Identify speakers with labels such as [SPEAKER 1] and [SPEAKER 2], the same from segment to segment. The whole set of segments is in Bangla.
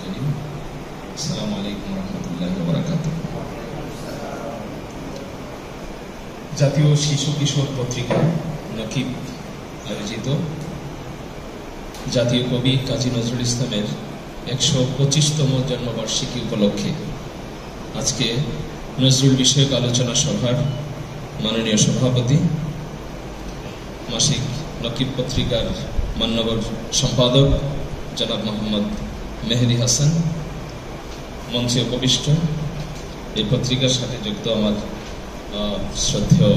[SPEAKER 1] الكريم السلام عليكم ورحمة الله وبركاته জাতীয় শিশু কিশোর পত্রিকা নকিব আয়োজিত জাতীয় কবি কাজী নজরুল ইসলামের ১২৫তম জন্মবার্ষিকী উপলক্ষে আজকে নজরুল বিষয়ক আলোচনা সভার মাননীয় সভাপতি, মাসিক নকিব পত্রিকার মান্যবর সম্পাদক জনাব মোহাম্মদ মেহেদি হাসান, মঞ্চে উপবিষ্ট এই পত্রিকার সাথে যুক্ত আমার শ্রদ্ধেয়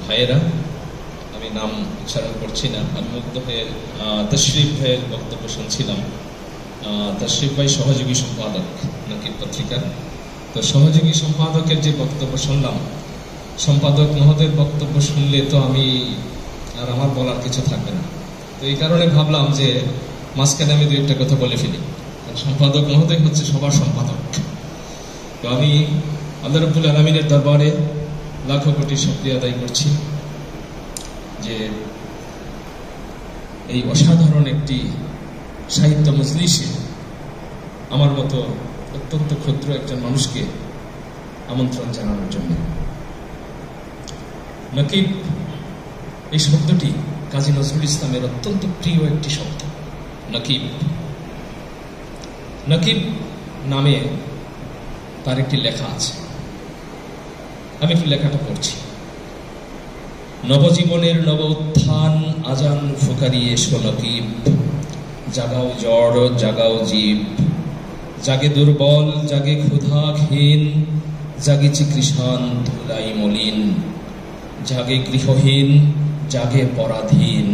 [SPEAKER 1] ভাইয়েরা, আমি নাম উচ্চারণ করছি না, আমি মুগ্ধ হয়ে তশরিফ ভাইয়ের বক্তব্য শুনছিলাম। তশরিফ ভাই সহযোগী সম্পাদক নকিব পত্রিকার, তো সহযোগী সম্পাদকের যে বক্তব্য শুনলাম, সম্পাদক মহোদয়ের বক্তব্য শুনলে তো আর আমার বলার কিছু থাকবে না। তো এই কারণে ভাবলাম যে মাঝখানে আমি দু একটা কথা বলে ফেলি, সম্পাদক মহোদয় হচ্ছে সবার সম্পাদক। তো আমি আল্লাহ রাব্বুল আলামিনের দরবারে লাখো কোটি শুকরিয়া আদায় করছি যে এই অসাধারণ একটি সাহিত্য মজলিসে আমার মতো অত্যন্ত ক্ষুদ্র একজন মানুষকে আমন্ত্রণ জানানোর জন্য। নকিব এই শব্দটি কাজী নজরুল ইসলামের অত্যন্ত প্রিয় একটি শব্দ। নকিব নকিব নামে তার একটি লেখা আছে, আমি একটু লেখাটা পড়ছি। নবজীবনের নব উত্থান আজান ফুকারি এসো নকিব, জাগাও জড় জাগাও জীব, জাগে দুর্বল জাগে ক্ষুধাহীন, জাগিছি কৃষাণ ধুলাই মলিন, জাগে গৃহহীন জাগে পরাধীন,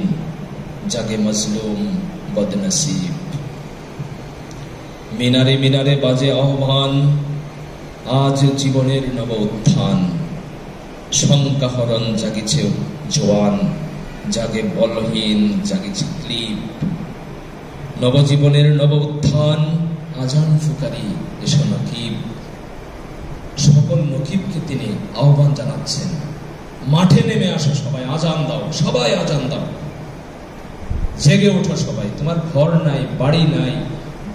[SPEAKER 1] জাগে মজলুম বদনসিব। মিনারে মিনারে বাজে আহ্বান, আজ জীবনের নব উত্থান, শঙ্কাহরণ জাগিছে জোয়ান, জাগে বলহীন জাগিছে ক্লীব। নবজীবনের নব উত্থান আজান ফুকারি এসো নকিব। সকল নকিবকে তিনি আহ্বান জানাচ্ছেন, মাঠে নেমে আসো সবাই, আজান দাও, সবাই আজান দাও, জেগে ওঠো সবাই। তোমার ঘর নাই, বাড়ি নাই,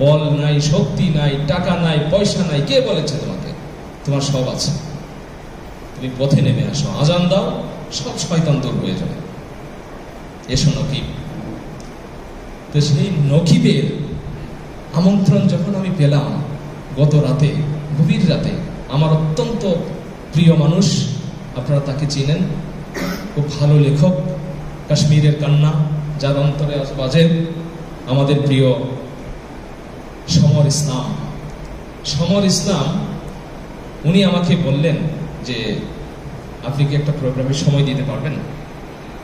[SPEAKER 1] বল নাই, শক্তি নাই, টাকা নাই, পয়সা নাই, কে বলেছে তোমাকে? তোমার সব আছে, তুমি পথে নেমে আসো, আজান দাও, সব শয়তান দূর হয়ে যাবে। এসো নকিব। তো সেই নকিবের আমন্ত্রণ যখন আমি পেলাম গত রাতে, গভীর রাতে, আমার অত্যন্ত প্রিয় মানুষ, আপনারা তাকে চিনেন, খুব ভালো লেখক, কাশ্মীরের কান্না যার অন্তরে বাজে, আমাদের প্রিয় সমর ইসলাম। সমর ইসলাম উনি আমাকে বললেন যে আপনি কি একটা প্রোগ্রামের সময় দিতে পারবেন?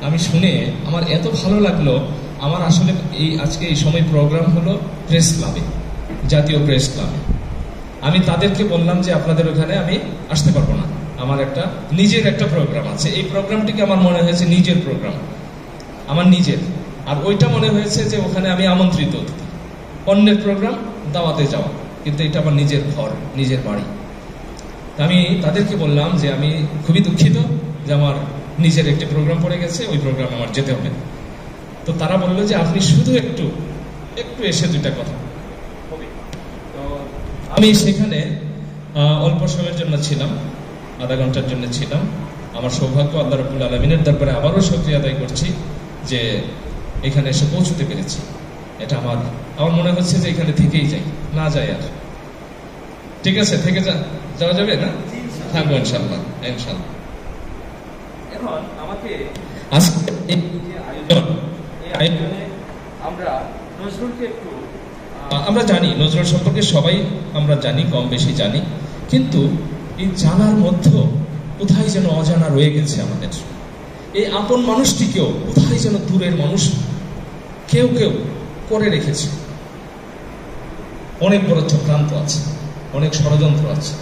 [SPEAKER 1] আমি শুনে আমার এত ভালো লাগলো। আমার আসলে আজকে এই সময় প্রোগ্রাম হলো প্রেস ক্লাবে, জাতীয় প্রেস ক্লাবে। আমি তাদেরকে বললাম যে আপনাদের ওখানে আমি আসতে পারবো না, আমার একটা নিজের একটা প্রোগ্রাম আছে। এই প্রোগ্রামটিকে আমার মনে হয়েছে নিজের প্রোগ্রাম, আমার নিজের, আর ওইটা মনে হয়েছে যে ওখানে আমি আমন্ত্রিত অতিথি, অন্যের প্রোগ্রাম দাওয়াতে যাওয়া, কিন্তু এটা আমার নিজের ঘর, নিজের বাড়ি। আমি তাদেরকে বললাম যে আমি খুবই দুঃখিত যে আমার নিজের একটি প্রোগ্রাম পড়ে গেছে, ওই প্রোগ্রামে আমার যেতে হবে। তো তারা বললো যে আপনি শুধু একটু এসে দুইটা কথা। তো আমি সেখানে অল্প সময়ের জন্য ছিলাম, আধা ঘন্টার জন্য ছিলাম। আমার সৌভাগ্য, আল্লাহ রাব্বুল আলামিনের দরবারে আবারও শুকরিয়া আদায় করছি যে এখানে এসে পৌঁছতে পেরেছি। এটা আমার মনে হচ্ছে যে এখানে থেকেই যাই, না যাই আর। ঠিক আছে, থেকে যাওয়া যাবে না? থাকবো ইনশাল্লাহ, ইনশাল্লাহ। এখন আমাকে আজকে এই আয়োজনে আমরা জানি, নজরুল সম্পর্কে সবাই আমরা জানি, কম বেশি জানি, কিন্তু এই জানার মধ্যে কোথায় যেন অজানা রয়ে গেছে আমাদের। এই আপন মানুষটিকেও কোথায় যেন দূরের মানুষ কেউ করে রেখেছে। অনেক বড় চক্রান্ত আছে, অনেক ষড়যন্ত্র আছে,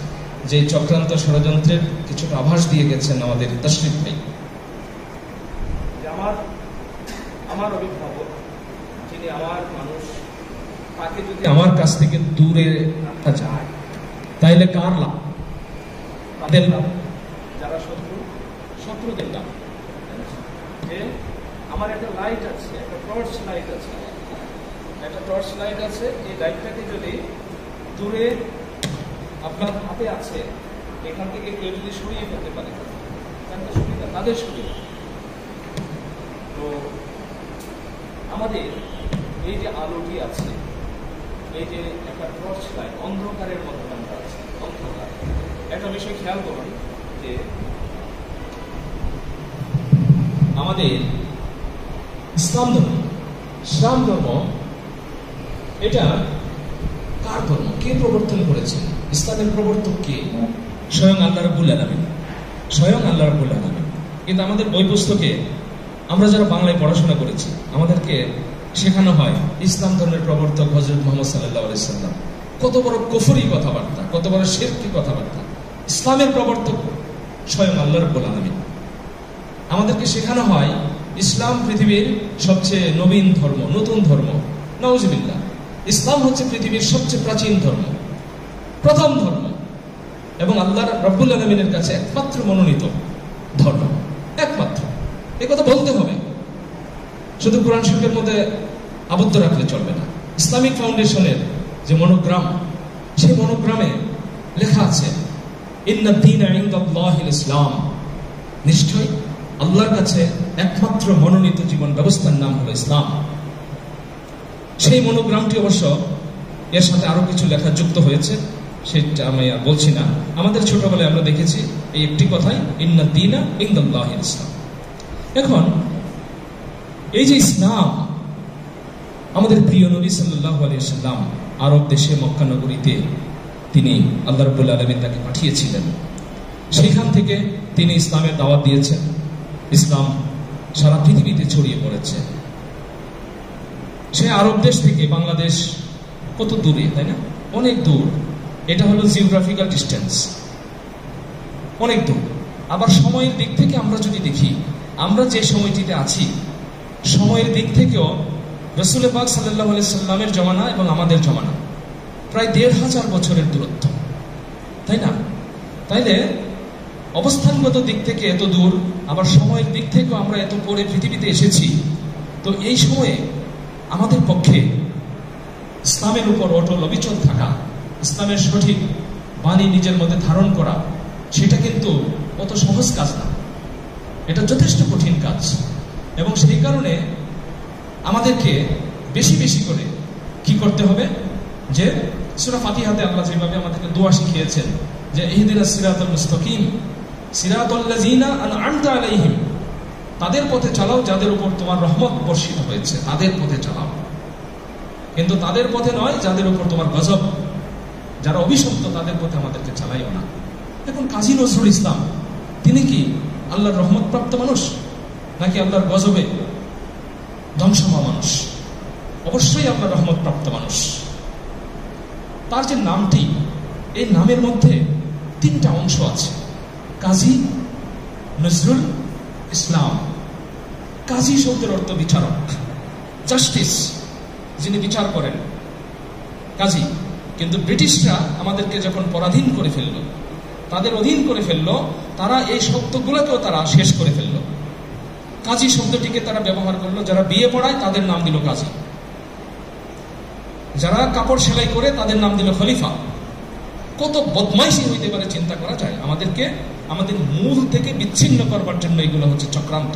[SPEAKER 1] যে চক্রান্ত ষড়যন্ত্রের কিছুটা আভাস দিয়ে গেছেন আমাদের তশরিফ ভাই। আমার অভিভাবক, যিনি আমার মানুষ, তাকে যদি আমার কাছ থেকে দূরে রাখা যায় তাইলে কার লাভ? তাদের লাভ, যারা শত্রুদের লাভ। যে আমার একটা লাইট আছে, একটা টর্চ লাইট আছে, একটা টর্চ লাইট আছে, এই লাইটটাকে যদি দূরে আপনার হাতে আছে, এখান থেকে কেউ যদি সরিয়ে ফেলতে পারে, সুবিধা তাদের সুবিধা। তো আমাদের এই যে আলোটি আছে, এই যে একটা টর্চ লাইট, অন্ধকারের মধ্যে আমরা আছি, অন্ধকার। একটা বিষয় খেয়াল করুন যে আমাদের ইসলাম ধর্ম এটা কার ধর্ম? কে প্রবর্তন করেছেন? ইসলামের প্রবর্তক কে? স্বয়ং আল্লাহ রাব্বুল আলামিন, স্বয়ং আল্লাহ রাব্বুল আলামিন। কিন্তু আমাদের বই পুস্তকে আমরা যারা বাংলায় পড়াশোনা করেছি, আমাদেরকে শেখানো হয় ইসলাম ধর্মের প্রবর্তক হযরত মুহাম্মদ সাল্লাল্লাহু আলাইহি সাল্লাম। কত বড় কুফরি কথাবার্তা, কত বড় শিরকি কথাবার্তা। ইসলামের প্রবর্তক স্বয়ং আল্লাহ রাব্বুল আলামিন। আমাদেরকে শেখানো হয় ইসলাম পৃথিবীর সবচেয়ে নবীন ধর্ম, নতুন ধর্ম। নাউজুবিল্লাহ। ইসলাম হচ্ছে পৃথিবীর সবচেয়ে প্রাচীন ধর্ম, প্রথম ধর্ম, এবং আল্লাহ রাব্বুল আলামিনের কাছে একমাত্র মনোনীত ধর্ম, একমাত্র। এই কথা বলতে হবে, শুধু কোরআন শরীফের মধ্যে আবদ্ধ রাখলে চলবে না। ইসলামিক ফাউন্ডেশনের যে মনোগ্রাম, সেই মনোগ্রামে লেখা আছে ইন্না দীনা ইনদাল্লাহিল ইসলাম, নিশ্চয়ই আল্লাহর কাছে একমাত্র মনোনীত জীবন ব্যবস্থার নাম হলো ইসলাম। সেই মনোগ্রামটি অবশ্য এর সাথে আরো কিছু লেখা যুক্ত হয়েছে, সেটা আমি আর বলছি না। আমাদের ছোটবেলায় আমরা দেখেছি এই একটি কথাই, ইন্না দীনা ইনদাল্লাহিল ইসলাম। এখন এই যে ইসলাম, আমাদের প্রিয় নবী সাল্লাল্লাহু আলাইহি সাল্লাম আরব দেশে মক্কা নগরীতে তিনি আল্লাহ রাব্বুল আলামিন তাকে পাঠিয়েছিলেন। সেখান থেকে তিনি ইসলামের দাওয়াত দিয়েছেন। ইসলাম সারা পৃথিবীতে ছড়িয়ে পড়েছে। সে আরব দেশ থেকে বাংলাদেশ কত দূরে, তাই না? অনেক দূর। এটা হলো জিওগ্রাফিক্যাল ডিস্টেন্স, অনেক দূর। আবার সময়ের দিক থেকে আমরা যদি দেখি, আমরা যে সময়টিতে আছি, সময়ের দিক থেকেও রাসূল পাক সাল্লাল্লাহু আলাইহি সাল্লামের জমানা এবং আমাদের জমানা প্রায় ১৫০০ বছরের দূরত্ব, তাই না? তাইলে অবস্থানগত দিক থেকে এত দূর, আবার সময়ের দিক থেকেও আমরা এত পরে পৃথিবীতে এসেছি। তো এই সময়ে আমাদের পক্ষে ইসলামের উপর অটল অবিচল থাকা, ইসলামের সঠিক বাণী নিজের মধ্যে ধারণ করা, সেটা কিন্তু অত সহজ কাজ না, এটা যথেষ্ট কঠিন কাজ। এবং সেই কারণে আমাদেরকে বেশি বেশি করে কি করতে হবে, যে সূরা ফাতিহাতে আল্লাহ যেভাবে আমাদেরকে দোয়া শিখিয়েছেন যে ইহদিনাস সিরাতাল মুস্তাকিম সিরাতাল লাযিনা আন'আমতা আলাইহিম, তাদের পথে চালাও যাদের উপর তোমার রহমত বর্ষিত হয়েছে, তাদের পথে চালাও। কিন্তু তাদের পথে নয় যাদের উপর তোমার গজব, যারা অভিশপ্ত, তাদের পথে আমাদেরকে চালাইও না। এখন কাজী নজরুল ইসলাম তিনি কি আল্লাহর রহমত প্রাপ্ত মানুষ, নাকি আল্লাহর গজবে ধ্বংস হওয়া মানুষ? অবশ্যই আল্লাহর রহমত প্রাপ্ত মানুষ। তার যে নামটি, এই নামের মধ্যে 3টা অংশ আছে। কাজী নজরুল ইসলাম। কাজী শব্দের অর্থ বিচারক, জাস্টিস, যিনি বিচার করেন, কাজী। কিন্তু ব্রিটিশরা আমাদেরকে যখন পরাধীন করে ফেললো, তাদের অধীন করে ফেললো, তারা এই শব্দগুলোকেও তারা শেষ করে ফেললো। কাজী শব্দটিকে তারা ব্যবহার করলো, যারা বিয়ে পড়ায় তাদের নাম দিল কাজী, যারা কাপড় সেলাই করে তাদের নাম দিল খলিফা। কত বদমাইশি হইতে পারে চিন্তা করা যায়। আমাদেরকে আমাদের মূল থেকে বিচ্ছিন্ন করবার জন্য এগুলো হচ্ছে চক্রান্ত।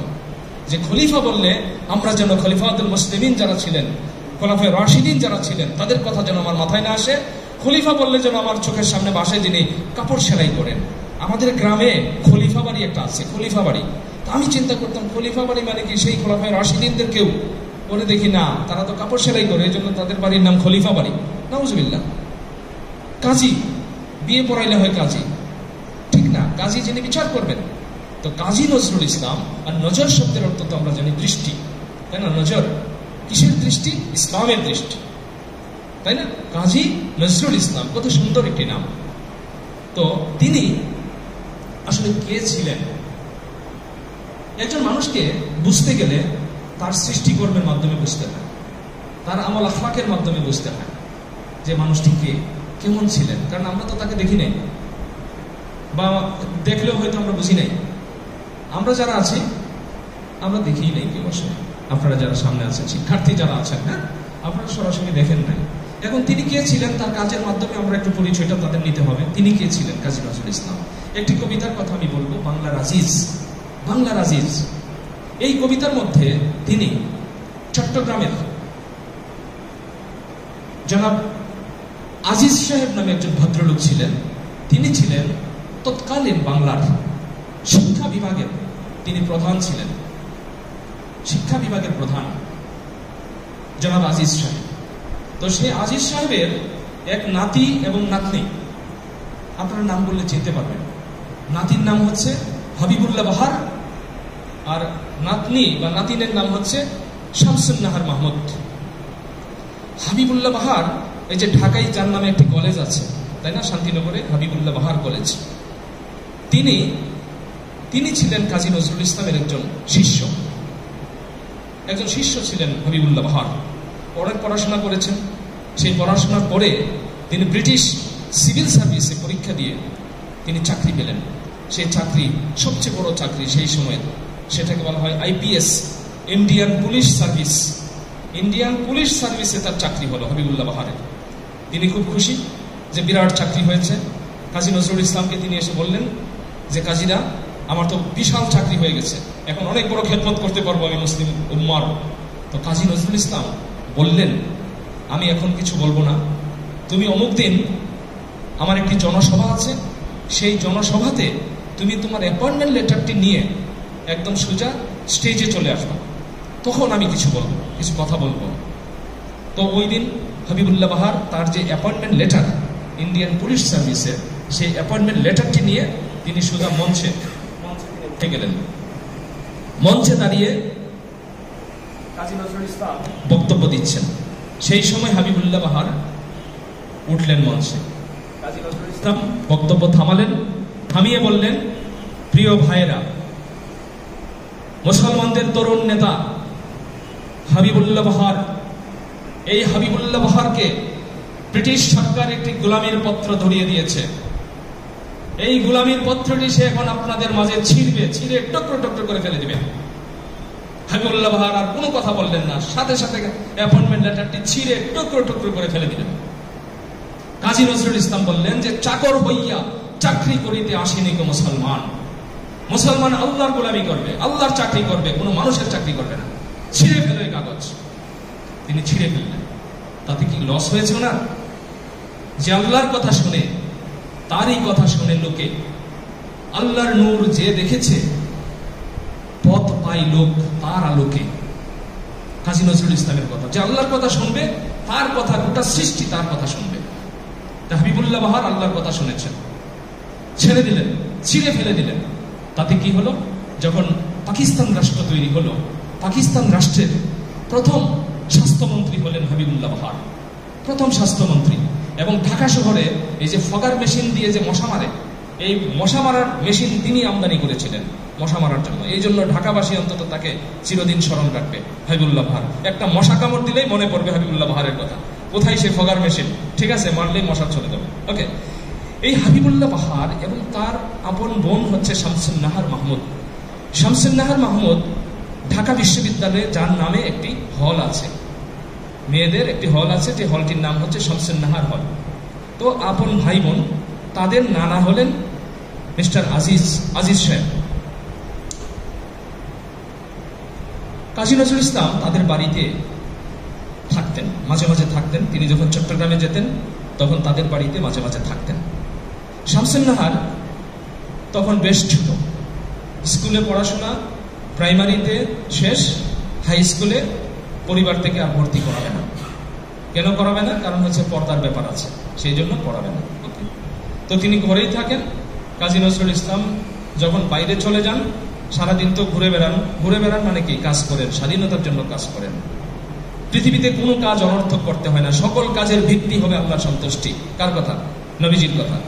[SPEAKER 1] যে খলিফা বললে আমরা যেন খলিফাতুল মুসলিমিন যারা ছিলেন, খোলাফায়ে রাশিদিন যারা ছিলেন, তাদের কথা যেন আমার মাথায় না আসে। খলিফা বললে যেন আমার চোখের সামনে বাসে যিনি কাপড় সেলাই করেন। আমাদের গ্রামে খলিফা বাড়ি একটা আছে, খলিফা বাড়ি। তা আমি চিন্তা করতাম খলিফা বাড়ি মানে কি সেই খোলাফায়ে রাশিদিনদের কেউ? বলে দেখি না, তারা তো কাপড় সেলাই করে, এই জন্য তাদের বাড়ির নাম খলিফা বাড়ি। নাউজুবিল্লাহ। কাজী, বিয়ে পড়াইলে হয় কাজী, ঠিক না? কাজী যিনি বিচার করবেন। তো কাজী নজরুল ইসলাম। আর নজর শব্দের অর্থ তো আমরা জানি দৃষ্টি, তাই না? নজর কিসের দৃষ্টি? ইসলামের দৃষ্টি, তাই না? কাজী নজরুল ইসলাম, কত সুন্দর একটি নাম। তো তিনি আসলে কে ছিলেন? একজন মানুষকে বুঝতে গেলে তার সৃষ্টিকর্মের মাধ্যমে বুঝতে হয়, তার আমল আখলাকের মাধ্যমে বুঝতে হয় যে মানুষটি কে, কেমন ছিলেন। কারণ আমরা তো তাকে দেখি নাই, বা দেখলেও হয়তো আমরা বুঝি নাই। আমরা যারা আছি আমরা দেখিই নাই কেউ। আসলে আপনারা যারা সামনে আছেন, শিক্ষার্থী যারা আছেন, হ্যাঁ, আপনারা সরাসরি দেখেন নাই। এখন তিনি কে ছিলেন, তার কাজের মাধ্যমে আমরা একটু পরিচয়টা তাদের নিতে হবে। তিনি কে ছিলেন? কাজী নজরুল ইসলাম। একটি কবিতার কথা আমি বলবো, বাংলার আজিজ। বাংলার আজিজ এই কবিতার মধ্যে তিনি চট্টগ্রামের জনাব আজিজ সাহেব নামে একজন ভদ্রলোক ছিলেন। তিনি ছিলেন তৎকালীন বাংলার শিক্ষা বিভাগের তিনি প্রধান ছিলেন, শিক্ষা বিভাগের প্রধান জনাব আজিজ সাহেব। তো সেই আজিজ সাহেবের এক নাতি এবং নাতনি, আপনারা নাম বললে চিনতে পারবেন। নাতির নাম হচ্ছে হাবিবুল্লাহ বাহার, আর নাতনি বা নাতিনের নাম হচ্ছে শামসুন নাহার মাহমুদ। হাবিবুল্লাহ বাহার, এই যে ঢাকায় যার নামে একটি কলেজ আছে, তাই না, শান্তিনগরে হাবিবুল্লাহ বাহার কলেজ, তিনি ছিলেন কাজী নজরুল ইসলামের একজন শিষ্য। একজন শিষ্য ছিলেন হাবিবুল্লাহ বাহার। অনেক পড়াশোনা করেছেন। সেই পড়াশোনার পরে তিনি ব্রিটিশ সিভিল সার্ভিসে পরীক্ষা দিয়ে তিনি চাকরি পেলেন। সেই চাকরি সবচেয়ে বড় চাকরি সেই সময়ের, সেটাকে বলা হয় IPS, Indian police service. Indian police সার্ভিসে তার চাকরি হলো হাবিবুল্লাহ বাহারের। তিনি খুব খুশি যে বিরাট চাকরি হয়েছে। কাজী নজরুল ইসলামকে তিনি এসে বললেন যে কাজীরা, আমার তো বিশাল চাকরি হয়ে গেছে, এখন অনেক বড় খেদমত করতে পারবো আমি মুসলিম উম্মার। তো কাজী নজরুল ইসলাম বললেন, আমি এখন কিছু বলবো না, তুমি অমুক দিন আমার একটি জনসভা আছে, সেই জনসভাতে তুমি তোমার অ্যাপয়েন্টমেন্ট লেটারটি নিয়ে একদম সোজা স্টেজে চলে আসবে, তখন আমি কিছু বলবো, কিছু কথা বলবো। তো ওই দিন হাবিবুল্লাহ বাহার তার যে অ্যাপয়েন্টমেন্ট লেটার ইন্ডিয়ান পুলিশ সার্ভিসের, সেই অ্যাপয়েন্টমেন্ট লেটারটি নিয়ে তিনি সোজা মঞ্চে উঠে গেলেন। মঞ্চে দাঁড়িয়ে কাজী নজরুল ইসলাম বক্তব্য দিচ্ছেন। সেই সময় হাবিবুল্লাহ বাহার উঠলেন মঞ্চে। কাজী নজরুল ইসলাম বক্তব্য থামালেন, থামিয়ে বললেন, প্রিয় ভাইয়েরা, মুসলমানদের তরুণ নেতা হাবিবুল্লাহ বাহার, এই হাবিবুল্লাহ বাহারকে ব্রিটিশ সরকার একটি গোলামীর পত্র ধরিয়ে দিয়েছে। এই গোলামীর পত্রটি সে এখন আপনাদের মাঝে ছিঁড়ে টুকরো টুকরো করে ফেলে দিবে। হাবিবুল্লাহ বাহার আর কোনো কথা বললেন না, সাথে সাথে অ্যাপয়েন্টমেন্ট লেটারটি ছিঁড়ে টুকরো টুকরো করে ফেলে দিলেন। কাজী নজরুল ইসলাম বললেন যে, চাকর হইয়া চাকরি করিতে আসেনি গো মুসলমান। মুসলমান আল্লাহর গোলামি করবে, আল্লাহর চাকরি করবে, কোনো মানুষের চাকরি করবে না। ছিঁড়ে ফেলে কাগজ। তিনি ছিঁড়ে ফেললেন। তাতে কি লস হয়েছে না? যে আল্লাহর কথা শুনে, তারই কথা শুনে লোকে, আল্লাহর নূর যে দেখেছে, পথ পাই লোক তার আলোকে। কাজী নজরুল ইসলামের কথা, যে আল্লাহর কথা শুনবে, তার কথা, গোটা সৃষ্টি তার কথা শুনবে। হাবিবুল্লাহ বাহার আল্লাহর কথা শুনেছেন, ছেড়ে দিলেন, ছিঁড়ে ফেলে দিলেন। তাতে কি হলো? যখন পাকিস্তান রাষ্ট্র তৈরি হলো, পাকিস্তান রাষ্ট্রের প্রথম স্বাস্থ্যমন্ত্রী হলেন হাবিবুল্লাহ বাহার, প্রথম স্বাস্থ্যমন্ত্রী। এবং ঢাকা শহরে এই যে ফগার মেশিন দিয়ে যে মশা মারে, এই মশা মারার মেশিন তিনি আমদানি করেছিলেন মশা মারার জন্য। এই জন্য ঢাকাবাসী অন্তত তাকে চিরদিন স্মরণ রাখবে, হাবিবুল্লাহ বাহার। একটা মশা কামড় দিলেই মনে পড়বে হাবিবুল্লাহ বাহারের কথা। কোথায় সে ফগার মেশিন, ঠিক আছে, মারলেই মশা চলে যাবে। ওকে, এই হাবিবুল্লাহ বাহার এবং তার আপন বোন হচ্ছে শামসুন নাহার মাহমুদ। শামসুন নাহার মাহমুদ ঢাকা বিশ্ববিদ্যালয়ে, যার নামে একটি হল আছে, মেয়েদের একটি হল আছে, যে হলটির নাম হচ্ছে শামসুন নাহার হল। তো আপন ভাই বোন, তাদের নানা হলেন মিস্টার আজিজ সাহেব। কাজী নজরুল ইসলাম তাদের বাড়িতে থাকতেন, মাঝে মাঝে থাকতেন। তিনি যখন চট্টগ্রামে যেতেন তখন তাদের বাড়িতে মাঝে মাঝে থাকতেন। শামসুন নাহার তখন বেশ ছোট, স্কুলে পড়াশোনা প্রাইমারিতে শেষ, হাই স্কুলে পরিবার থেকে আর ভর্তি করাবে না। কেন করাবে না? কারণ হচ্ছে পর্দার ব্যাপার আছে, সেই জন্য পড়াবে না। তো তিনি ঘরেই থাকেন। কাজী নজরুল ইসলাম যখন বাইরে চলে যান, সারাদিন তো ঘুরে বেড়ান মানে কি, কাজ করেন, স্বাধীনতার জন্য কাজ করেন। পৃথিবীতে কোনো কাজ অনর্থক করতে হয় না, সকল কাজের ভিত্তি হবে আল্লাহর সন্তুষ্টি। কার কথা? নবীজির কথা।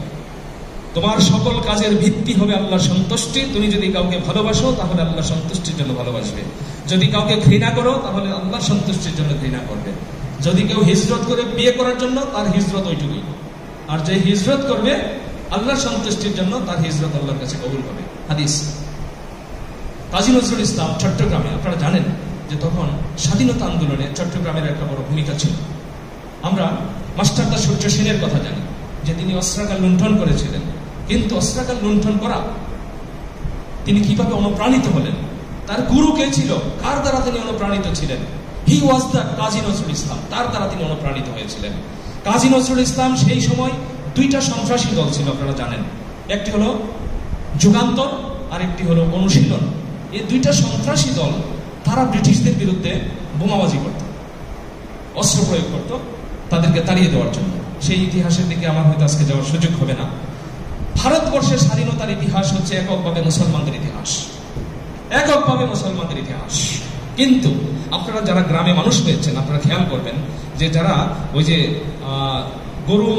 [SPEAKER 1] তোমার সকল কাজের ভিত্তি হবে আল্লাহর সন্তুষ্টি। তুমি যদি কাউকে ভালোবাসো তাহলে আল্লাহর সন্তুষ্টির জন্য ভালোবাসবে, যদি কাউকে ঘৃণা করো তাহলে আল্লাহর সন্তুষ্টির জন্য ঘৃণা করবে। যদি কেউ হিজরত করে বিয়ে করার জন্য, তার হিজরত ওইটুকুই। আর যে হিজরত করবে আল্লাহর সন্তুষ্টির জন্য, তার হিজরত আল্লাহর কাছে কবুল হবে। হাদিস। কাজী নজরুল ইসলাম চট্টগ্রামে, আপনারা জানেন যে তখন স্বাধীনতা আন্দোলনে চট্টগ্রামের একটা বড় ভূমিকা ছিল। আমরা মাস্টারদা সূর্য সেনের কথা জানি যে তিনি অস্ত্রাগার লুণ্ঠন করেছিলেন, কিন্তু অস্ত্রাগার লুণ্ঠন করা তিনি কিভাবে অনুপ্রাণিত হলেন, তার গুরু কে ছিল, কার দ্বারা তিনি অনুপ্রাণিত ছিলেন? হি ওয়াজ দ্য কাজী নজরুল ইসলাম, তার দ্বারা তিনি অনুপ্রাণিত হয়েছিলেন। কাজী নজরুল ইসলাম সেই সময় দুইটা সন্ত্রাসী দল ছিল, আপনারা জানেন, একটি হলো যুগান্তর আর একটি হলো অনুশীলন। এই দুইটা সন্ত্রাসী দল তারা ব্রিটিশদের বিরুদ্ধে বোমাবাজি করত, অস্ত্র প্রয়োগ করত তাদেরকে তাড়িয়ে দেওয়ার জন্য। সেই ইতিহাসের দিকে আমার হয়তো আজকে যাওয়ার সুযোগ হবে না। ভারতবর্ষের স্বাধীনতার ইতিহাস হচ্ছে এককভাবে মুসলমানদের ইতিহাস, এককভাবে মুসলমানদের ইতিহাস। কিন্তু আপনারা যারা গ্রামে মানুষ হয়েছেন আপনারা খেয়াল করবেন যে যারা ওই যে গরু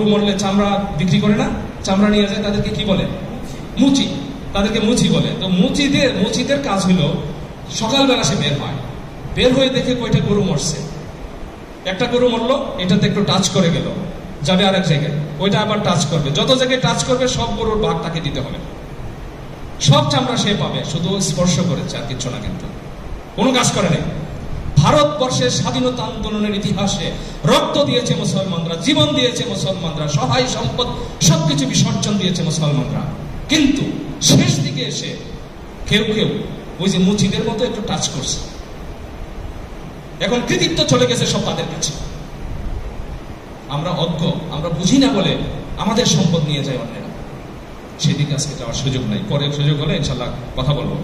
[SPEAKER 1] মরলে চামড়া বিক্রি করে না, চামড়া নিয়ে যায়, তাদেরকে কি বলে? মুচি, তাদেরকে মুচি বলে। তো মুচিদের কাজ হলো সকালবেলা সে বের হয়ে দেখে কয়টা গরু মরছে, একটা গরু মরলো, এটাতে একটু টাচ করে গেল, যাবে আরেক জায়গায়, ওইটা আবার টাচ করবে, যত জায়গায় টাচ করবে সব গরুর ভাগ তাকে দিতে হবে, সব চামড়া সে পাবে, শুধু স্পর্শ করেছে আর কিছু না, কিন্তু কোনো কাজ করে নাই। ভারতবর্ষের স্বাধীনতা আন্দোলনের ইতিহাসে রক্ত দিয়েছে মুসলমানরা, জীবন দিয়েছে মুসলমানরা, সহায় সম্পদ সবকিছু বিসর্জন দিয়েছে মুসলমানরা। কিন্তু শেষ দিকে এসে কেউ ওই যে মুচিদের মতো একটু টাচ করছে, এখন কৃতিত্ব চলে গেছে সব তাদের কাছে। আমরা অজ্ঞ, আমরা বুঝি না বলে আমাদের সম্পদ নিয়ে যায় অন্যেরা, সেদিকে আজকে যাওয়ার সুযোগ নাই, পরে সুযোগ হলে ইনশাল্লাহ কথা বলবো।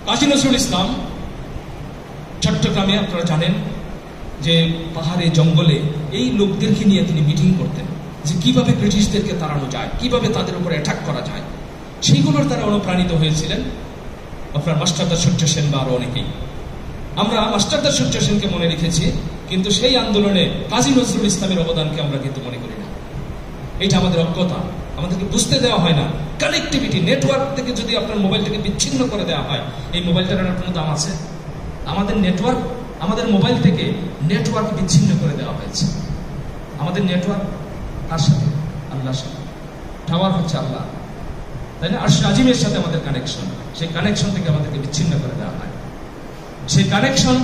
[SPEAKER 1] কাজী নজরুল ইসলাম চট্টগ্রামে আপনারা জানেন যে পাহাড়ে জঙ্গলে এই লোকদেরকে নিয়ে তিনি মিটিং করতেন যে কিভাবে ব্রিটিশদেরকে তাড়ানো যায়, কিভাবে তাদের উপরে অ্যাটাক করা যায়, সেইগুলোর দ্বারা অনুপ্রাণিত হয়েছিলেন আপনার মাস্টারদা সূর্য সেন বা আরো অনেকেই। আমরা মাস্টারদা সূর্য সেনকে মনে রেখেছি, কিন্তু সেই আন্দোলনে কাজী নজরুল ইসলামের অবদানকে আমরা কিন্তু মনে করি না। এটা আমাদের অজ্ঞতা, আমাদেরকে বুঝতে দেওয়া হয় না। কানেক্টিভিটি, নেটওয়ার্ক থেকে যদি আপনার মোবাইলটাকে বিচ্ছিন্ন করে দেওয়া হয়, এই মোবাইলটার কোনো দাম আছে? আমাদের নেটওয়ার্ক, আমাদের মোবাইল থেকে নেটওয়ার্ক বিচ্ছিন্ন করে দেওয়া হয়েছে। আমাদের নেটওয়ার্ক কার সাথে? আল্লাহর সাথে। টাওয়ার হচ্ছে আল্লাহ, তাই না? আরশ আজিমের সাথে আমাদের কানেকশন, সেই কানেকশন থেকে আমাদেরকে বিচ্ছিন্ন করে দেওয়া হয়। সেই কানেকশন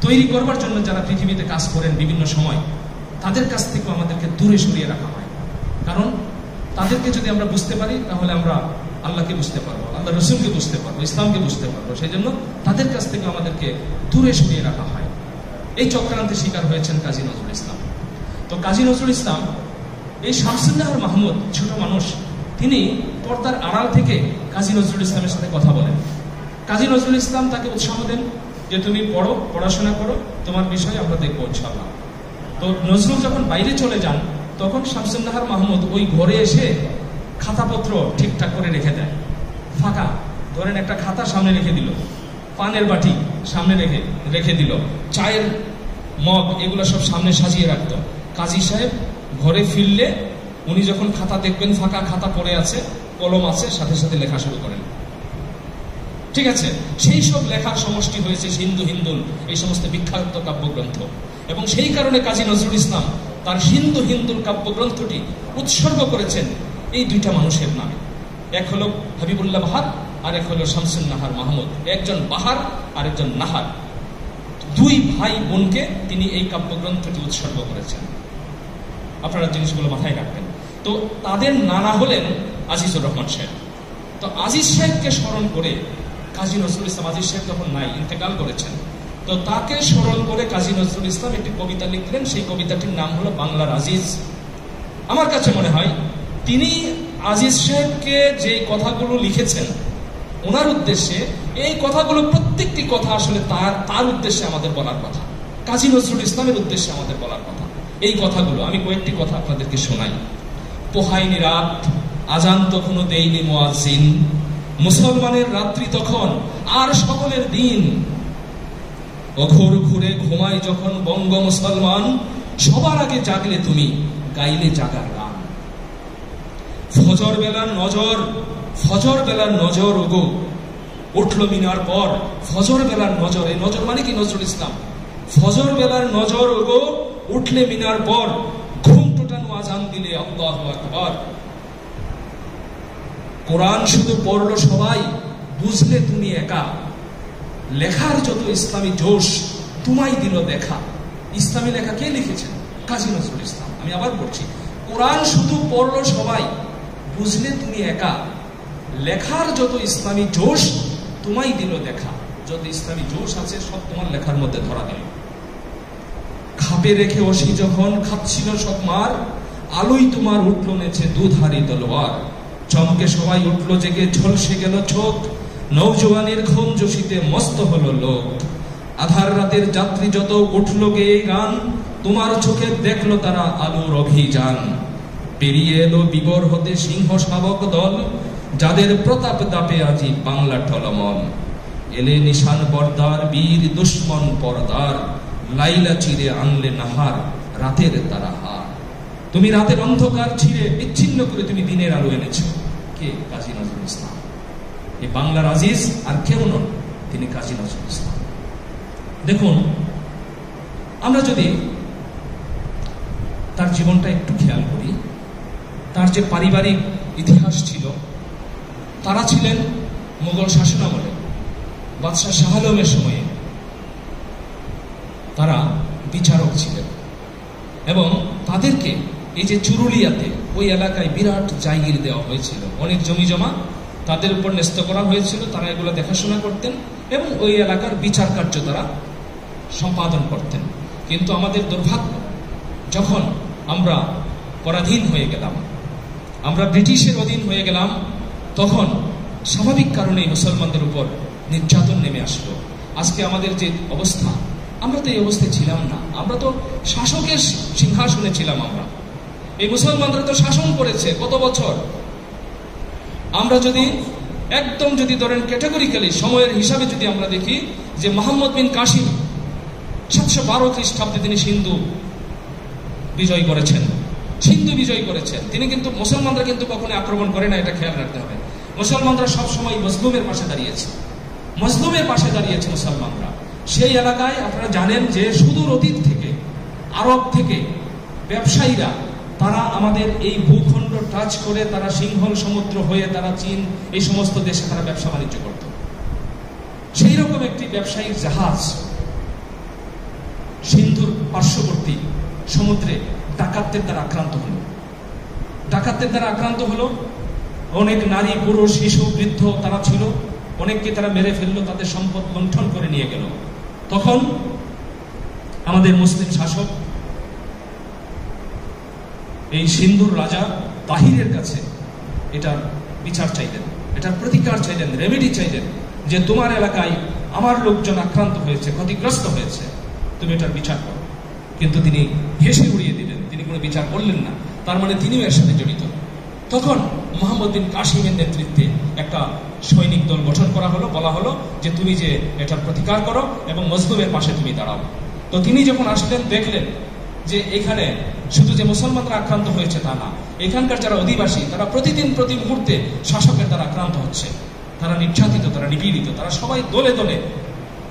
[SPEAKER 1] তৈরি করবার জন্য যারা পৃথিবীতে কাজ করেন বিভিন্ন সময়, তাদের কাছ থেকেও আমাদেরকে দূরে সরিয়ে রাখা হয়। কারণ তাদেরকে যদি আমরা বুঝতে পারি তাহলে আমরা আল্লাহকে বুঝতে পারবো, আল্লাহ রসুলকে বুঝতে পারবো, ইসলামকে বুঝতে পারবো। সেই জন্য তাদের কাছ থেকে আমাদেরকে দূরে সরিয়ে রাখা হয়। এই চক্রান্তের শিকার হয়েছেন কাজী নজরুল ইসলাম। তো কাজী নজরুল ইসলাম, এই শামসুন্নাহর মাহমুদ ছোট মানুষ, তিনি পর্দার আড়াল থেকে কাজী নজরুল ইসলামের সাথে কথা বলেন। কাজী নজরুল ইসলাম তাকে উৎসাহ দেন যে তুমি পড়ো, পড়াশোনা করো, তোমার বিষয় আমরা দেখবো ইনশাআল্লাহ। তো নজরুল যখন বাইরে চলে যান তখন শামসুন্নাহর মাহমুদ ওই ঘরে এসে খাতাপত্র ঠিকঠাক করে রেখে দেয়, ফাঁকা। ধরেন একটা খাতা সামনে রেখে দিল, পানের বাটি সামনে রেখে দিল, চায়ের মগ এগুলো সব সামনে সাজিয়ে রাখত। কাজী সাহেব ঘরে ফিরলে উনি যখন খাতা দেখবেন ফাঁকা খাতা পড়ে আছে, কলম আছে, সাথে সাথে লেখা শুরু করেন। ঠিক আছে, সেই সব লেখার সমষ্টি হয়েছে হিন্দু হিন্দুল, এই সমস্ত বিখ্যাত কাব্যগ্রন্থ। এবং সেই কারণে কাজী নজরুল ইসলাম তার হিন্দু হিন্দুল কাব্যগ্রন্থটি উৎসর্গ করেছেন এই দুইটা মানুষের নামে। এক হলো হাবিবুল্লাহ বাহার আর এক হলো শামসুন্নাহার মাহমুদ। একজন বাহার আর একজন নাহার, দুই ভাই বোনকে তিনি এই কাব্যগ্রন্থটি উৎসর্গ করেছেন। আপনারা জিনিসগুলো মাথায় রাখবেন। তো তাদের নানা হলেন আজিজুর রহমান সাহেব। তো আজিজ সাহেবকে স্মরণ করে কাজী নজরুল ইসলাম, আজিজ সাহেব তখন নাই, ইন্তেকাল করেছেন, তো তাকে স্মরণ করে কাজী নজরুল ইসলাম একটি কবিতা লিখলেন। সেই কবিতাটির নাম হলো বাংলার আজিজ। আমার কাছে মনে হয় তিনি আজিজ সাহেবকে যে কথাগুলো লিখেছেন ওনার উদ্দেশ্যে, এই কথাগুলো প্রত্যেকটি কথা আসলে তার উদ্দেশ্যে আমাদের বলার কথা, কাজী নজরুল ইসলামের উদ্দেশ্যে আমাদের বলার কথা। এই কথাগুলো আমি কয়েকটি কথা আপনাদেরকে শোনাই। পোহাইনি রাত, আজান তখনও দেইনি মুয়াজ্জিন, মুসলমানের রাত্রি তখন আর সকলের দিন, অঘোর ঘুরে ঘুমায় যখন বঙ্গ মুসলমান, সবার আগে জাগলে তুমি গাইলে জাগার গান। ফজর বেলার নজর ওগো উঠল মিনার পর, ফজর বেলার নজর, এই নজর মানে কি? নজরুল ইসলাম। ফজর বেলার নজর ওগো উঠলে মিনার পর, ঘুম টোটানো আজান দিলে আল্লাহু আকবার। কোরআন শুধু পড়লো সবাই, বুঝলে তুমি একা, লেখার যত ইসলামী জোশ তোমায় দিল দেখা। ইসলামী লেখা কে লিখেছেন? কাজী নজরুল ইসলাম। আমি আবার বলছি, কোরআন শুধু পড়লো সবাই, বুঝলে তুমি একা, লেখার যত ইসলামী জোশ তোমায় দিল দেখা। যত ইসলামী জোশ আছে সব তোমার লেখার মধ্যে ধরা দিল। খাপে রেখে অসি যখন খাচ্ছিল সব মার, আলোই তোমার উঠলো নেছে দুধারি তলোয়ার। চমকে সবাই উঠলো জেগে, ঝলসে গেল চোখ, নৌজওয়ানের খুন জোশিতে মস্ত হলো লোক। আধার রাতের যাত্রী যত উঠলো গেয়ে গান, তোমার চোখে দেখলো তারা আলোর অভিযান। পেরিয়ে এলো বিবর হতে সিংহ শাবক দল, যাদের প্রতাপ দাপে আজি বাংলা টলমল। এলে নিশান বর্দার বীর দুশ্মন পর্দার, লাইলা চিরে আনলে নাহার রাতের তারা হার। তুমি রাতের অন্ধকার ছিঁড়ে বিচ্ছিন্ন করে তুমি দিনের আলো এনেছ। কে? কাজী নজরুল ইসলাম। এই বাংলার আজিজ আর কেউ নন, তিনি কাজী নজরুল ইসলাম। দেখুন, আমরা যদি তার জীবনটা একটু খেয়াল করি, তার যে পারিবারিক ইতিহাস ছিল, তারা ছিলেন মুঘল শাসনামলে বাদশাহ শাহ আলমের সময়ে তারা বিচারক ছিলেন, এবং তাদেরকে এই যে চুরুলিয়াতে ওই এলাকায় বিরাট জায়গির দেওয়া হয়েছিল, অনেক জমি জমা তাদের উপর ন্যস্ত করা হয়েছিল। তারা এগুলো দেখাশোনা করতেন এবং ওই এলাকার বিচার কার্য তারা সম্পাদন করতেন। কিন্তু আমাদের দুর্ভাগ্য, যখন আমরা পরাধীন হয়ে গেলাম, আমরা ব্রিটিশের অধীন হয়ে গেলাম, তখন স্বাভাবিক কারণেই মুসলমানদের উপর নির্যাতন নেমে আসলো। আজকে আমাদের যে অবস্থা, আমরা তো এই অবস্থায় ছিলাম না, আমরা তো শাসকের সিংহাসনে ছিলাম। আমরা এই মুসলমানরা তো শাসন করেছে কত বছর। আমরা যদি একদম যদি ধরেন ক্যাটাগরিক্যালি সময়ের হিসাবে যদি আমরা দেখি যে মোহাম্মদ বিন কাসিম 712 খ্রিস্টাব্দে তিনি সিন্ধু বিজয় করেছেন, তিনি কিন্তু মুসলমানরা কিন্তু কখনো আক্রমণ করে না, এটা খেয়াল রাখতে হবে। মুসলমানরা সবসময় মজলুমের পাশে দাঁড়িয়েছে, মুসলমানরা। সেই এলাকায় আপনারা জানেন যে সুদূর অতীত থেকে আরব থেকে ব্যবসায়ীরা তারা আমাদের এই ভূখণ্ড টাচ করে তারা সিংহল সমুদ্র হয়ে তারা চীন এই সমস্ত দেশে তারা ব্যবসা বাণিজ্য করত। সেই রকম একটি ব্যবসায়িক জাহাজ সিন্ধুর পার্শ্ববর্তী সমুদ্রে ডাকাতদের দ্বারা আক্রান্ত হলো। অনেক নারী, পুরুষ, শিশু, বৃদ্ধ তারা ছিল, অনেককে তারা মেরে ফেললো, তাদের সম্পদ লুণ্ঠন করে নিয়ে গেল। তখন আমাদের মুসলিম শাসক এই সিন্ধুর রাজা তাহিরের কাছে এটার বিচার চাইলেন, এটার প্রতিকার চাইলেন, রেমেডি চাইলেন, যে তোমার এলাকায় আমার লোকজন আক্রান্ত হয়েছে, ক্ষতিগ্রস্ত হয়েছে, তুমি এটার বিচার করো। কিন্তু তিনি হেসে উড়িয়ে দিলেন, তিনি কোনো বিচার করলেন না। তার মানে তিনিও এর সাথে জড়িত। তখন মোহাম্মদ বিন কাসিমের নেতৃত্বে একটা সৈনিক দল গঠন করা হলো, বলা হলো যে তুমি যে এটার প্রতিকার করো এবং মজলুমের পাশে তুমি দাঁড়াও। তো তিনি যখন আসলেন, দেখলেন যে এখানে শুধু যে মুসলমানরা আক্রান্ত হয়েছে তা না, এখানকার যারা অধিবাসী তারা প্রতিদিন প্রতি মুহূর্তে শাসকের দ্বারা আক্রান্ত হচ্ছে, তারা নির্যাতিত, তারা নিপীড়িত, তারা সবাই দলে দলে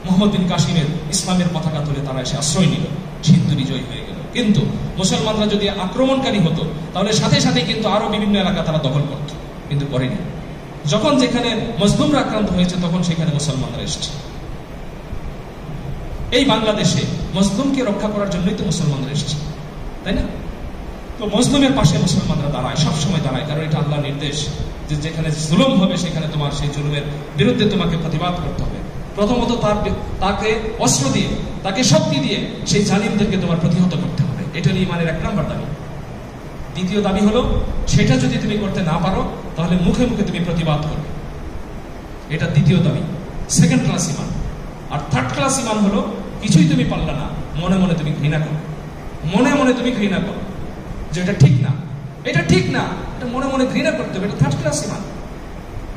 [SPEAKER 1] মোহাম্মদ বিন কাসিমের ইসলামের পতাকা তুলে তারা এসে আশ্রয় নিল, সিন্ধু বিজয় হয়ে গেল। কিন্তু মুসলমানরা যদি আক্রমণকারী হতো তাহলে সাথে সাথে কিন্তু আরো বিভিন্ন এলাকা তারা দখল করত, কিন্তু করেনি। যখন যেখানে মজলুমরা আক্রান্ত হয়েছে তখন সেখানে মুসলমানরা এসেছে। এই বাংলাদেশে মজলুমকে রক্ষা করার জন্যই তো মুসলমানরা এসেছে, তাই না? তো মজলুমের পাশে মুসলমানরা দাঁড়ায়, সবসময় দাঁড়ায়, কারণ এটা আল্লাহর নির্দেশ যে যেখানে জুলুম হবে সেখানে তোমার সেই জুলুমের বিরুদ্ধে তোমাকে প্রতিবাদ করতে হবে। প্রথমত তাকে অস্ত্র দিয়ে, তাকে শক্তি দিয়ে সেই জালিমদেরকে তোমার প্রতিহত করতে হবে। এটা ঈমানের 1 নম্বর দাবি। দ্বিতীয় দাবি হলো, সেটা যদি তুমি করতে না পারো তাহলে মুখে মুখে তুমি প্রতিবাদ করবে, এটা দ্বিতীয় দাবি, 2nd ক্লাস ঈমান। আর 3rd ক্লাস ঈমান হলো, কিছুই তুমি পারলে না, মনে মনে তুমি ঘৃণা করো, যে এটা ঠিক না, এটা মনে মনে ঘৃণা করতে হবে, এটা 3rd ক্লাস ঈমান।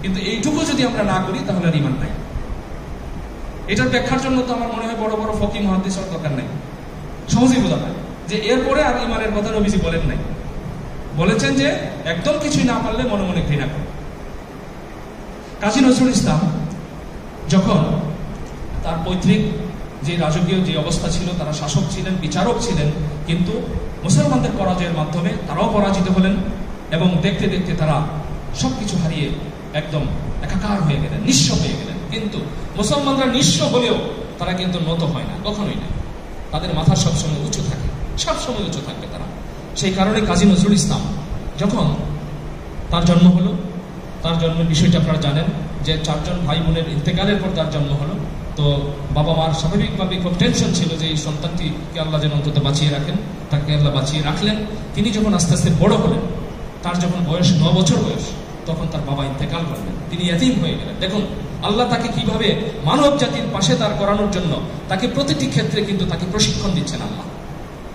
[SPEAKER 1] কিন্তু এইটুকু যদি আমরা না করি তাহলে আর ঈমান নাই। এটার ব্যাখ্যার জন্য তো আমার মনে হয় বড় বড় ফকি মুহাদ্দিস হওয়ার দরকার নাই, সহজেই বোঝা যায় যে এরপরে আর ঈমানের কথা নবীজি বলেন নাই, বলেছেন যে একদম কিছুই না পারলে মনে মনে ঘৃণা করো। কাজী নজরুল ইসলাম যখন তার পৈতৃক যে রাজকীয় যে অবস্থা ছিল, তারা শাসক ছিলেন, বিচারক ছিলেন, কিন্তু মুসলমানদের পরাজয়ের মাধ্যমে তারাও পরাজিত হলেন এবং দেখতে দেখতে তারা সবকিছু হারিয়ে একদম একাকার হয়ে গেলেন, নিঃস্ব হয়ে গেলেন। কিন্তু মুসলমানরা নিঃস্ব হলেও তারা কিন্তু নত হয় না, কখনোই না। তাদের মাথা সবসময় উঁচু থাকে, সবসময় উঁচু থাকবে তারা। সেই কারণে কাজী নজরুল ইসলাম যখন তার জন্ম হলো, তার জন্মের বিষয়টা আপনারা জানেন যে 4 জন ভাই বোনের ইন্তেকালের পর তার জন্ম হলো। তো বাবা মার স্বাভাবিকভাবে খুব টেনশন ছিল যে এই সন্তানটিকে আল্লাহ যেন অন্তত বাঁচিয়ে রাখেন। তাকে আল্লাহ বাঁচিয়ে রাখলেন। তিনি যখন আস্তে আস্তে বড় হলেন, তার যখন বয়স 9 বছর বয়স, তখন তার বাবা ইন্তেকাল করলেন, তিনি এতিম হয়ে গেলেন। দেখুন আল্লাহ তাকে কিভাবে মানব জাতির পাশে দাঁড় করানোর জন্য তাকে প্রতিটি ক্ষেত্রে কিন্তু তাকে প্রশিক্ষণ দিচ্ছেন। আল্লাহ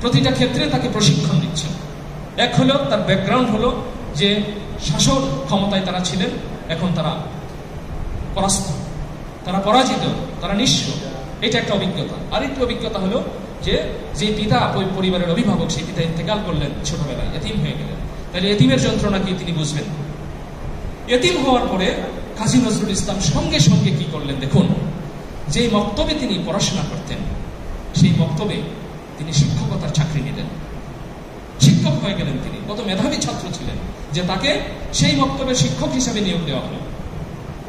[SPEAKER 1] প্রতিটা ক্ষেত্রে তাকে প্রশিক্ষণ দিচ্ছেন। এক হলো তার ব্যাকগ্রাউন্ড হলো যে শাসন ক্ষমতায় তারা ছিলেন, এখন তারা পরাস্ত, তারা পরাজিত, তারা নিঃস্ব। এটা একটা অভিজ্ঞতা। আরেকটি অভিজ্ঞতা হলো যে পিতা ওই পরিবারের অভিভাবক, সেই পিতা ইন্তেকাল করলেন ছোটবেলায়, এতিম হয়ে গেলেন। তাহলে এতিমের যন্ত্রণা কি তিনি বুঝবেন। এতিম হওয়ার পরে কাজী নজরুল ইসলাম সঙ্গে সঙ্গে কি করলেন দেখুন, যে মক্তবে তিনি পড়াশোনা করতেন, সেই মক্তবে তিনি শিক্ষকতার চাকরি নিলেন। শিক্ষক হয়ে গেলেন তিনি। কত মেধাবী ছাত্র ছিলেন যে তাকে সেই মক্তবের শিক্ষক হিসেবে নিয়োগ দেওয়া হলো।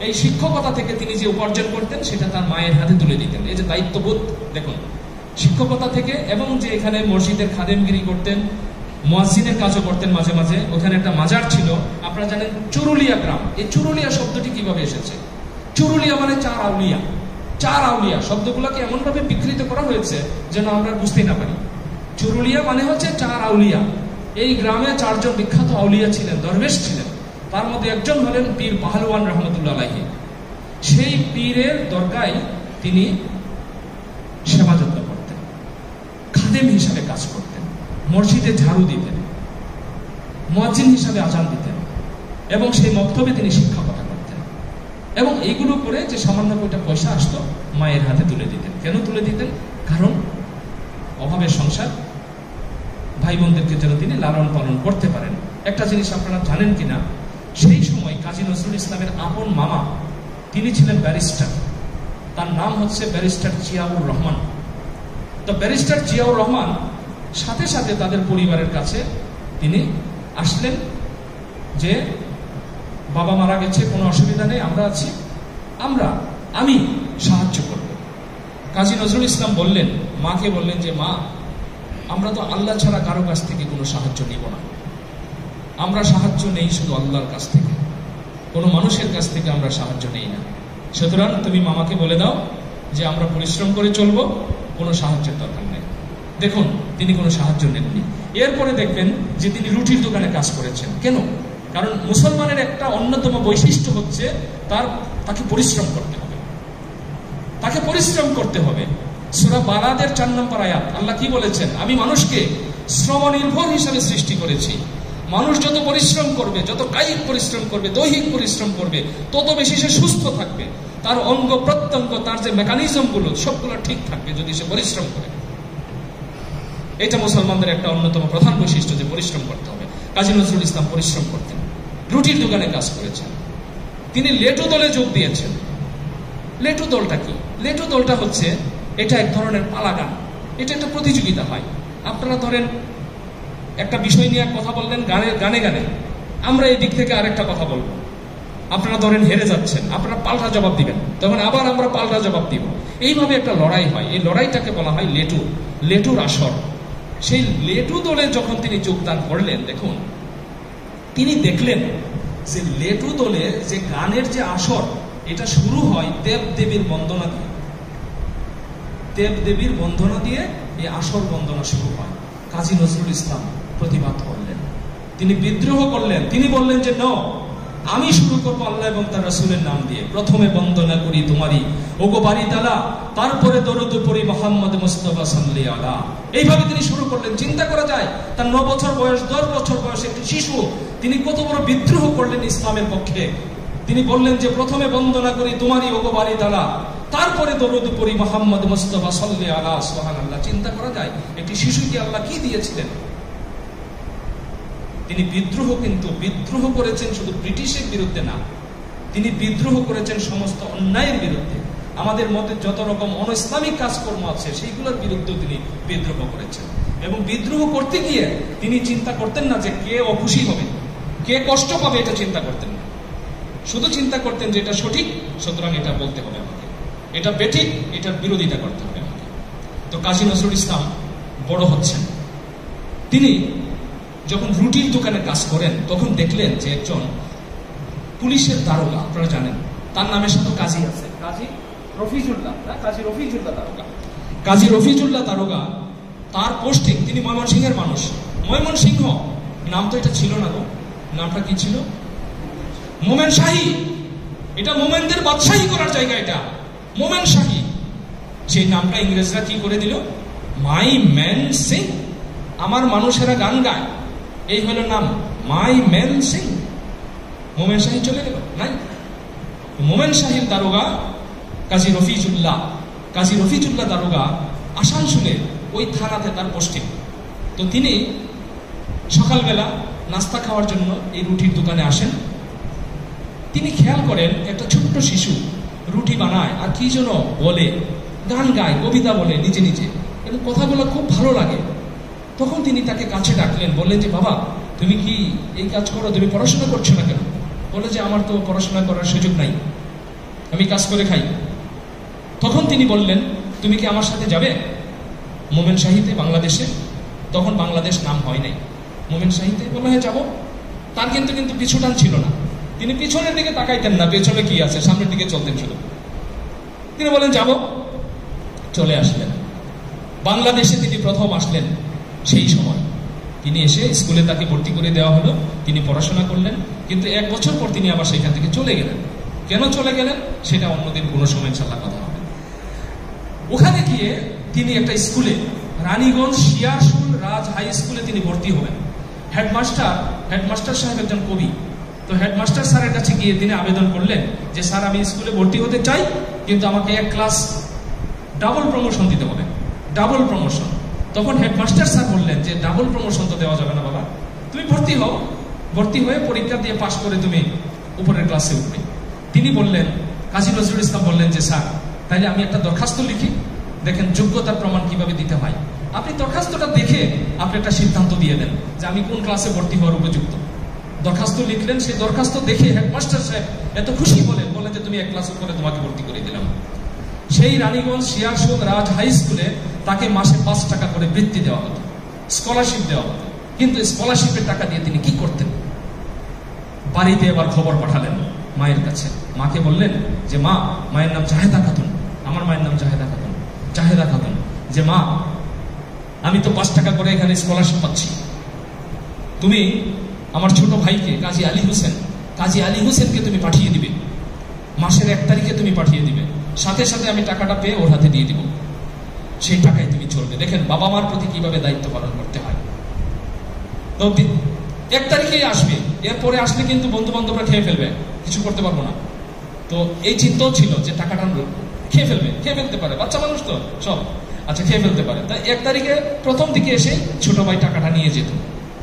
[SPEAKER 1] এই শিক্ষকতা থেকে তিনি যে উপার্জন করতেন সেটা তার মায়ের হাতে তুলে দিতেন। এই যে দায়িত্ববোধ দেখুন, শিক্ষকতা থেকে, এবং যে এখানে মসজিদের খাদেমগিরি করতেন, মুয়াজ্জিনের কাজও করতেন মাঝে মাঝে। ওখানে একটা মাজার ছিল, আপনারা জানেন চুরুলিয়া গ্রাম। এই চুরুলিয়া শব্দটি কিভাবে এসেছে? চুরুলিয়া মানে 4 আউলিয়া। 4 আউলিয়া শব্দগুলোকে এমন ভাবে বিকৃত করা হয়েছে যেন আমরা বুঝতেই না পারি। চুরুলিয়া মানে হচ্ছে 4 আউলিয়া। এই গ্রামে 4 জন বিখ্যাত আউলিয়া ছিলেন, দরবেশ ছিলেন। তার মধ্যে একজন হলেন পীর পাহলওয়ান রহমতুল্লাহ আলাইহি। সেই পীরের দরগায় তিনি সেবা যত্ন করতেন, খাদেম হিসাবে কাজ করতেন, মসজিদে ঝাড়ু দিতেন, মুয়াজ্জিন হিসাবে আজান দিতেন, এবং সেই মক্তবে তিনি শিক্ষকতা করতেন। এবং এইগুলো করে যে সামান্য কয়টা পয়সা আসতো মায়ের হাতে তুলে দিতেন। কেন তুলে দিতেন? কারণ অভাবের সংসার, ভাই বোনদেরকে যেন তিনি লালন পালন করতে পারেন। একটা জিনিস আপনারা জানেন কিনা, সেই সময় কাজী নজরুল ইসলামের আপন মামা তিনি ছিলেন ব্যারিস্টার। তার নাম হচ্ছে ব্যারিস্টার জিয়াউর রহমান। তো ব্যারিস্টার জিয়াউর রহমান সাথে সাথে তাদের পরিবারের কাছে তিনি আসলেন যে বাবা মারা গেছে, কোনো অসুবিধা নেই, আমরা আছি, আমি সাহায্য করব। কাজী নজরুল ইসলাম বললেন, মাকে বললেন যে মা, আমরা তো আল্লাহ ছাড়া কারো কাছ থেকে কোনো সাহায্য নিব না। আমরা সাহায্য নেই শুধু আল্লাহর কাছ থেকে, কোনো মানুষের কাছ থেকে আমরা সাহায্য নেই না। সুতরাং তুমি মামাকে বলে দাও যে আমরা পরিশ্রম করে চলবো, কোনো সাহায্যের দরকার নেই। দেখুন তিনি কোনো সাহায্য নেননি। এরপরে দেখবেন যে তিনি রুটির দোকানে কাজ করেছেন। কেন? কারণ মুসলমানের একটা অন্যতম বৈশিষ্ট্য হচ্ছে তাকে পরিশ্রম করতে হবে, তাকে পরিশ্রম করতে হবে। সূরা বালাদের 4 নম্বর আয়াত আল্লাহ কি বলেছেন? আমি মানুষকে শ্রম নির্ভর হিসাবে সৃষ্টি করেছি। মানুষ যত পরিশ্রম করবে, যত কায়িক পরিশ্রম করবে, দৈহিক পরিশ্রম করবে, তত বেশি সে সুস্থ থাকবে। তার অঙ্গ প্রত্যঙ্গ, তার যে মেকানিজম গুলো সবগুলো ঠিক থাকবে যদি সে পরিশ্রম করে। এটা মুসলমানদের একটা অন্যতম প্রধান বৈশিষ্ট্য যে পরিশ্রম করতে হবে। কাজী নজরুল ইসলাম পরিশ্রম করতেন, রুটির দোকানে কাজ করেছেন। তিনি লেটু দলে যোগ দিয়েছেন। লেটু দলটা কি? লেটু দলটা হচ্ছে এটা এক ধরনের পালা গান। এটা একটা প্রতিযোগিতা হয়। আপনারা ধরেন একটা বিষয় নিয়ে কথা বললেন, গানে গানে আমরা এই দিক থেকে আরেকটা কথা বলবো, আপনারা ধরেন হেরে যাচ্ছেন, আপনারা পাল্টা জবাব দিবেন, তখন আবার আমরা পাল্টা জবাব দিব। এইভাবে একটা লড়াই হয়। এই লড়াইটাকে বলা হয় লেটুর আসর। সেই লেটু দলে যখন তিনি যোগদান করলেন, দেখুন তিনি দেখলেন যে লেটু দলে যে গানের যে আসর, এটা শুরু হয় দেবদেবীর বন্দনা দিয়ে। দেবদেবীর বন্দনা দিয়ে এই আসর বন্দনা শুরু হয়। কাজী নজরুল ইসলাম প্রতিবাদ করলেন, তিনি বিদ্রোহ করলেন। তিনি বললেন যে আমি শুরু করবো আল্লাহ এবং তার রাসূলের নাম দিয়ে। প্রথমে বন্দনা করি তোমারই ওগো বাড়ি তালা, তারপরে দরুদ পড়ি মুহাম্মদ মুস্তাফা সাল্লি আলা। এইভাবে তিনি শুরু করলেন। চিন্তা করা যায়, তার 9 বছর বয়স, 10 বছর বয়স একটি শিশু, তিনি কত বড় বিদ্রোহ করলেন ইসলামের পক্ষে। তিনি বললেন যে প্রথমে বন্দনা করি তোমারই ওগো বাড়ি তালা, তারপরে দরুদ পড়ি মুহাম্মদ মুস্তাফা সাল্লি আলা। সুবহানাল্লাহ। চিন্তা করা যায় একটি শিশুকে আল্লাহ কি দিয়েছিলেন। তিনি বিদ্রোহ করেছেন শুধু ব্রিটিশের বিরুদ্ধে না, তিনি বিদ্রোহ করেছেন সমস্ত অন্যায়ের বিরুদ্ধে। আমাদের মধ্যে যত রকম অনইসলামিক কাজকর্ম আছে সেইগুলোর বিরুদ্ধেও তিনি বিদ্রোহ করেছেন। এবং বিদ্রোহ করতে গিয়ে তিনি চিন্তা করতেন না যে কে অখুশি হবে, কে কষ্ট পাবে, এটা চিন্তা করতেন না। শুধু চিন্তা করতেন যে এটা সঠিক, সুতরাং এটা বলতে হবে আমাকে, এটা বেঠিক, এটার বিরোধিতা করতে হবে আমাকে। তো কাজী নজরুল ইসলাম বড় হচ্ছেন। তিনি যখন রুটির দোকানে কাজ করেন তখন দেখলেন যে একজন পুলিশের দারোগা, আপনারা জানেন তার নামের সাথে কাজী আছে, কাজী রফিজুল্লাহ, কাজী রফিজুল্লাহ দারোগা। কাজী রফিজুল্লাহ দারোগা, তার পোস্টিং, তিনি ময়মনসিংহের মানুষ। ময়মনসিংহ নাম তো এটা ছিল না গো, নামটা কি ছিল? মোমেন শাহী। এটা মোমেনদের বাদশাহী করার জায়গা, এটা মোমেন শাহী। সেই নামটা ইংরেজরা কি করে দিল? মাই ম্যান সিং, আমার মানুষেরা গান গায়, এই হলো নাম, মাই ম্যান সিং। মোমেন শাহী চলে গেল নাই। মোমেন শাহীর দারোগা কাজী রফিজুল্লাহ, কাজী রফিজুল্লাহ দারোগা আসানসোলে ওই থানাতে তার পোস্টিং। তো তিনি সকালবেলা নাস্তা খাওয়ার জন্য এই রুটির দোকানে আসেন। তিনি খেয়াল করেন একটা ছোট্ট শিশু রুটি বানায় আর কি যেন বলে, গান গায়, কবিতা বলে নিজে নিজে, কিন্তু কথাগুলো খুব ভালো লাগে। তখন তিনি তাকে কাছে ডাকলেন, বললেন যে বাবা তুমি কি এই কাজ করো, তুমি পড়াশোনা করছো না কেন? বলে যে আমার তো পড়াশোনা করার সুযোগ নাই, আমি কাজ করে খাই। তখন তিনি বললেন তুমি কি আমার সাথে যাবে মোমেন শাহীতে, বাংলাদেশে? তখন বাংলাদেশ নাম হয় নাই, মোমেন শাহীতে। বললো হ্যাঁ যাবো। তার কিন্তু পিছুটান ছিল না, তিনি পিছনের দিকে তাকাইতেন না, পেছনে কি আছে, সামনের দিকে চলতেন শুধু। তিনি বলেন যাব। চলে আসলেন বাংলাদেশে। তিনি প্রথম আসলেন সেই সময়। তিনি এসে স্কুলে তাকে ভর্তি করে দেওয়া হলো, তিনি পড়াশোনা করলেন। কিন্তু 1 বছর পর তিনি আবার সেখান থেকে চলে গেলেন। কেন চলে গেলেন সেটা অন্যদিন কোনো সময় ইনশাআল্লাহ কথা হবে। ওখানে গিয়ে তিনি একটা স্কুলে, রানীগঞ্জ শিয়ারশুল রাজ হাই স্কুলে তিনি ভর্তি হলেন। হেডমাস্টার সাহেব একজন কবি। তো হেডমাস্টার স্যারের কাছে গিয়ে তিনি আবেদন করলেন যে স্যার আমি স্কুলে ভর্তি হতে চাই, কিন্তু আমাকে 1 ক্লাস ডাবল প্রমোশন দিতে হবে, ডাবল প্রমোশন। তখন হেডমাস্টার স্যার বললেন যে ডাবল প্রমোশন তো দেওয়া যাবে না বাবা, তুমি ভর্তি হও, ভর্তি হয়ে পরীক্ষা দিয়ে পাশ করে তুমি উপরের ক্লাসে উঠবে। তিনি বললেন, কাজী নজরুল ইসলাম বললেন যে স্যার তাইলে আমি একটা দরখাস্ত লিখি, দেখেন যোগ্যতার প্রমাণ কিভাবে দিতে হয়। আপনি দরখাস্তটা দেখে আপনি একটা সিদ্ধান্ত দিয়ে দেন যে আমি কোন ক্লাসে ভর্তি হওয়ার উপযুক্ত। দরখাস্ত লিখলেন, সেই দরখাস্ত দেখে হেডমাস্টার সাহেব এত খুশি হলেন, বললেন যে তুমি 1 ক্লাস উপরে তোমাকে ভর্তি করে দিলাম। সেই রানীগঞ্জ শিয়ারশুল রাজ হাই স্কুলে তাকে মাসে 5 টাকা করে বৃত্তি দেওয়া হতো, স্কলারশিপ দেওয়া হতো। কিন্তু স্কলারশিপের টাকা দিয়ে তিনি কি করতেন? বাড়িতে এবার খবর পাঠালেন মায়ের কাছে। মাকে বললেন যে মা, মায়ের নাম জাহেদা খাতুন, আমার মায়ের নাম জাহেদা খাতুন, জাহেদা খাতুন, যে মা আমি তো 5 টাকা করে এখানে স্কলারশিপ পাচ্ছি, তুমি আমার ছোট ভাইকে কাজী আলী হোসেনকে তুমি পাঠিয়ে দিবে, মাসের 1 তারিখে তুমি পাঠিয়ে দিবে, সাথে সাথে আমি টাকাটা পেয়ে ওর হাতে দিয়ে দিব, সেই টাকায় তুমি চলবে। দেখেন বাবা মার প্রতি কিভাবে দায়িত্ব পালন করতে হয়। তো 1 তারিখেই আসবে, এরপরে আসলে কিন্তু বন্ধু বান্ধবরা খেয়ে ফেলবে, কিছু করতে পারবো না। তো এই চিন্তাও ছিল যে টাকাটা খেয়ে ফেলতে পারে, বাচ্চা মানুষ তো সব, আচ্ছা খেয়ে ফেলতে পারে। তাই 1 তারিখে প্রথম দিকে এসে ছোট ভাই টাকাটা নিয়ে যেত।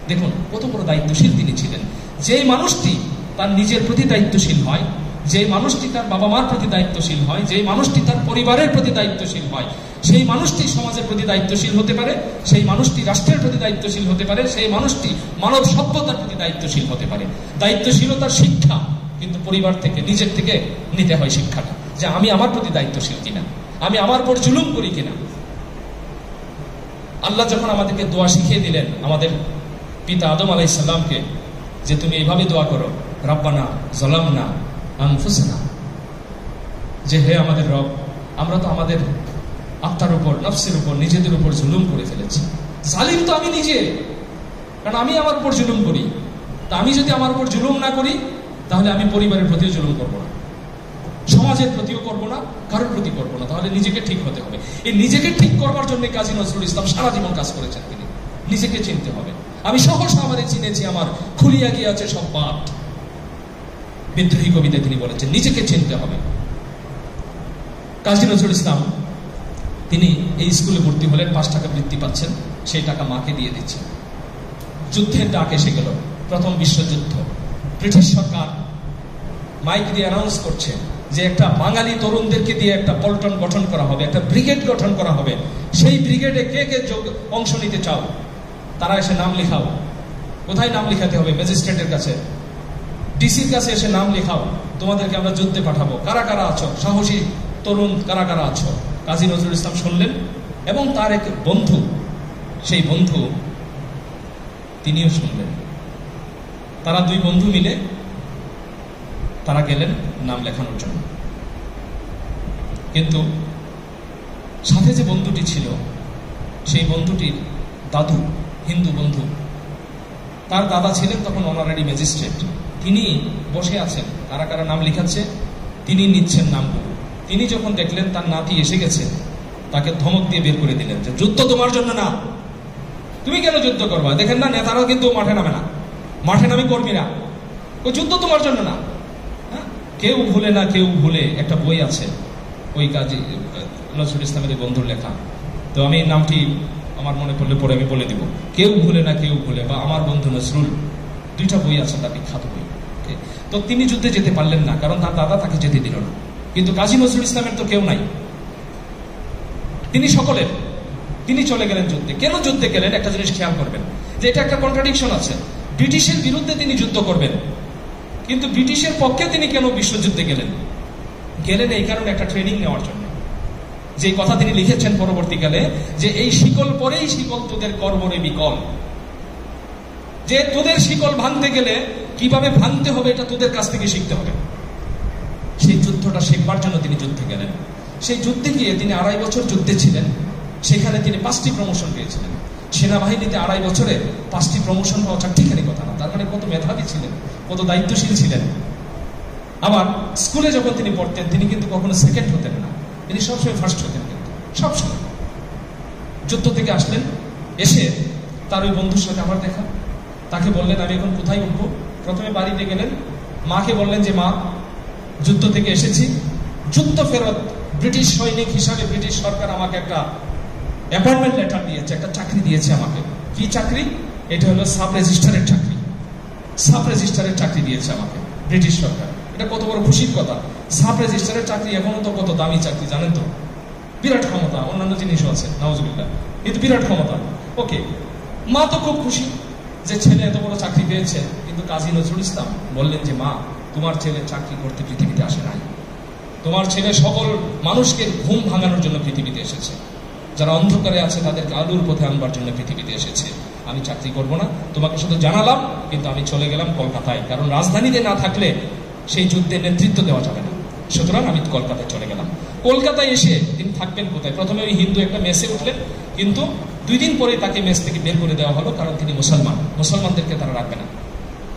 [SPEAKER 1] দেখুন কত বড় দায়িত্বশীল তিনি ছিলেন। যেই মানুষটি তার নিজের প্রতি দায়িত্বশীল হয়, যেই মানুষটি তার বাবা মার প্রতি দায়িত্বশীল হয়, যেই মানুষটি তার পরিবারের প্রতি দায়িত্বশীল হয়, সেই মানুষটি সমাজের প্রতি দায়িত্বশীল হতে পারে, সেই মানুষটি রাষ্ট্রের প্রতি দায়িত্বশীল হতে পারে, সেই মানুষটি মানব সভ্যতার প্রতি দায়িত্বশীল হতে পারে। দায়িত্বশীলতার শিক্ষা কিন্তু পরিবার থেকে, নিজের থেকে নিতে হয় শিক্ষাটা, যে আমি আমার প্রতি দায়িত্বশীল কিনা, আমি আমার উপর জুলুম করি কিনা। আল্লাহ যখন আমাদেরকে দোয়া শিখিয়ে দিলেন, আমাদের পিতা আদম আলাইহিস সালামকে, যে তুমি এইভাবে দোয়া করো, রাব্বানা যালামনা আনফুসানা, যে হে আমাদের রব, আমরা তো আমাদের আত্মার উপর, নফসের উপর, নিজেদের উপর জুলুম করে ফেলেছি। জালিম তো আমি নিজে, কারণ আমি আমার উপর জুলুম করি। তা আমি যদি আমার উপর জুলুম না করি, তাহলে আমি পরিবারের প্রতিও জুলুম করবো না, সমাজের প্রতিও করবো না, কারোর প্রতি করবো না। তাহলে নিজেকে ঠিক হতে হবে। এই নিজেকে ঠিক করবার জন্য কাজী নজরুল ইসলাম সারা জীবন কাজ করেছেন। তিনি নিজেকে চিনতে হবে। আমি সহসা আমারে চিনেছি, আমার খুলিয়া গিয়াছে সব বাট, বিদ্রোহী কবিতায় তিনি বলেছেন নিজেকে চিনতে হবে। কাজী নজরুল ইসলাম তিনি এই স্কুলে ভর্তি হলেন, 5 টাকা বৃত্তি পাচ্ছেন, সেই টাকা মাকে দিয়ে দিচ্ছেন। যুদ্ধের ডাক এসে গেল, প্রথম বিশ্বযুদ্ধ। ব্রিটিশ সরকার মাইক দিয়ে অ্যানাউন্স করছে যে একটা বাঙালি তরুণদেরকে দিয়ে একটা পল্টন গঠন করা হবে, একটা ব্রিগেড গঠন করা হবে। সেই ব্রিগেডে কে কে অংশ নিতে চাও, তারা এসে নাম লিখাও। কোথায় নাম লিখাতে হবে? ম্যাজিস্ট্রেটের কাছে। ডিসির কাছে এসে নাম লেখাও, তোমাদেরকে আমরা যুদ্ধে পাঠাবো, কারা কারা আছো, সাহসী তরুণ কারা কারা আছো। কাজী নজরুল ইসলাম শুনলেন এবং তার এক বন্ধু, সেই বন্ধু তিনিও শুনলেন। তারা দুই বন্ধু মিলে তারা গেলেন নাম লেখানোর জন্য। কিন্তু সাথে যে বন্ধুটি ছিল, সেই বন্ধুটির দাদু, হিন্দু বন্ধু, তার দাদা ছিলেন তখন অনারারি ম্যাজিস্ট্রেট। তিনি বসে আছেন, কারা কারা নাম লিখাচ্ছে, তিনি নিচ্ছেন নামগুলো। তিনি যখন দেখলেন তার নাতি এসে গেছে, তাকে ধমক দিয়ে বের করে দিলেন যে যুদ্ধ তোমার জন্য না, তুমি কেন যুদ্ধ করবা? দেখেন না, নেতারাও কিন্তু মাঠে নামে না, মাঠে নামে কর্মীরা, ওই যুদ্ধ তোমার জন্য না। হ্যাঁ, কেউ ভুলে না কেউ ভুলে একটা বই আছে, ওই কাজী নজরুল ইসলামের বন্ধুর লেখা। তো আমি নামটি আমার মনে পড়লে পরে আমি বলে দিব। কেউ ভুলে না কেউ ভুলে বা আমার বন্ধু নজরুল, দুইটা বই আছে, তার বিখ্যাত বই। তো তিনি যুদ্ধে যেতে পারলেন না, কারণ তার দাদা তাকে যেতে দিল না। কিন্তু কাজী নজরুল ইসলামের তো কেউ নাই, তিনি সকলের, তিনি চলে গেলেন যুদ্ধে। কেন যুদ্ধে গেলেন একটা জিনিস খেয়াল করবেন, যে এটা একটা কন্ট্রাডিকশন আছে। ব্রিটিশের বিরুদ্ধে তিনি যুদ্ধ করবেন, কিন্তু ব্রিটিশের পক্ষে তিনি কেন বিশ্বযুদ্ধে গেলেন? গেলেন এই কারণে একটা ট্রেনিং নেওয়ার জন্য। যে কথা তিনি লিখেছেন পরবর্তীকালে, যে এই শিকল পরেই শিকল তোদের কর্মরে বিকল, যে তোদের শিকল ভাঙতে গেলে কিভাবে ভাঙতে হবে এটা তোদের কাছ থেকে শিখতে হবে। সেই যুদ্ধটা শিখবার জন্য তিনি যুদ্ধে গেলেন। সেই যুদ্ধে গিয়ে তিনি 2.5 বছর যুদ্ধে ছিলেন। সেখানে তিনি 5টি প্রমোশন পেয়েছিলেন। সেনাবাহিনীতে 2.5 বছরে 5টি প্রমোশন পাওয়া চারটিখানি কথা না, তার মানে কত মেধাবী ছিলেন, কত দায়িত্বশীল ছিলেন। আবার স্কুলে যখন তিনি পড়তেন, তিনি কিন্তু কখনো সেকেন্ড হতেন না, তিনি সবসময় ফার্স্ট হতেন। কিন্তু সবসময় যুদ্ধ থেকে আসলেন, এসে তার ওই বন্ধুর সাথে আবার দেখা। তাকে বললেন আমি এখন কোথায় উঠবো? প্রথমে বাড়িতে গেলেন, মাকে বললেন যে মা, যুদ্ধ থেকে এসেছি, যুদ্ধ ফেরত ব্রিটিশ সৈনিক হিসাবে ব্রিটিশ সরকার আমাকে একটা অ্যাপয়েন্টমেন্ট লেটার দিয়েছে, একটা চাকরি দিয়েছে আমাকে। কি চাকরি? এটা হলো সাব রেজিস্ট্রারের চাকরি। সাব রেজিস্ট্রারের চাকরি দিয়েছে আমাকে ব্রিটিশ সরকার। এটা কত বড় খুশির কথা। সাব রেজিস্ট্রারের চাকরি এখনো তো কত দামি চাকরি জানেন তো, বিরাট ক্ষমতা, অন্যান্য জিনিসও আছে নাউজুবিল্লাহ, কিন্তু বিরাট ক্ষমতা। ওকে, মা তো খুব খুশি যে ছেলে এত বড় চাকরি পেয়েছে। কিন্তু কাজী নজরুল ইসলাম বললেন যে মা, তোমার ছেলে চাকরি করতে পৃথিবীতে আসে নাই, তোমার ছেলে সকল মানুষকে ঘুম ভাঙানোর জন্য পৃথিবীতে এসেছে, যারা অন্ধকারে আছে তাদেরকে আলোর পথে আনবার জন্য পৃথিবীতে এসেছে। আমি চাকরি করব না, তোমাকে শুধু জানালাম, কিন্তু আমি চলে গেলাম কলকাতায়, কারণ রাজধানীতে না থাকলে সেই যুদ্ধের নেতৃত্ব দেওয়া যাবে না। সুতরাং আমি কলকাতায় চলে গেলাম। কলকাতায় এসে তিনি থাকবেন কোথায়? প্রথমে ওই হিন্দু একটা মেসে উঠলেন, কিন্তু 2 দিন পরে তাকে মেস থেকে বের করে দেওয়া হলো, কারণ তিনি মুসলমান, মুসলমানদেরকে তারা রাখবে না।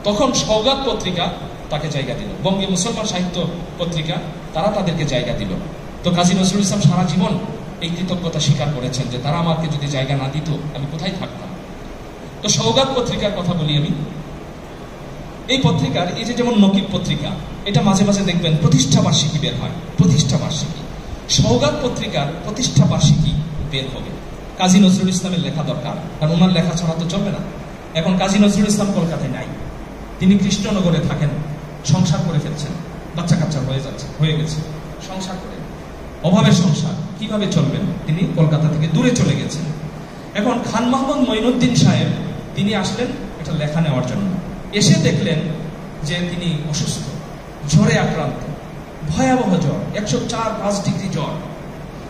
[SPEAKER 1] তখন সওগাত পত্রিকা তাকে জায়গা দিল, বঙ্গে মুসলমান সাহিত্য পত্রিকা, তারা তাদেরকে জায়গা দিল। তো কাজী নজরুল ইসলাম সারা জীবন এই কৃতজ্ঞতা স্বীকার করেছেন যে তারা আমাকে যদি জায়গা না দিত আমি কোথায় থাকতাম। তো সওগাত পত্রিকার কথা বলি আমি। এই পত্রিকার এই যে যেমন নকিব পত্রিকা, এটা মাঝে মাঝে দেখবেন প্রতিষ্ঠা বার্ষিকী বের হয়, প্রতিষ্ঠা বার্ষিকী। সওগাত পত্রিকার প্রতিষ্ঠা বার্ষিকী বের হবে। কাজী নজরুল ইসলামের লেখা দরকার, কারণ ওনার লেখা ছাড়া তো চলবে না। এখন কাজী নজরুল ইসলাম কলকাতায় নাই, তিনি কৃষ্ণনগরে থাকেন, সংসার করে ফেলছেন, বাচ্চা কাচ্চা হয়ে গেছে, সংসার করে, অভাবের সংসার, কিভাবে চলবেন? তিনি কলকাতা থেকে দূরে চলে গেছেন। এখন খান মোহাম্মদ মঈনুদ্দিন সাহেব তিনি আসলেন একটা লেখা নেওয়ার জন্য। এসে দেখলেন যে তিনি অসুস্থ, জ্বরে আক্রান্ত, ভয়াবহ জ্বর, 104-5 ডিগ্রি জ্বর।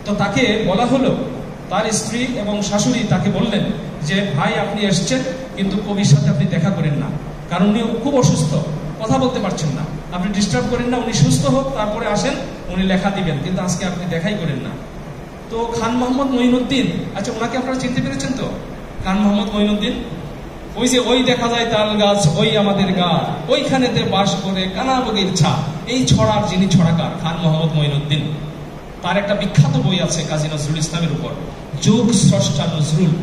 [SPEAKER 1] তো তাকে বলা হলো, তার স্ত্রী এবং শাশুড়ি তাকে বললেন যে ভাই আপনি এসছেন, কিন্তু কবির সাথে আপনি দেখা করেন না, কারণ উনি খুব অসুস্থ, কথা বলতে পারছেন না, আপনি ডিস্টার্ব করেন না, উনি সুস্থ হোক তারপরে আসেন, উনি লেখা দিবেন, কিন্তু আজকে আপনি দেখাই করেন না। তো খান মোহাম্মদ মঈনুদ্দিন, আচ্ছা ওনাকে আপনারা চিনতে পেরেছেন তো? খান মোহাম্মদ মঈনুদ্দিন, ওই যে ওই দেখা যায় তাল গাছ, ওই আমাদের গা, ওইখানেতে বাস করে কানাবগির ছা, এই ছড়ার যিনি ছড়াকার খান মোহাম্মদ মঈনুদ্দিন। তার একটা বিখ্যাত বই আছে কাজী নজরুল ইসলামের উপর, যুগ স্রষ্টা নজরুল,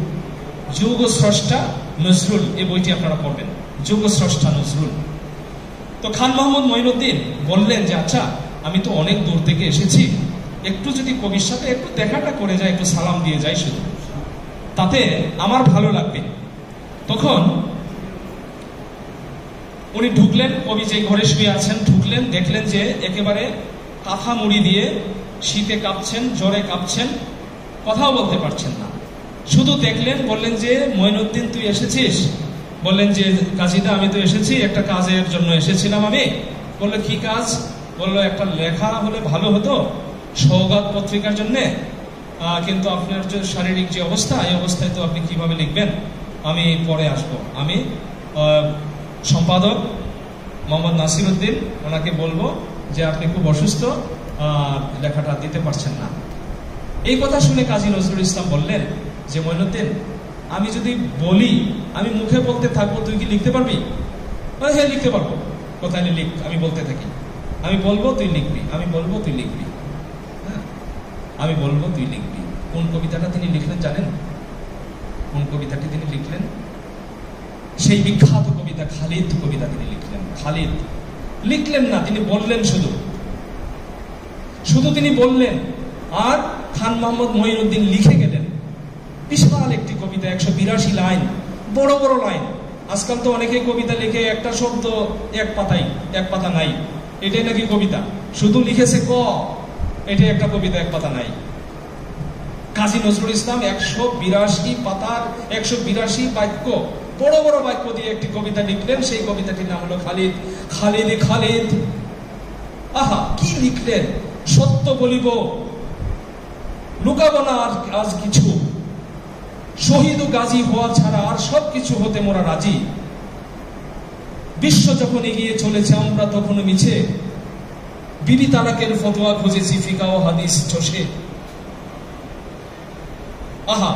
[SPEAKER 1] যুগ স্রষ্টা নজরুল, এই বইটি আপনারা পড়বেন, যুগ স্রষ্টা নজরুল। তো খান মোহাম্মদ মঈনুদ্দিন বললেন যে আচ্ছা আমি তো অনেক দূর থেকে এসেছি, একটু যদি কবির সাথে একটু দেখাটা করে যায়, একটু সালাম দিয়ে যায়, শুধু তাতে আমার ভালো লাগবে। তখন উনি ঢুকলেন, কবি যে ঘরে শুয়ে আছেন, ঢুকলেন, দেখলেন যে একেবারে কাঁথা মুড়ি দিয়ে শীতে কাঁপছেন, জ্বরে কাঁপছেন, কথাও বলতে পারছেন না। শুধু দেখলেন, বললেন যে মঈনুদ্দিন তুই এসেছিস, বললেন যে কাজীটা আমি তো এসেছি একটা কাজের জন্য এসেছিলাম আমি। বললো কি কাজ? বললো একটা লেখা হলে ভালো হতো সওগাত পত্রিকার জন্য, কিন্তু আপনার যে শারীরিক যে অবস্থা, এই অবস্থায় তো আপনি কিভাবে লিখবেন, আমি পরে আসবো। আমি সম্পাদক মোহাম্মদ নাসির উদ্দিন, ওনাকে বলবো যে আপনি খুব অসুস্থ, লেখাটা দিতে পারছেন না। এই কথা শুনে কাজী নজরুল ইসলাম বললেন যে মঈনুদ্দিন, আমি যদি বলি, আমি মুখে বলতে থাকবো, তুই কি লিখতে পারবি? হ্যাঁ লিখতে পারবো, কোথায় লিখ, আমি বলতে থাকি, আমি বলবো তুই লিখবি, আমি বলবো তুই লিখবি, হ্যাঁ আমি বলবো তুই লিখবি। কোন কবিতাটা তিনি লিখলেন জানেন? কোন কবিতাটি তিনি লিখলেন? সেই বিখ্যাত কবিতা খালিদ কবিতা তিনি লিখলেন। খালিদ লিখলেন না, তিনি বললেন, শুধু তিনি বললেন, আর খান মোহাম্মদ মঈনুদ্দিন লিখে গেলেন। বিশাল একটি কবিতা, 182 লাইন, বড় বড় লাইন। আজকাল তো অনেকে কবিতা লিখে একটা শব্দ এক পাতা নাই, এটাই নাকি কবিতা। শুধু লিখেছে ক, এটাই একটা কবিতা, এক পাতা নাই। কাজী নজরুল ইসলাম 182 পাতার 182 বাক্য, বড় বড় বাক্য দিয়ে একটি কবিতা লিখলেন। সেই কবিতাটির নাম হলো খালিদ। খালিদ খালিদ, আহা কি লিখলেন! সত্য বলিব, লুকাবো না আজ কিছু, শহীদ ও গাজী হওয়া ছাড়া আর সবকিছু হতে মোরা রাজি। বিশ্ব যখন এগিয়ে চলেছে আমরা তখনও মিছে, বিবি তালাকের ফতোয়া খুঁজেছি ফিকা ও হাদিস চষে। আহা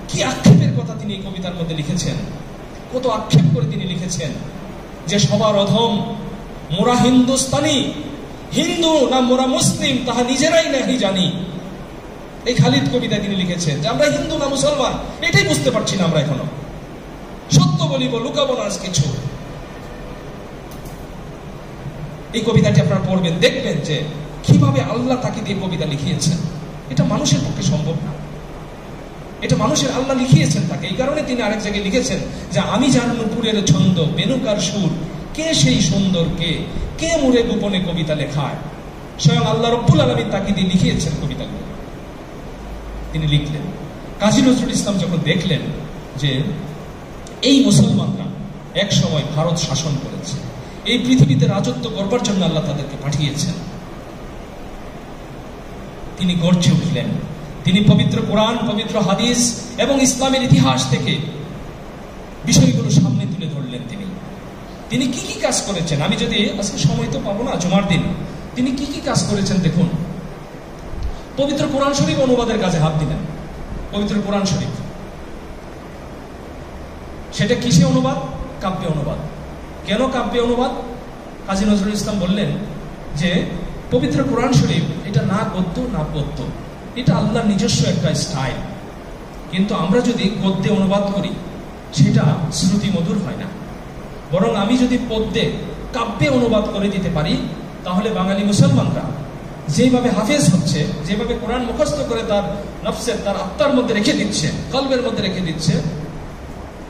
[SPEAKER 1] কি আক্ষেপের কথা তিনি এই কবিতার মধ্যে লিখেছেন! কত আক্ষেপ করে তিনি লিখেছেন যে সবার অধম মোরা হিন্দুস্তানি, হিন্দু না মোরা মুসলিম তাহা নিজেরাই নাহি জানি। এই খালিদ কবিতায় তিনি লিখেছেন যে আমরা হিন্দু না মুসলমান এটাই বুঝতে পারছি না আমরা এখনো। সত্য বলিব, লুকাবো না কিছু। এই কবিতাটি আপনারা পড়বেন, দেখবেন যে কিভাবে আল্লাহ তাকে দিয়ে কবিতা লিখিয়েছেন। এটা মানুষের পক্ষে সম্ভব না, এটা মানুষের আল্লাহ লিখিয়েছেন তাকে। এই কারণে তিনি আরেক জায়গায় লিখেছেন যে আমি যার নুপুরের ছন্দ, বেনুকার সুর, কে সেই সুন্দর, কে মুরে গোপনে কবিতা লেখায়। স্বয়ং আল্লাহ রব্বুল আলামিন তাকে দিয়ে লিখিয়েছেন কবিতাগুলো, তিনি লিখলেন। কাজী নজরুল ইসলাম যখন দেখলেন যে এই মুসলমানরা এক সময় ভারত শাসন করেছে, এই পৃথিবীতে রাজত্ব করবার জন্য আল্লাহ তাদেরকে পাঠিয়েছেন, তিনি গর্জে উঠলেন। তিনি পবিত্র কোরআন, পবিত্র হাদিস এবং ইসলামের ইতিহাস থেকে বিষয়গুলো সামনে তুলে ধরলেন। তিনি কি কি কাজ করেছেন, আমি যদি আজকে সময় তো পাবো না, জুমার দিন, তিনি কি কি কাজ করেছেন দেখুন। পবিত্র কোরআন শরীফ অনুবাদের কাজে হাত দিলেন। পবিত্র কোরআন শরীফ, সেটা কিসে অনুবাদ? কাব্যে অনুবাদ। কেন কাব্যে অনুবাদ? কাজী নজরুল ইসলাম বললেন যে পবিত্র কোরআন শরীফ এটা না গদ্য না পদ্য, এটা আল্লাহর নিজস্ব একটা স্টাইল। কিন্তু আমরা যদি গদ্যে অনুবাদ করি সেটা শ্রুতি মধুর হয় না। বরং আমি যদি পদ্যে, কাব্যে অনুবাদ করে দিতে পারি, তাহলে বাঙালি মুসলমানরা যেভাবে হাফেজ হচ্ছে, যেভাবে কোরআন মুখস্থ করে তার নফসের, তার আত্মার মধ্যে রেখে দিচ্ছে, কলবের মধ্যে রেখে দিচ্ছে,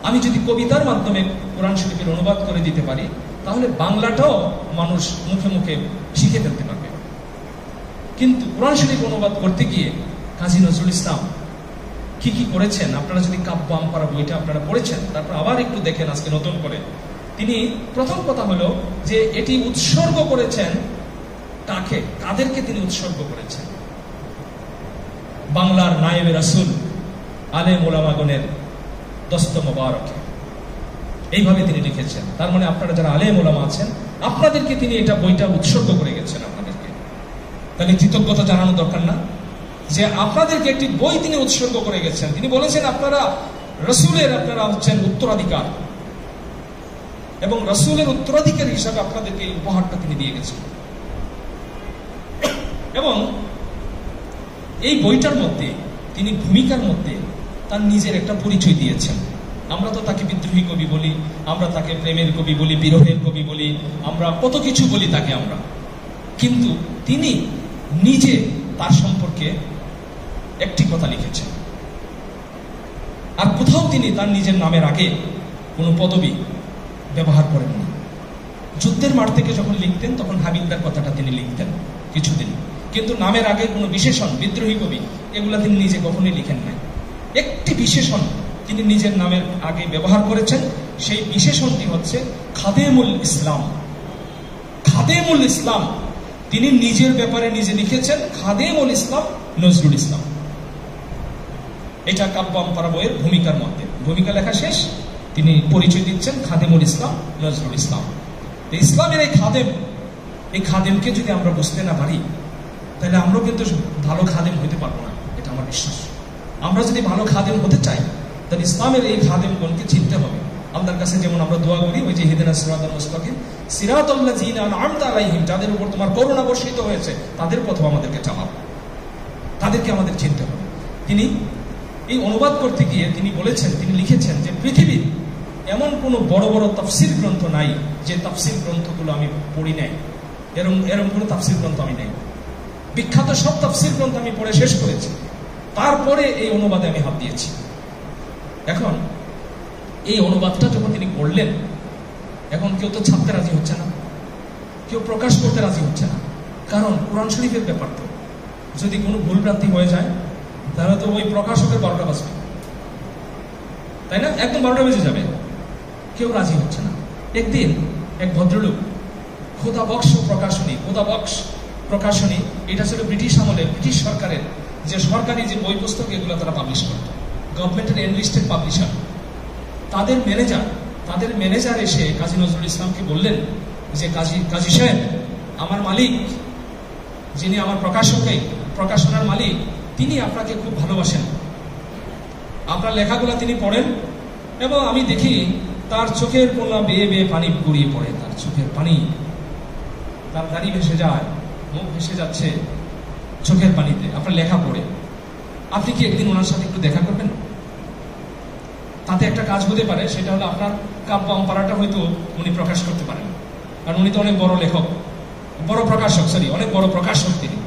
[SPEAKER 1] আমি যদি কবিতার মাধ্যমে কোরআন শরীফের অনুবাদ করে দিতে পারি, তাহলে বাংলাটাও মানুষ মুখে মুখে শিখে ফেলতে পারবে। কিন্তু কোরআন শরীফ অনুবাদ করতে গিয়ে কাজী নজরুল ইসলাম কি কি করেছেন, আপনারা যদি কাব্য আমপারা বইটা আপনারা পড়েছেন, তারপর আবার একটু দেখেন আজকে নতুন করে। তিনি প্রথম কথা হলো যে এটি উৎসর্গ করেছেন কাকে, কাদেরকে তিনি উৎসর্গ করেছেন? বাংলার নায়েবে রাসূল আলেম ওলামাগণের দস্ত মোবারকে। এইভাবে তিনি লিখেছেন। তার মানে আপনারা যারা আলেম ওলামা আছেন, আপনাদেরকে তিনি এটা বইটা উৎসর্গ করে গেছেন আপনাদেরকে। তাহলে কৃতজ্ঞতা জানানো দরকার না যে আপনাদেরকে একটি বই তিনি উৎসর্গ করে গেছেন। তিনি বলেছেন আপনারা রাসূলের, আপনারা হচ্ছেন উত্তরাধিকার, এবং রাসূলের উত্তরাধিকারী হিসাবে আপনাদেরকে এই উপহারটা তিনি দিয়ে গেছেন। এবং এই বইটার মধ্যে তিনি ভূমিকার মধ্যে তার নিজের একটা পরিচয় দিয়েছেন। আমরা তো তাকে বিদ্রোহী কবি বলি, আমরা তাকে প্রেমের কবি বলি, বিরহের কবি বলি, আমরা কত কিছু বলি তাকে আমরা, কিন্তু তিনি নিজে তার সম্পর্কে একটি কথা লিখেছেন। আর কোথাও তিনি তার নিজের নামের আগে কোনো পদবি ব্যবহার করেননি। যুদ্ধের মাঠ থেকে যখন লিখতেন তখন হাবিলদার কথাটা তিনি লিখতেন কিছুদিন, কিন্তু নামের আগে কোনো বিশেষণ, বিদ্রোহী কবি, এগুলা তিনি নিজে কখনোই লিখেন নাই। একটি বিশেষণ
[SPEAKER 2] তিনি নিজের নামের আগে ব্যবহার করেছেন। সেই বিশেষণটি হচ্ছে খাদেমুল ইসলাম। খাদেমুল ইসলাম, তিনি নিজের ব্যাপারে নিজে লিখেছেন খাদেমুল ইসলাম নজরুল ইসলাম। এটা কাব্য আমপারা বইয়ের ভূমিকার মধ্যে, ভূমিকা লেখা শেষ, তিনি পরিচয় দিচ্ছেন খাদেমুল ইসলাম নজরুল ইসলাম। ইসলামের এই খাদেমকে যদি আমরা বুঝতে না পারি, তাহলে আমরা কিন্তু ভালো খাদেম হইতে পারবো না, এটা আমার বিশ্বাস। আমরা যদি ভালো খাদেম হতে চাই, তাহলে ইসলামের এই খাদেমগণকে চিনতে হবে। আল্লাহর কাছে যেমন আমরা দোয়া করি, ওই যে ইহদিনাস সিরাতাল মুস্তাকিম, সিরাতাল্লাযীনা আন'আমতা আলাইহিম, যাদের উপর তোমার করুণা বর্ষিত হয়েছে, তাদের পথে আমাদেরকে চালাও, তাদেরকে আমাদের চিনতে হবে। তিনি এই অনুবাদ করতে গিয়ে তিনি বলেছেন, তিনি লিখেছেন যে পৃথিবীর এমন কোনো বড় বড় তাফসির গ্রন্থ নাই যে তাফসির গ্রন্থগুলো আমি পড়ি নাই, এরকম কোনো তাফসির গ্রন্থ আমি নাই। বিখ্যাত সব তাফসির গ্রন্থ আমি পড়ে শেষ করেছি, তারপরে এই অনুবাদে আমি হাত দিয়েছি। এখন এই অনুবাদটা যখন তিনি করলেন, এখন কেউ তো ছাপতে রাজি হচ্ছে না, কেউ প্রকাশ করতে রাজি হচ্ছে না, কারণ কোরআন শরীফের ব্যাপার তো যদি কোনো ভুলভ্রান্তি হয়ে যায়, তাহলে তো ওই প্রকাশকের 12টা বাজবে, তাই না? একদম 12টা বেজে যাবে, কেউ রাজি হচ্ছে না। একদিন এক ভদ্রলোক খোদাবক্স প্রকাশনী, এটা ছিল ব্রিটিশ আমলে, ব্রিটিশ সরকারের যে সরকারি যে বই পুস্তক, এগুলো তারা পাবলিশ করত, গভর্নমেন্টের এনলিস্টেড পাবলিশার। তাদের ম্যানেজার এসে কাজী নজরুল ইসলামকে বললেন যে কাজী সাহেব, আমার মালিক, যিনি আমার প্রকাশনার মালিক, তিনি আপনাকে খুব ভালোবাসেন, আপনার লেখাগুলো তিনি পড়েন, এবং আমি দেখি তার চোখের কোনা বেয়ে বেয়ে পানি গড়িয়ে পড়ে, তার চোখের পানি, তার দাড়ি ভেসে যায়, মুখ ভেসে যাচ্ছে চোখের পানিতে আপনার লেখা পড়ে। আপনি কি একদিন ওনার সাথে একটু দেখা করবেন? তাতে একটা কাজ হতে পারে, সেটা হলো আপনার কাব্য আমপারাটা হয়তো উনি প্রকাশ করতে পারেন, কারণ উনি তো অনেক বড় লেখক, অনেক বড় প্রকাশক তিনি।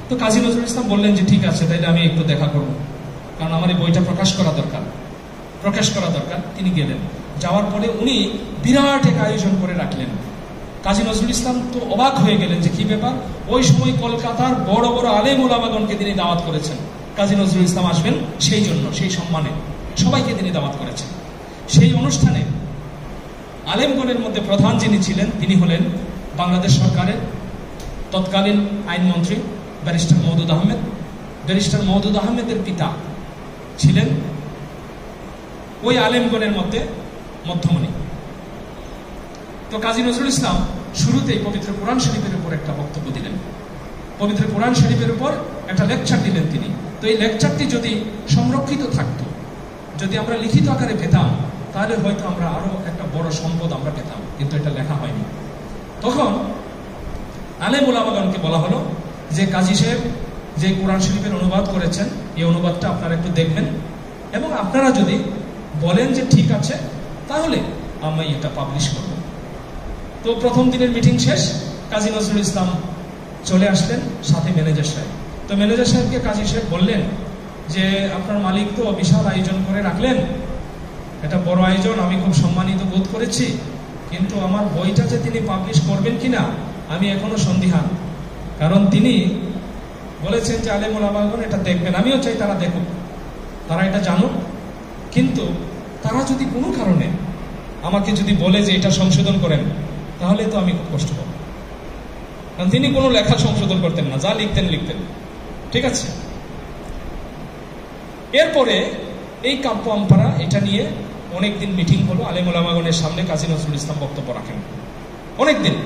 [SPEAKER 2] তো কাজী নজরুল ইসলাম বললেন যে ঠিক আছে, তাইলে আমি একটু দেখা করব, কারণ আমার এই বইটা প্রকাশ করা দরকার। তিনি গেলেন, যাওয়ার পরে উনি বিরাট এক আয়োজন করে রাখলেন। কাজী নজরুল ইসলাম তো অবাক হয়ে গেলেন যে কি ব্যাপার। ওই সময় কলকাতার বড় বড় আলেম ওলামাগণকে তিনি দাওয়াত করেছেন, কাজী নজরুল ইসলাম আসবেন সেই জন্য, সেই সম্মানে সবাইকে তিনি দাওয়াত করেছেন। সেই অনুষ্ঠানে আলেমগণের মধ্যে প্রধান যিনি ছিলেন, তিনি হলেন বাংলাদেশ সরকারের তৎকালীন আইনমন্ত্রী ব্যারিস্টার মওদুদ আহমেদ। ব্যারিস্টার মওদুদ আহমেদের পিতা ছিলেন ওই আলেমগণের মধ্যে মধ্যমণি। তো কাজী নজরুল ইসলাম শুরুতেই পবিত্র কোরআন শরীফের উপর একটা বক্তব্য দিলেন, পবিত্র কোরআন শরীফের উপর একটা লেকচার দিলেন তিনি। তো এই লেকচারটি যদি সংরক্ষিত থাকতো, যদি আমরা লিখিত আকারে পেতাম, তাহলে হয়তো আমরা আরো একটা বড় সম্পদ আমরা পেতাম, কিন্তু এটা লেখা হয়নি। তখন আলেম ওলামাগণকে বলা হলো যে কাজী সাহেব যে কোরআন শরীফের অনুবাদ করেছেন, এই অনুবাদটা আপনারা একটু দেখবেন, এবং আপনারা যদি বলেন যে ঠিক আছে, তাহলে আমি এটা পাবলিশ করব। তো প্রথম দিনের মিটিং শেষ, কাজী নজরুল ইসলাম চলে আসলেন, সাথে ম্যানেজার সাহেব। তো ম্যানেজার সাহেবকে কাজী সাহেব বললেন যে আপনার মালিক তো বিশাল আয়োজন করে রাখলেন, এটা বড় আয়োজন, আমি খুব সম্মানিত বোধ করেছি, কিন্তু আমার বইটা যে তিনি পাবলিশ করবেন কিনা আমি এখনো সন্দিহান, কারণ তিনি বলেছেন যে আলেম ওলামাগণ এটা দেখবেন, আমিও চাই তারা দেখুক, তারা এটা জানুক, কিন্তু তারা যদি কোনো কারণে আমাকে যদি বলে যে এটা সংশোধন করেন, তাহলে তো আমি খুব কষ্ট পাব, কারণ তিনি কোনো লেখা সংশোধন করতেন না, যা লিখতেন। ঠিক আছে, এরপরে এই কাব্য আমপারা এটা নিয়ে অনেকদিন মিটিং হলো, আলেম ওলামাগণের সামনে কাজী নজরুল ইসলাম বক্তব্য রাখেন অনেকদিন।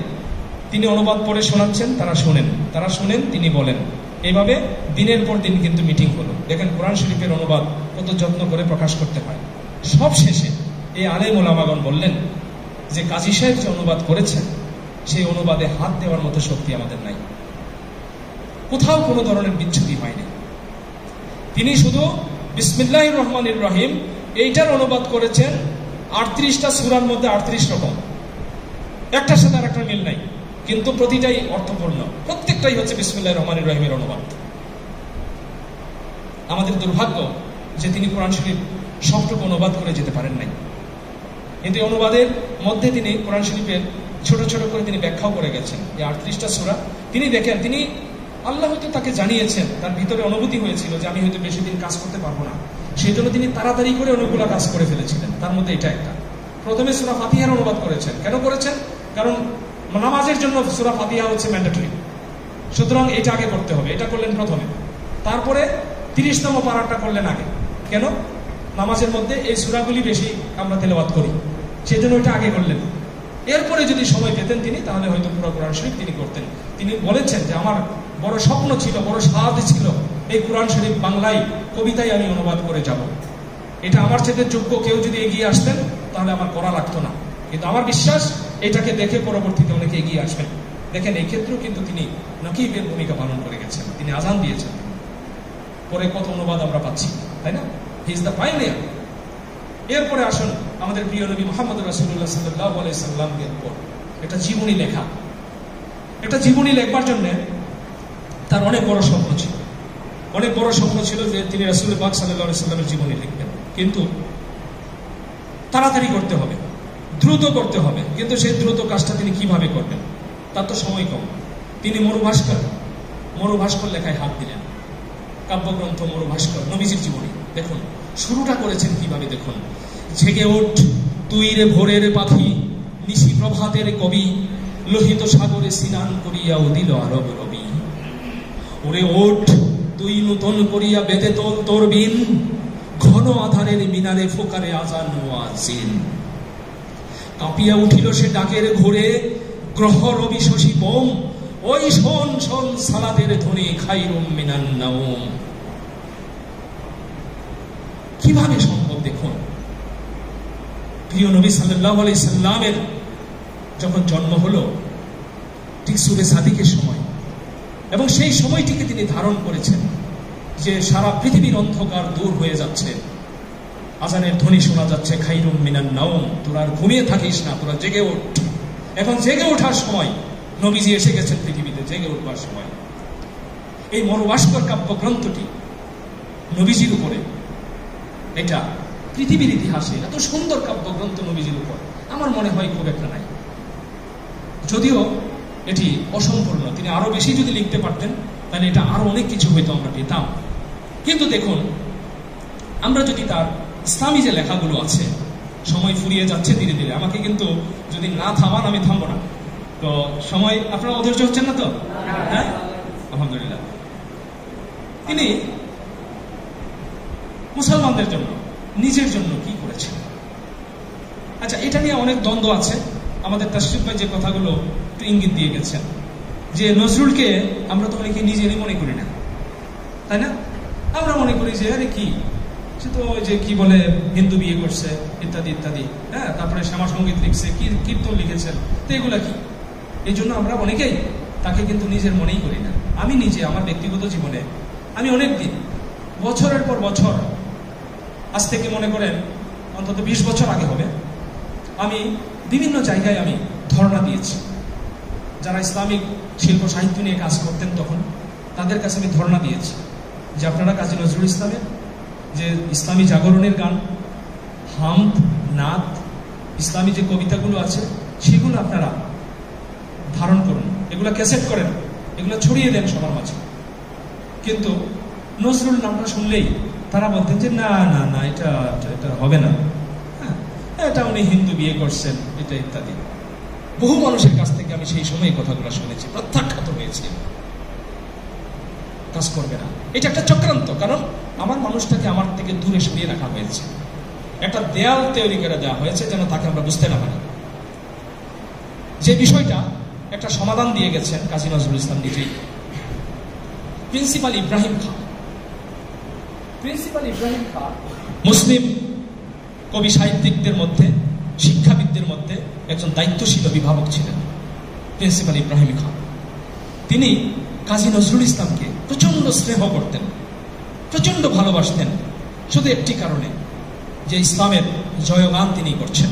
[SPEAKER 2] তিনি অনুবাদ পড়ে শোনাচ্ছেন, তারা শোনেন, তিনি বলেন, এইভাবে দিনের পর দিন কিন্তু মিটিং হলো। দেখেন কোরআন শরীফের অনুবাদ কত যত্ন করে প্রকাশ করতে হয়। সব শেষে এই আলেম ওলামাগণ বললেন যে কাজী সাহেব যে অনুবাদ করেছেন, সেই অনুবাদে হাত দেওয়ার মতো শক্তি আমাদের নাই, কোথাও কোনো ধরনের বিচ্ছুতি হয়নি। তিনি শুধু বিসমিল্লাহির রহমানির রহিম এইটার অনুবাদ করেছেন 38টা সূরার মধ্যে 38 রকম, একটার সাথে আরেকটার মিল নাই, কিন্তু প্রতিটাই অর্থপূর্ণ, প্রত্যেকটাই হচ্ছে বিসমিল্লাহির রহমানির রহিমের অনুবাদ। আমাদের দুর্ভাগ্য যে তিনি কোরআন শরীফ সবটুকু অনুবাদ করে যেতে পারেন নাই, কিন্তু অনুবাদের মধ্যে তিনি কোরআন শরীফের ছোট ছোট করে তিনি ব্যাখ্যাও করে গেছেন। এই 38টা সূরা তিনি দেখেন, তিনি আল্লাহ হয়তো তাকে জানিয়েছেন, তার ভিতরে অনুভূতি হয়েছিল যে আমি হয়তো বেশি দিন কাজ করতে পারবো না, সেই জন্য তিনি তাড়াতাড়ি করে অনেকগুলো কাজ করে ফেলেছিলেন। তার মধ্যে এটা একটা। প্রথমে সূরা ফাতিহার অনুবাদ করেছেন। কেন করেছেন? কারণ নামাজের জন্য সূরা ফাতিহা হচ্ছে ম্যান্ডেটরি, সুতরাং এটা আগে করতে হবে। এটা করলেন প্রথমে। তারপরে 30তম পারাটা করলেন আগে। কেন? নামাজের মধ্যে এই সূরাগুলি বেশি আমরা তেলাওয়াত করি, সেই জন্য ওইটা আগে করলেন। এরপরে যদি সময় পেতেন তিনি, তাহলে হয়তো পুরো কোরআন শরীফ তিনি করতেন। তিনি বলেছেন যে আমার বড় স্বপ্ন ছিল, বড় সাধ ছিল, এই কোরআন শরীফ বাংলায় কবিতায় আমি অনুবাদ করে যাব। এটা আমার চেয়ে যোগ্য কেউ যদি এগিয়ে আসতেন তাহলে আমার করা লাগতো না। কিন্তু আমার বিশ্বাস এটাকে দেখে পরবর্তীতে অনেকে এগিয়ে আসবেন। দেখেন, এই ক্ষেত্রেও কিন্তু তিনি নকিবের ভূমিকা পালন করে গেছেন। তিনি আজান দিয়েছেন, পরে কত অনুবাদ আমরা পাচ্ছি, তাই না? He is the pioneer. এরপরে আসুন আমাদের প্রিয় নবী মুহাম্মদ রাসূলুল্লাহ সাল্লাল্লাহু আলাইহি সাল্লামের উপর একটা জীবনী লেখা। একটা জীবনী লেখবার জন্য তার অনেক বড় স্বপ্ন ছিল। অনেক বড় স্বপ্ন ছিল যে তিনি রাসূল পাক সাল্লাল্লাহু আলাইহি সাল্লামের জীবনী লিখবেন, কিন্তু তাড়াতাড়ি করতে হবে, দ্রুত করতে হবে। কিন্তু সেই দ্রুত কাজটা তিনি কিভাবে করবেন? তার তো সময় কম। তিনি মরুভাস্কর লেখায় হাত দিলেন। কাব্যগ্রন্থ মরুভাস্কর, নবীজির জীবনী। দেখুন শুরুটা করেছেন কিভাবে, দেখুন। জেগে ওঠ তুই রে ভোরের পাখি, নিশি প্রভাতের কবি, লোহিত সাগরে স্নান করিয়া উদিল আরব রবি। ওরে ওঠ তুই নূতন করিয়া বেঁধে তোল তোর বিন, ঘন আধারের মিনারে ফোকারে আজান মুয়াজ্জিন। কাঁপিয়া উঠিল সে ডাকের ঘোরে, গ্রহ রবি শশী বোম, ওই শোন শোন সালাতের ধ্বনি খাইরুম মিনান নাওম। কিভাবে সম্ভব দেখুন। প্রিয় নবী সাল্লাল্লাহু আলাইহি সাল্লামের যখন জন্ম হলো ঠিক সূরা সাদিকের সময়, এবং সেই সময়টিকে তিনি ধারণ করেছেন যে সারা পৃথিবীর অন্ধকার দূর হয়ে যাচ্ছে, আজানের ধ্বনি শোনা যাচ্ছে, খাইরুম মিনান নাওম, তোরা আর ঘুমিয়ে থাকিস না, তোরা জেগে ওঠ। এখন জেগে ওঠার সময়, নবীজি এসে গেছেন পৃথিবীতে, জেগে উঠবার সময়। এই মরুভাস্কর কাব্যগ্রন্থটি নবীজির উপরে, এটা পৃথিবীর ইতিহাসে এত সুন্দর কাব্যগ্রন্থ নবীজির উপর আমার মনে হয় খুব একটা নাই। যদিও এটি অসম্পূর্ণ, তিনি আরো বেশি যদি লিখতে পারতেন তাহলে এটা আরো অনেক কিছু হয়তো আমরা পেতাম। কিন্তু দেখুন, আমরা যদি তার ইসলামী যে লেখাগুলো আছে, সময় ফুরিয়ে যাচ্ছে ধীরে ধীরে, আমাকে কিন্তু যদি না থামান আমি থামবো না। তো সময়, আপনারা অধৈর্য হচ্ছেন না তো? হ্যাঁ, আলহামদুলিল্লাহ। তিনি মুসলমানদের জন্য, নিজের জন্য কি করেছেন? আচ্ছা, এটা নিয়ে অনেক দ্বন্দ্ব আছে। আমাদের তাশরিফ ভাই যে কথাগুলো একটু ইঙ্গিত দিয়ে গেছেন, যে নজরুলকে আমরা তো অনেকে নিজেরই মনে করি না, তাই না? আমরা মনে করি যে আরে কি, সে তো ওই যে কি বলে হিন্দু বিয়ে করছে ইত্যাদি ইত্যাদি, হ্যাঁ, তারপরে শ্যামা সঙ্গীত লিখছে, কীর্তন লিখেছেন, তো এগুলা কি? এই জন্য আমরা অনেকেই তাকে কিন্তু নিজের মনেই করি না। আমি নিজে আমার ব্যক্তিগত জীবনে আমি অনেকদিন, বছরের পর বছর, আজ থেকে মনে করেন অন্তত 20 বছর আগে হবে, আমি বিভিন্ন জায়গায় আমি ধর্ণা দিয়েছি। যারা ইসলামিক শিল্প সাহিত্য নিয়ে কাজ করতেন তখন তাদের কাছে আমি ধর্ণা দিয়েছি যে আপনারা কাজী নজরুল ইসলামের যে ইসলামী জাগরণের গান, হামদ, নাত, ইসলামী যে কবিতাগুলো আছে সেগুলো আপনারা ধারণ করুন, এগুলো ক্যাসেট করেন, এগুলো ছড়িয়ে দেন সবার মাঝে। কিন্তু নজরুল নামটা শুনলেই তারা বলতেন যে না না না, এটা এটা হবে না, হ্যাঁ, এটা উনি হিন্দু বিয়ে করছেন, এটা ইত্যাদি। বহু মানুষের কাছ থেকে আমি সেই সময় কথাগুলো শুনেছি, প্রত্যাখ্যাত হয়েছে, কাজ করবে না। এটা একটা চক্রান্ত, কারণ আমার মানুষটাকে আমার থেকে দূরে সরিয়ে রাখা হয়েছে, একটা দেয়াল তৈরি করে দেওয়া হয়েছে যেন তাকে আমরা বুঝতে না পারি। যে বিষয়টা একটা সমাধান দিয়ে গেছেন কাজী নজরুল ইসলাম নিজেই। প্রিন্সিপাল ইব্রাহিম খাঁ, মুসলিম কবি সাহিত্যিকদের মধ্যে, শিক্ষাবিদদের মধ্যে একজন দায়িত্বশীল অভিভাবক ছিলেন প্রিন্সিপাল ইব্রাহিম খাঁ। তিনি কাজী নজরুল ইসলামকে প্রচন্ড স্নেহ করতেন, প্রচন্ড ভালোবাসতেন, শুধু একটি কারণে, যে ইসলামের জয়গান তিনি করছেন,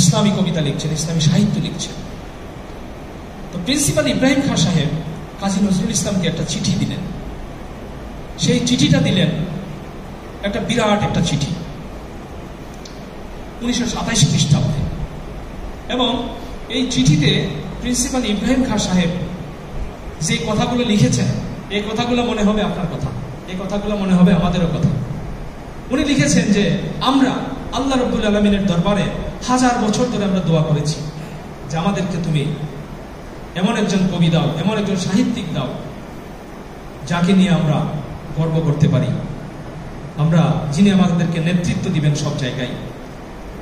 [SPEAKER 2] ইসলামী কবিতা লিখছেন, ইসলামী সাহিত্য লিখছেন। তো প্রিন্সিপাল ইব্রাহিম খাঁ সাহেব কাজী নজরুল ইসলামকে একটা চিঠি দিলেন। সেই চিঠিটা দিলেন একটা বিরাট একটা চিঠি 1927 খ্রিস্টাব্দে, এবং এই চিঠিতে প্রিন্সিপাল ইব্রাহিম খাঁ সাহেব যে কথাগুলো লিখেছেন, এই কথাগুলো মনে হবে আপনার কথা, এই কথাগুলো মনে হবে আমাদেরও কথা। উনি লিখেছেন যে আমরা আল্লাহ রাব্বুল আলামিনের দরবারে 1000 বছর ধরে আমরা দোয়া করেছি যে আমাদেরকে তুমি এমন একজন কবি দাও, এমন একজন সাহিত্যিক দাও যাকে নিয়ে আমরা গর্ব করতে পারি, আমরা যিনি আমাদেরকে নেতৃত্ব দিবেন সব জায়গায়।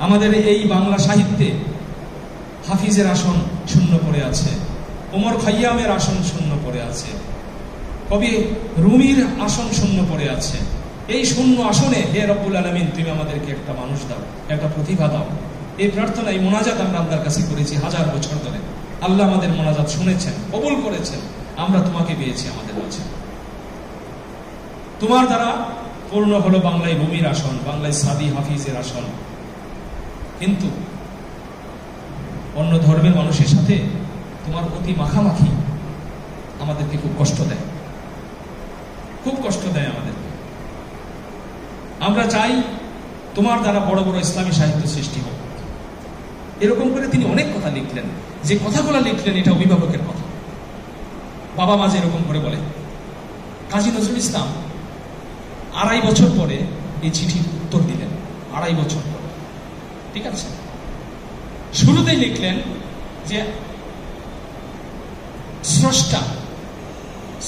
[SPEAKER 2] আমাদের এই বাংলা সাহিত্যে হাফিজের আসন শূন্য পড়ে আছে, ওমর খাইয়ামের আসন শূন্য পড়ে আছে, কবি রুমির আসন শূন্য পড়ে আছে। এই শূন্য আসনে হে রব্বুল আলামিন তুমি আমাদেরকে একটা মানুষ দাও, একটা প্রতিভা দাও। এই প্রার্থনা, এই মোনাজাত আমরা আল্লাহর কাছে করেছি 1000 বছর ধরে। আল্লাহ আমাদের মোনাজাত শুনেছেন, কবুল করেছেন, আমরা তোমাকে পেয়েছি আমাদের কাছে। তোমার দ্বারা পূর্ণ হলো বাংলায় রুমির আসন, বাংলায় সাদি হাফিজের আসন। কিন্তু অন্য ধর্মের মানুষের সাথে তোমার অতি মাখামাখি আমাদেরকে খুব কষ্ট দেয়, খুব কষ্ট দেয় আমাদের। আমরা চাই তোমার দ্বারা বড় বড় ইসলামী সাহিত্য সৃষ্টি হোক। এরকম করে তিনি অনেক কথা লিখলেন। যে কথাগুলো লিখলেন এটা অভিভাবকের কথা, বাবা মা যেরকম করে বলে। কাজী নজরুল ইসলাম 2.5 বছর পরে এই চিঠির উত্তর দিলেন, 2.5 বছর পরে। ঠিক আছে, শুরুতেই লিখলেন যে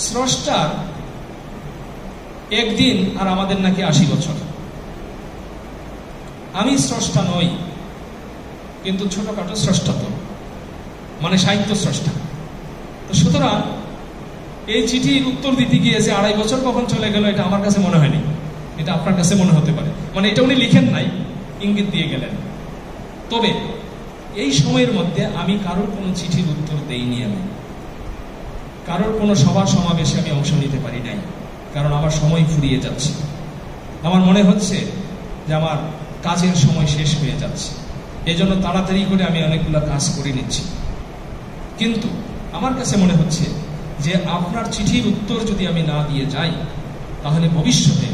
[SPEAKER 2] স্রষ্টার একদিন আর আমাদের নাকি 80 বছর। আমি স্রষ্টা নই, কিন্তু ছোটখাটো স্রষ্টা তো, মানে সাহিত্য স্রষ্টা। তো সুতরাং এই চিঠির উত্তর দিতে গিয়ে যে 2.5 বছর কখন চলে গেল এটা আমার কাছে মনে হয়নি, এটা আপনার কাছে মনে হতে পারে। মানে এটা উনি লিখেন নাই, ইঙ্গিত দিয়ে গেলেন। তবে এই সময়ের মধ্যে আমি কারোর কোনো চিঠির উত্তর দেইনি, আমি কারোর কোনো সভা সমাবেশে আমি অংশ নিতে পারি নাই, কারণ আমার সময় ফুরিয়ে যাচ্ছে। আমার মনে হচ্ছে যে আমার কাজের সময় শেষ হয়ে যাচ্ছে, এই জন্য তাড়াতাড়ি করে আমি অনেকগুলো কাজ করে নিচ্ছি। কিন্তু আমার কাছে মনে হচ্ছে যে আপনার চিঠির উত্তর যদি আমি না দিয়ে যাই তাহলে ভবিষ্যতে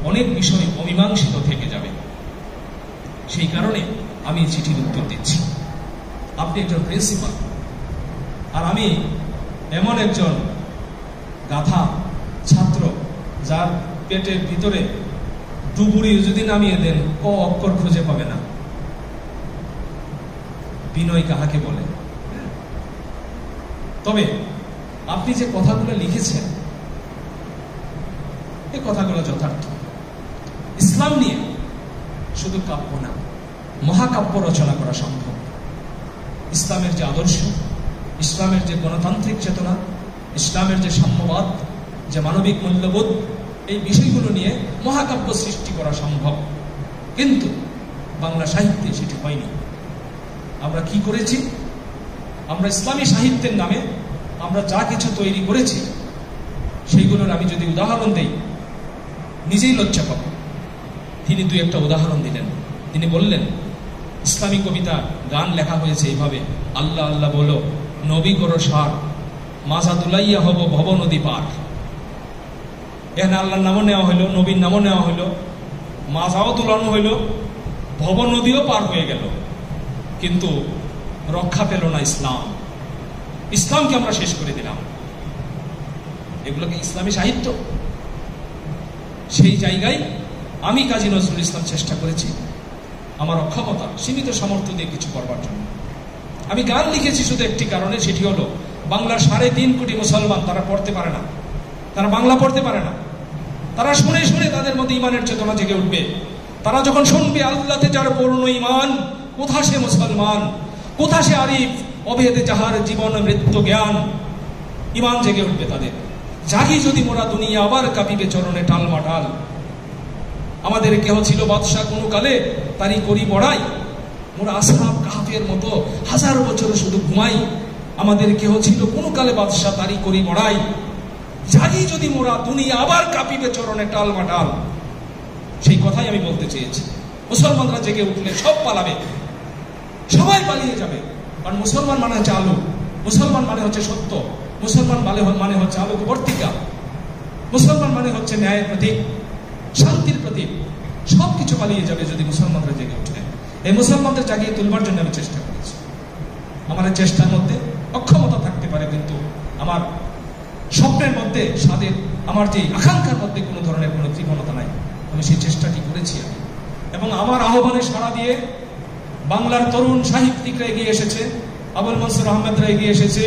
[SPEAKER 2] অনেক বিষয় অমীমাংসিত থেকে যাবে। সেই কারণে আমি চিঠির উত্তর দিচ্ছি। আপনি একজন প্রিন্সিপাল, আর আমি এমন একজন গাধা ছাত্র যার পেটের ভিতরে ডুবুরি যদি নামিয়ে দেন ক অক্ষর খুঁজে পাবে না। বিনয় কাহাকে বলে? তবে আপনি যে কথাগুলো লিখেছেন এই কথাগুলো যথার্থ। ইসলাম নিয়ে শুধু কাব্য না, মহাকাব্য রচনা করা সম্ভব। ইসলামের যে আদর্শ, ইসলামের যে গণতান্ত্রিক চেতনা, ইসলামের যে সাম্যবাদ, যে মানবিক মূল্যবোধ, এই বিষয়গুলো নিয়ে মহাকাব্য সৃষ্টি করা সম্ভব। কিন্তু বাংলা সাহিত্যে সেটি হয়নি। আমরা কি করেছি? আমরা ইসলামী সাহিত্যের নামে আমরা যা কিছু তৈরি করেছি সেইগুলোর আমি যদি উদাহরণ দেই নিজেই লজ্জা পাব। তিনি 2-1টা উদাহরণ দিলেন। তিনি বললেন ইসলামী কবিতা গান লেখা হয়েছে এইভাবে, আল্লাহ আল্লাহ বলো, নবী করো সার, মাঝা দুলাইয়া হব ভব নদী পার। এখানে আল্লাহর নামও নেওয়া হইল, নবীর নামও নেওয়া হইল, মাঝাও দুলানো হইল, ভব নদীও পার হয়ে গেল, কিন্তু রক্ষা পেল না ইসলাম। ইসলামকে আমরা শেষ করে দিলাম। এগুলোকে ইসলামী সাহিত্য? সেই জায়গায় আমি কাজী নজরুল ইসলাম চেষ্টা করেছি আমার অক্ষমতা, সীমিত সামর্থ্য দিয়ে কিছু করবার জন্য। আমি গান লিখেছি শুধু একটি কারণে, সেটি হলো বাংলার 3.5 কোটি মুসলমান তারা পড়তে পারে না, তারা বাংলা পড়তে পারে না। তারা শুনে শুনে তাদের মধ্যে ইমানের চেতনা জেগে উঠবে। তারা যখন শুনবে আল্লাহতে যার পূর্ণ ইমান, কোথা সে মুসলমান, কোথা সে আরিফ, অভেদে যাহার জীবন মৃত্যু জ্ঞান, ইমান জেগে উঠবে তাদের। জাগি যদি মোরা দুনিয়া আবার কাঁপিবে চরণে টালমাটাল। আমাদের কেহ ছিল বাদশাহ কোনো কালে, তারই করি বড়াই। মোরা আসহাব কাহাফের মতো 1000 বছর শুধু ঘুমাই। আমাদের কেহ ছিল কোনো কালে বাদশাহ, তারই করি বড়াই। জাগি যদি মোরা দুনিয়া আবার কাঁপিবে চরণে টালমাটাল। সেই কথাই আমি বলতে চেয়েছি। মুসলমানরা জেগে উঠলে সব পালাবে, সবাই পালিয়ে যাবে। কারণ মুসলমান মানে হচ্ছে আলো, মুসলমান মানে হচ্ছে সত্য, মুসলমান মানে হচ্ছে আলোকবর্তিকা, মুসলমান মানে হচ্ছে ন্যায়ের প্রতীক, শান্তির প্রতীক। সবকিছু পালিয়ে যাবে যদি মুসলমানরা জেগে উঠে। এই মুসলমানদের জাগিয়ে তুলবার জন্য আমি চেষ্টা করেছি। আমার চেষ্টার মধ্যে অক্ষমতা থাকতে পারে, কিন্তু আমার স্বপ্নের মধ্যে, আমার যে আকাঙ্ক্ষার মধ্যে কোনো ধরনের কোনো কৃপণতা নাই, আমি সেই চেষ্টাটি করেছি আমি, এবং আমার আহ্বানে সাড়া দিয়ে বাংলার তরুণ সাহিত্যিকরা এগিয়ে এসেছে, আবুল মনসুর আহমেদরা এগিয়ে এসেছে,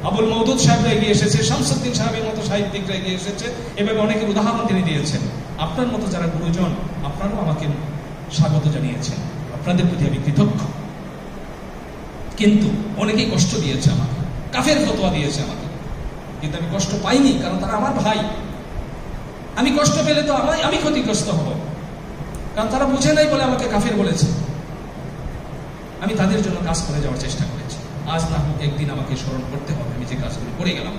[SPEAKER 2] আবুল মওদুদ সাহেবরা এগিয়ে এসেছে, শামসুদ্দিন সাহেবের মতো সাহিত্যিকরা এগিয়ে এসেছে। এভাবে অনেকের উদাহরণ তিনি দিয়েছেন। আপনার মতো যারা গুরুজন, আপনারাও আমাকে স্বাগত জানিয়েছেন, আপনাদের প্রতি আমি কৃতজ্ঞ। কিন্তু অনেকেই কষ্ট দিয়েছে আমাকে, কাফের ফতোয়া দিয়েছে আমাকে, কিন্তু আমি কষ্ট পাইনি, কারণ তারা আমার ভাই। আমি কষ্ট পেলে তো আমি ক্ষতিগ্রস্ত হব, কারণ তারা বুঝে নাই বলে আমাকে কাফের বলেছে। আমি তাদের জন্য কাজ করে যাওয়ার চেষ্টা করেছি। আজ না হোক একদিন আমাকে স্মরণ করতে হবে আমি যে কাজগুলো করে গেলাম।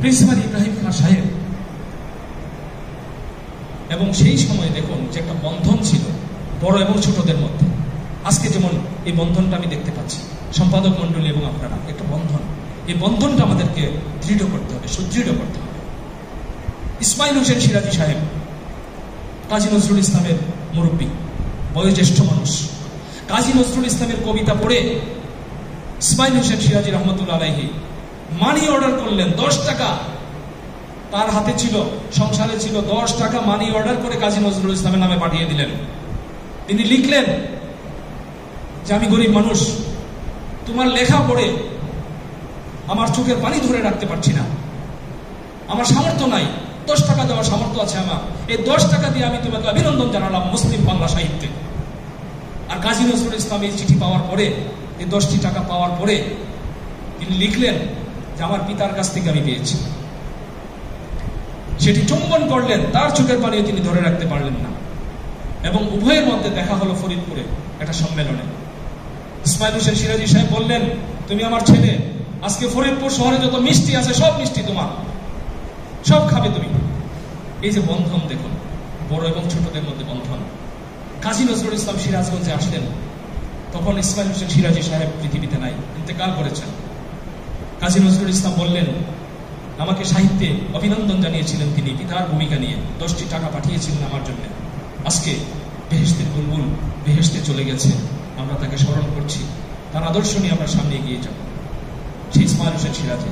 [SPEAKER 2] প্রিন্সিপাল ইব্রাহিম খান সাহেব, এবং সেই সময় দেখুন যে একটা বন্ধন ছিল বড় এবং ছোটদের মধ্যে। আজকে যেমন এই বন্ধনটা আমি দেখতে পাচ্ছি, সম্পাদক মন্ডলী এবং আপনারা, একটা বন্ধন। এই বন্ধনটা আমাদেরকে দৃঢ় করতে হবে, সুদৃঢ় করতে হবে। ইসমাইল হোসেন সিরাজি সাহেব কাজী নজরুল ইসলামের মুরব্বী, বয়োজ্যেষ্ঠ মানুষ। কাজী নজরুল ইসলামের কবিতা পড়ে ইসমাইল হোসেন সিরাজি রহমতুল্লাহ আলাইহি মানি অর্ডার করলেন 10 টাকা। তার হাতে ছিল, সংসারে ছিল 10 টাকা মানি অর্ডার করে কাজী নজরুল ইসলামের নামে পাঠিয়ে দিলেন। তিনি লিখলেন যে আমি গরিব মানুষ, তোমার লেখা পড়ে আমার চোখের পানি ধরে রাখতে পারছি না, আমার সামর্থ্য নাই, 10 টাকা দেওয়ার সামর্থ্য আছে আমার, এই 10 টাকা দিয়ে আমি তোমাকে অভিনন্দন জানালাম মুসলিম বাংলা সাহিত্যে। আর কাজী নজরুল ইসলাম এই চিঠি পাওয়ার পরে, এই 10টি টাকা পাওয়ার পরে তিনি লিখলেন যে আমার পিতার কাছ থেকে আমি পেয়েছি। সেটি চুম্বন করলেন, তার চোখের পানিও তিনি ধরে রাখতে পারলেন না। এবং উভয়ের মধ্যে দেখা হলো ফরিদপুরে একটা সম্মেলনে। ইসমাইল হোসেন সিরাজি সাহেব বললেন, তুমি আমার ছেলে, আজকে ফরিদপুর শহরে যত মিষ্টি আছে সব মিষ্টি তোমার, সব খাবে তুমি। এই যে বন্ধন দেখুন, বড় এবং ছোটদের মধ্যে বন্ধন। কাজী নজরুল ইসলাম সিরাজগঞ্জে আসলেন, তখন ইসমাইল হোসেন সিরাজি সাহেব পৃথিবীতে নাই, ইন্তেকাল করেছেন। কাজী নজরুল ইসলাম বললেন, আমাকে সাহিত্যে অভিনন্দন জানিয়েছিলেন তিনি পিতার ভূমিকা নিয়ে, 10টি টাকা পাঠিয়েছিলেন আমার জন্য। আজকে বেহেশতের বুলবুল বেহেশতে চলে গেছে, আমরা তাকে স্মরণ করছি, তার আদর্শ নিয়ে আমরা সামনে এগিয়ে যাব। সেই ইসমাইল হোসেন সিরাজি,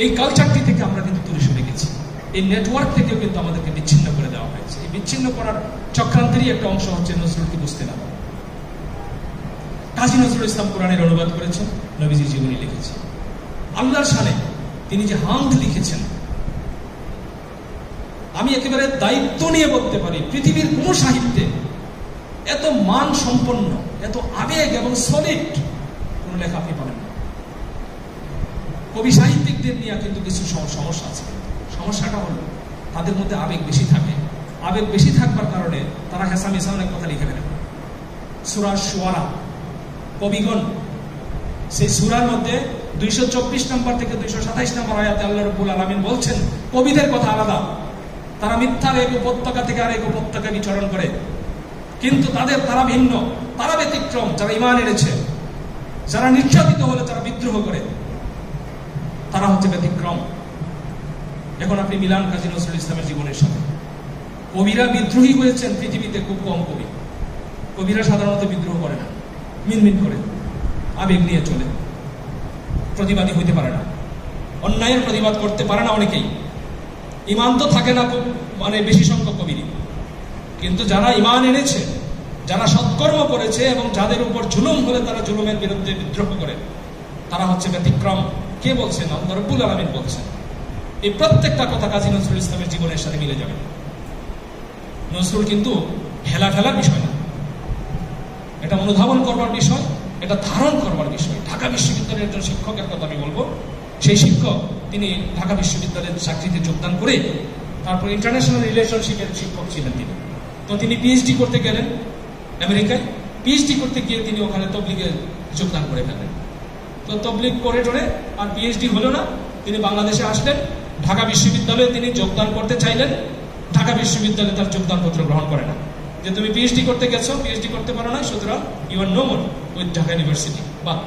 [SPEAKER 2] এই কালচারটি থেকে আমরা কিন্তু দূরে সরে গেছি। এই নেটওয়ার্ক থেকেও কিন্তু আমাদেরকে বিচ্ছিন্ন করে দেওয়া হয়েছে। এই বিচ্ছিন্ন করার চক্রান্তেরই একটা অংশ হচ্ছে নজরুলকে বুঝতে না। কাজী নজরুল ইসলাম কোরআনের অনুবাদ করেছেন, নবীজির জীবনী লিখেছেন। আল্লাহর শানে তিনি যে হামদ লিখেছেন, আমি একেবারে দায়িত্ব নিয়ে বলতে পারি পৃথিবীর কোন সাহিত্যে এত মান সম্পন্ন, এত আবেগ এবং সলিড কোন লেখা আপনি পাবেন না। কবি সাহিত্যিকদের নিয়ে কিন্তু কিছু সমস্যা আছে। সমস্যাটা হলো তাদের মধ্যে আবেগ বেশি থাকে। আবেগ বেশি থাকবার কারণে তারা হেসামেসা অনেক কথা লিখে ফেলে। সূরা শুআরা, কবিগণ, সেই সূরার মধ্যে 224 নম্বর থেকে 227 নম্বর আয়াতে আল্লাহ রাব্বুল আলামিন বলছেন, কবিদের কথা আলাদা, তারা মিথ্যার এক উপত্যকা থেকে আরেক উপত্যকায় বিচরণ করে, কিন্তু তারা ভিন্ন, তারা ব্যতিক্রম। যারা ঈমান এনেছে, যারা নির্যাতিত হলে তারা বিদ্রোহ করে, তারা হচ্ছে ব্যতিক্রম। এখন আপনি মিলান কাজী নজরুল ইসলামের জীবনের সাথে। কবিরা বিদ্রোহী হয়েছেন পৃথিবীতে খুব কম কবি। কবিরা সাধারণত বিদ্রোহ করে না, মিনমিন করে, আবেগ নিয়ে চলে, প্রতিবাদী হইতে পারে না, অন্যায়ের প্রতিবাদ করতে পারে না অনেকেই। ঈমান তো থাকে না মানে বেশি সংখ্যক কবিরই, কিন্তু যারা ঈমান এনেছে, যারা সৎকর্ম করেছে এবং যাদের উপর জুলুম হলে তারা জুলুমের বিরুদ্ধে বিদ্রোহ করে, তারা হচ্ছে ব্যতিক্রম। কে বলছেন? আল্লাহ রাব্বুল আলামিন বলছেন। এই প্রত্যেকটা কথা কাজী নজরুল ইসলামের জীবনের সাথে মিলে যাবে। নজরুল কিন্তু হেলা ফেলার বিষয় না, এটা অনুধাবন করবার বিষয়, এটা ধারণ করবার বিষয়। ঢাকা বিশ্ববিদ্যালয়ের একজন শিক্ষকের কথা আমি বলবো। সেই শিক্ষক, তিনি ঢাকা বিশ্ববিদ্যালয়ের চাকরিতে যোগদান করে তারপর ইন্টারন্যাশনাল রিলেশনশিপের শিক্ষক ছিলেন তিনি। তো তিনি পিএইচডি করতে গেলেন আমেরিকায়। পিএইচডি করতে গিয়ে তিনি ওখানে তবলিগে যোগদান করে ফেলেন। তো তবলিগ করে টোরে আর পিএইচডি হলো না, তিনি বাংলাদেশে আসলেন। ঢাকা বিশ্ববিদ্যালয়ে তিনি যোগদান করতে চাইলেন, ঢাকা বিশ্ববিদ্যালয়ে তার যোগদানপত্র গ্রহণ করে না। যে তুমি পিএইচডি করতে গেছো, পিএইচডি করতে পারো না, সুতরাং you are no more with Dhaka University, বাদ।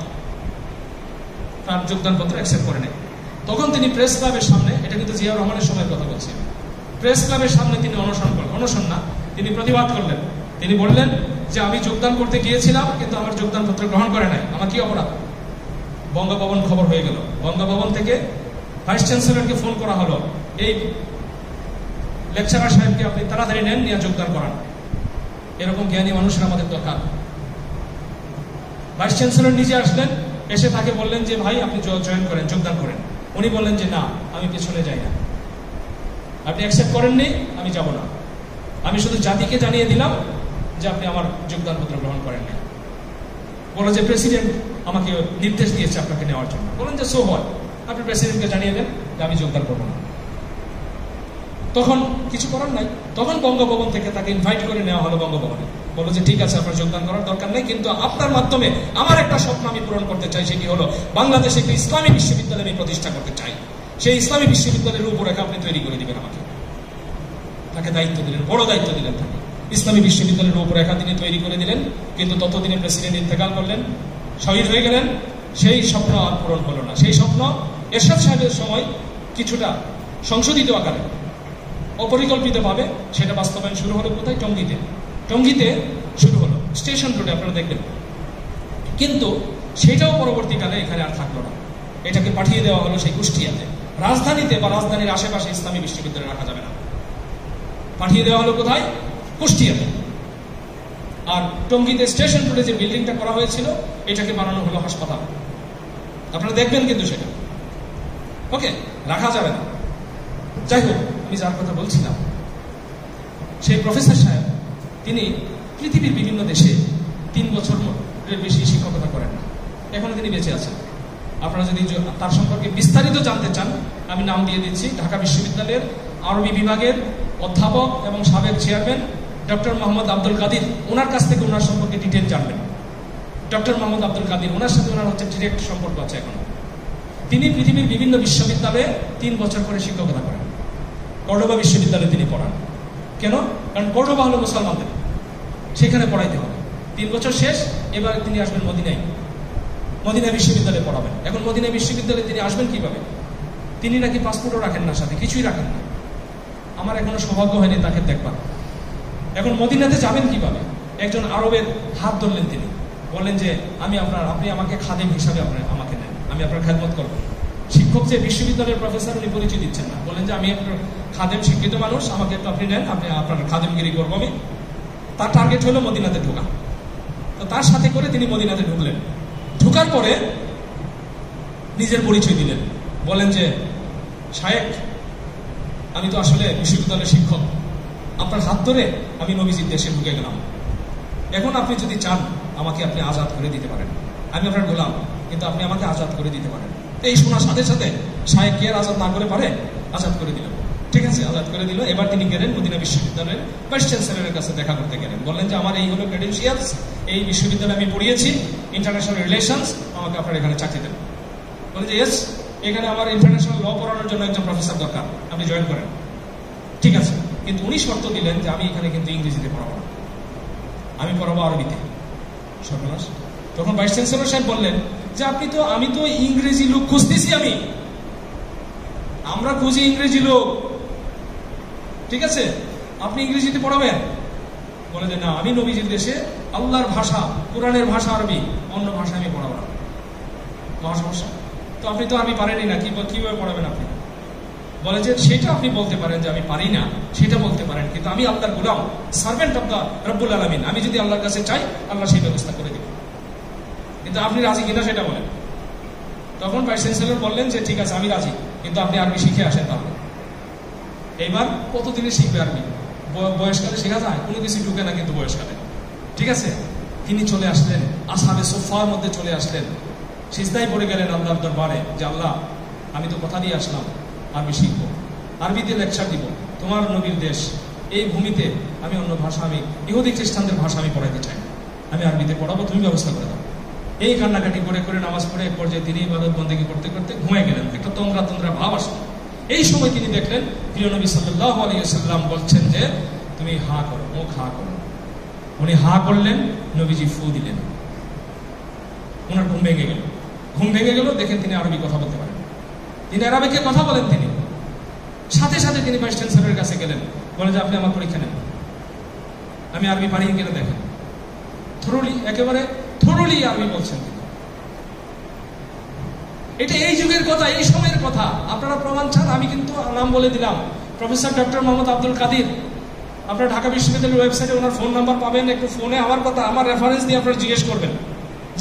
[SPEAKER 2] তার যোগদানপত্র অ্যাকসেপ্ট করে নেয়। তখন তিনি প্রেস ক্লাবের সামনে, এটা কিন্তু জিয়াউর রহমানের সময়ের কথা বলছি, প্রেস ক্লাবের সামনে তিনি অনশন না, তিনি প্রতিবাদ করলেন। তিনি বললেন যে আমি যোগদান করতে গিয়েছিলাম, কিন্তু আমার যোগদানপত্র গ্রহণ করে নাই, আমার কি অপরাধ? বঙ্গভবন খবর হয়ে গেল। বঙ্গভবন থেকে ভাইস চ্যান্সেলরকে ফোন করা হলো, এই লেকচারার সাহেবকে আপনি তাড়াতাড়ি নেন, নিয়ে যোগদান করান। এরকম জ্ঞানী মানুষের আমাদের দরকার। ভাইস চ্যান্সেলর নিজে আসলেন, এসে তাকে বললেন যে ভাই আপনি জয়েন করেন, যোগদান করেন। উনি বললেন যে না, আমি পেছনে যাই না, আপনি অ্যাকসেপ্ট করেননি, আমি যাব না। আমি শুধু জাতিকে জানিয়ে দিলাম যে আপনি আমার যোগদানপত্র গ্রহণ করেন না। বলো যে প্রেসিডেন্ট আমাকে নির্দেশ দিয়েছে আপনাকে নেওয়ার জন্য। বলেন যে সো হয়, আপনি প্রেসিডেন্টকে জানিয়ে দেন যে আমি যোগদান করবো না। তখন কিছু করার নাই, তখন বঙ্গভবন থেকে তাকে ইনভাইট করে নেওয়া হলো বঙ্গভবনে। বলো যে ঠিক আছে, আপনার যোগদান করার দরকার নেই, কিন্তু আপনার মাধ্যমে আমার একটা স্বপ্ন আমি পূরণ করতে চাই। সেটি হলো বাংলাদেশে একটা ইসলামী বিশ্ববিদ্যালয় আমি প্রতিষ্ঠা করতে চাই। সেই ইসলামী বিশ্ববিদ্যালয়ের রূপরেখা আপনি তৈরি করে দিবেন আমাকে। তাকে দায়িত্ব দিলেন, বড় দায়িত্ব দিলেন তাকে। ইসলামী বিশ্ববিদ্যালয়ের রূপরেখা তিনি তৈরি করে দিলেন, কিন্তু ততদিনে প্রেসিডেন্ট ইন্তেকাল করলেন, শহীদ হয়ে গেলেন। সেই স্বপ্ন আর পূরণ হলো না। সেই স্বপ্ন এরশাদ সাহেবের সময় কিছুটা সংশোধিত আকারে, অপরিকল্পিতভাবে সেটা বাস্তবায়ন শুরু হলো কোথায়? টঙ্গীতে। টঙ্গীতে শুরু হলো, স্টেশন রোডে, আপনারা দেখবেন। কিন্তু সেটাও পরবর্তীকালে এখানে আর থাকলো না, এটাকে পাঠিয়ে দেওয়া হলো সেই কুষ্টিয়াতে। রাজধানীতে বা রাজধানীর আশেপাশে ইসলামী বিশ্ববিদ্যালয় রাখা যাবে না, পাঠিয়ে দেওয়া হলো কোথায়? কুষ্টিয়াতে। আর টঙ্গীতে স্টেশন রোডে যে বিল্ডিংটা করা হয়েছিল, এটাকে বানানো হলো হাসপাতাল। আপনারা দেখবেন কিন্তু সেটা ওকে রাখা যাবে না। যাই হোক, আমি যার কথা বলছিলাম, সেই প্রফেসর সাহেব তিনি পৃথিবীর বিভিন্ন দেশে 3 বছরের বেশি শিক্ষকতা করেন না, এখনো তিনি বেঁচে আছেন। আপনারা যদি তার সম্পর্কে বিস্তারিত জানতে চান, আমি নাম দিয়ে দিচ্ছি। ঢাকা বিশ্ববিদ্যালয়ের আরবি বিভাগের অধ্যাপক এবং সাবেক চেয়ারম্যান ডক্টর মোহাম্মদ আব্দুল কাদির। ওনার কাছ থেকে ওনার সম্পর্কে ডিটেল জানবেন। ডক্টর মোহাম্মদ আব্দুল কাদির, ওনার সাথে ওনার হচ্ছে ডিরেক্ট সম্পর্ক আছে এখন। তিনি পৃথিবীর বিভিন্ন বিশ্ববিদ্যালয়ে 3 বছর করে শিক্ষকতা করেন। কর্ডোবা বিশ্ববিদ্যালয়ে তিনি পড়ান। কেন? কারণ কর্ডোবা হলো মুসলমানদের, সেখানে পড়াইতে হবে। 3 বছর শেষ, এবার তিনি আসবেন মদিনায়, মদিনা বিশ্ববিদ্যালয়ে পড়াবেন। এখন মদিনা বিশ্ববিদ্যালয়ে তিনি আসবেন কিভাবে? তিনি নাকি পাসপোর্টও রাখেন না, সাথে কিছুই রাখেন না। আমার এখনো সৌভাগ্য হয়নি তাকে দেখবার। এখন মদিনাতে যাবেন কিভাবে? একজন আরবের হাত ধরলেন তিনি, বললেন যে আপনি আমাকে খাদেম হিসাবে আমাকে নেন, আমি আপনার খেদমত করবো। শিক্ষক যে বিশ্ববিদ্যালয়ের প্রফেসর, উনি পরিচয় দিচ্ছেন না, বলেন যে আমি আপনার খাদেম, শিক্ষিত মানুষ, আমাকে একটু আপনি নেন, আপনি আপনার খাদেমগিরি করবো আমি। তার টার্গেট হলো মদিনাতে ঢোকা। তো তার সাথে করে তিনি মদিনাতে ঢুকলেন। ঢোকার পরে নিজের পরিচয় দিলেন, বলেন যে শায়েখ, আমি তো আসলে বিশ্ববিদ্যালয়ের শিক্ষক, আপনার হাত ধরে আমি নবীজির দেশে ঢুকে গেলাম। এখন আপনি যদি চান আমাকে আপনি আজাদ করে দিতে পারেন, আমি আপনার গোলাম, কিন্তু আপনি আমাকে আজাদ করে দিতে পারেন। এই শোনার সাথে সাথে শায়েখ কি আর আজাদ না করে পারে? আজাদ করে দিল। ঠিক আছে, আজাদ করে দিল। এবার তিনি গেলেন মদিনা বিশ্ববিদ্যালয়ের ভাইস চ্যান্সেলরের কাছে দেখা করতে গেলেন। বললেন যে আমার এই হলো ক্রেডেন্সিয়ালস, এই বিশ্ববিদ্যালয়ে আমি পড়িয়েছি, ইন্টারন্যাশনাল রিলেশনস, আমাকে আপনার এখানে চাকরি দেন। বলে যে ইয়েস, এখানে আমার ইন্টারন্যাশনাল ল পড়ানোর জন্য একজন প্রফেসর দরকার, আপনি জয়েন করেন। ঠিক আছে, কিন্তু উনি শর্ত দিলেন যে আমি এখানে কিন্তু ইংরেজিতে পড়াবো না, আমি পড়াবো আরবিতে। সর্বনাশ। তখন ভাইস চ্যান্সেলর সাহেব বললেন যে আমি তো ইংরেজি লোক খুঁজতেছি, আমরা খুঁজি ইংরেজি লোক, ঠিক আছে, আপনি ইংরেজিতে পড়াবেন? বলে যে না, আমি নবীজির দেশে আল্লাহর ভাষা, কোরআনের ভাষা আরবি, অন্য ভাষা আমি পড়াবো না। মহাসমস্যা। তো আপনি তো আরবি পারেনই না, কিভাবে পড়াবেন আপনি? বলে যে সেটা আপনি বলতে পারেন যে আমি পারি না, সেটা বলতে পারেন, কিন্তু আমি আল্লাহর গোলাম, সার্ভেন্ট অফ দ্য রব্বুল আলামিন। আমি যদি আল্লাহর কাছে চাই, আল্লাহ সেই ব্যবস্থা করে দিবেন, কিন্তু আপনি রাজি কিনা সেটা বলেন। তখন ভাইস চ্যান্সেলর বললেন যে ঠিক আছে, আমি রাজি, কিন্তু আপনি আরবি শিখে আসেন তাহলে। এইবার কতদিনে শিখবে আরবি? বয়সকালে শেখা যায়? কোনো কিছু ঢুকে না কিন্তু বয়সকালে। ঠিক আছে, তিনি চলে আসলেন, আসহাবে সুফফার মধ্যে চলে আসলেন, সিজদায় পড়ে গেলেন আল্লাহর দরবারে যে আল্লাহ, আমি তো কথা দিয়ে আসলাম আরবি শিখব, আরবিতে লেকচার দিব, তোমার নবীর দেশ, এই ভূমিতে আমি অন্য ভাষা, আমি ইহুদি খ্রিস্টানদের ভাষা আমি পড়াইতে চাই, আমি আরবিতে পড়াবো, তুমি ব্যবস্থা করে দাও। এই কান্নাকাটি করে করে নামাজ পড়ে এক পর্যায়ে তিনি ইবাদত বন্দেগী করতে করতে ঘুমিয়ে গেলেন। একটা তন্দ্রা ভাব আসলো। এই সময় তিনি দেখলেন প্রিয় নবী সাল্লাল্লাহু আলাইহি ওয়াসাল্লাম বলছেন যে তুমি হা করো, মুখ হা করো। উনি হা করলেন, নবীজি ফু দিলেন, ওনার ঘুম ভেঙে গেল। দেখেন তিনি আরবি কথা বলতে পারেন, তিনি আরবিকে কথা বলেন। তিনি সাথে সাথে তিনি ভাইস চ্যান্সেলরের কাছে গেলেন, বলে যে আপনি আমার পরীক্ষা নেন, আমি আরবি পারি কিনা দেখেন। একেবারে থরলি আরবি বলছেন তিনি। এটা এই যুগের কথা, এই সময়ের কথা। আপনারা প্রমাণ চান, আমি কিন্তু নাম বলে দিলাম, প্রফেসর ডক্টর মোহাম্মদ আব্দুল কাদির। আপনারা ঢাকা বিশ্ববিদ্যালয়ের ওয়েবসাইটে ওনার ফোন নাম্বার পাবেন। একটু ফোনে আমার কথা, আমার রেফারেন্স দিয়ে আপনারা জিজ্ঞেস করবেন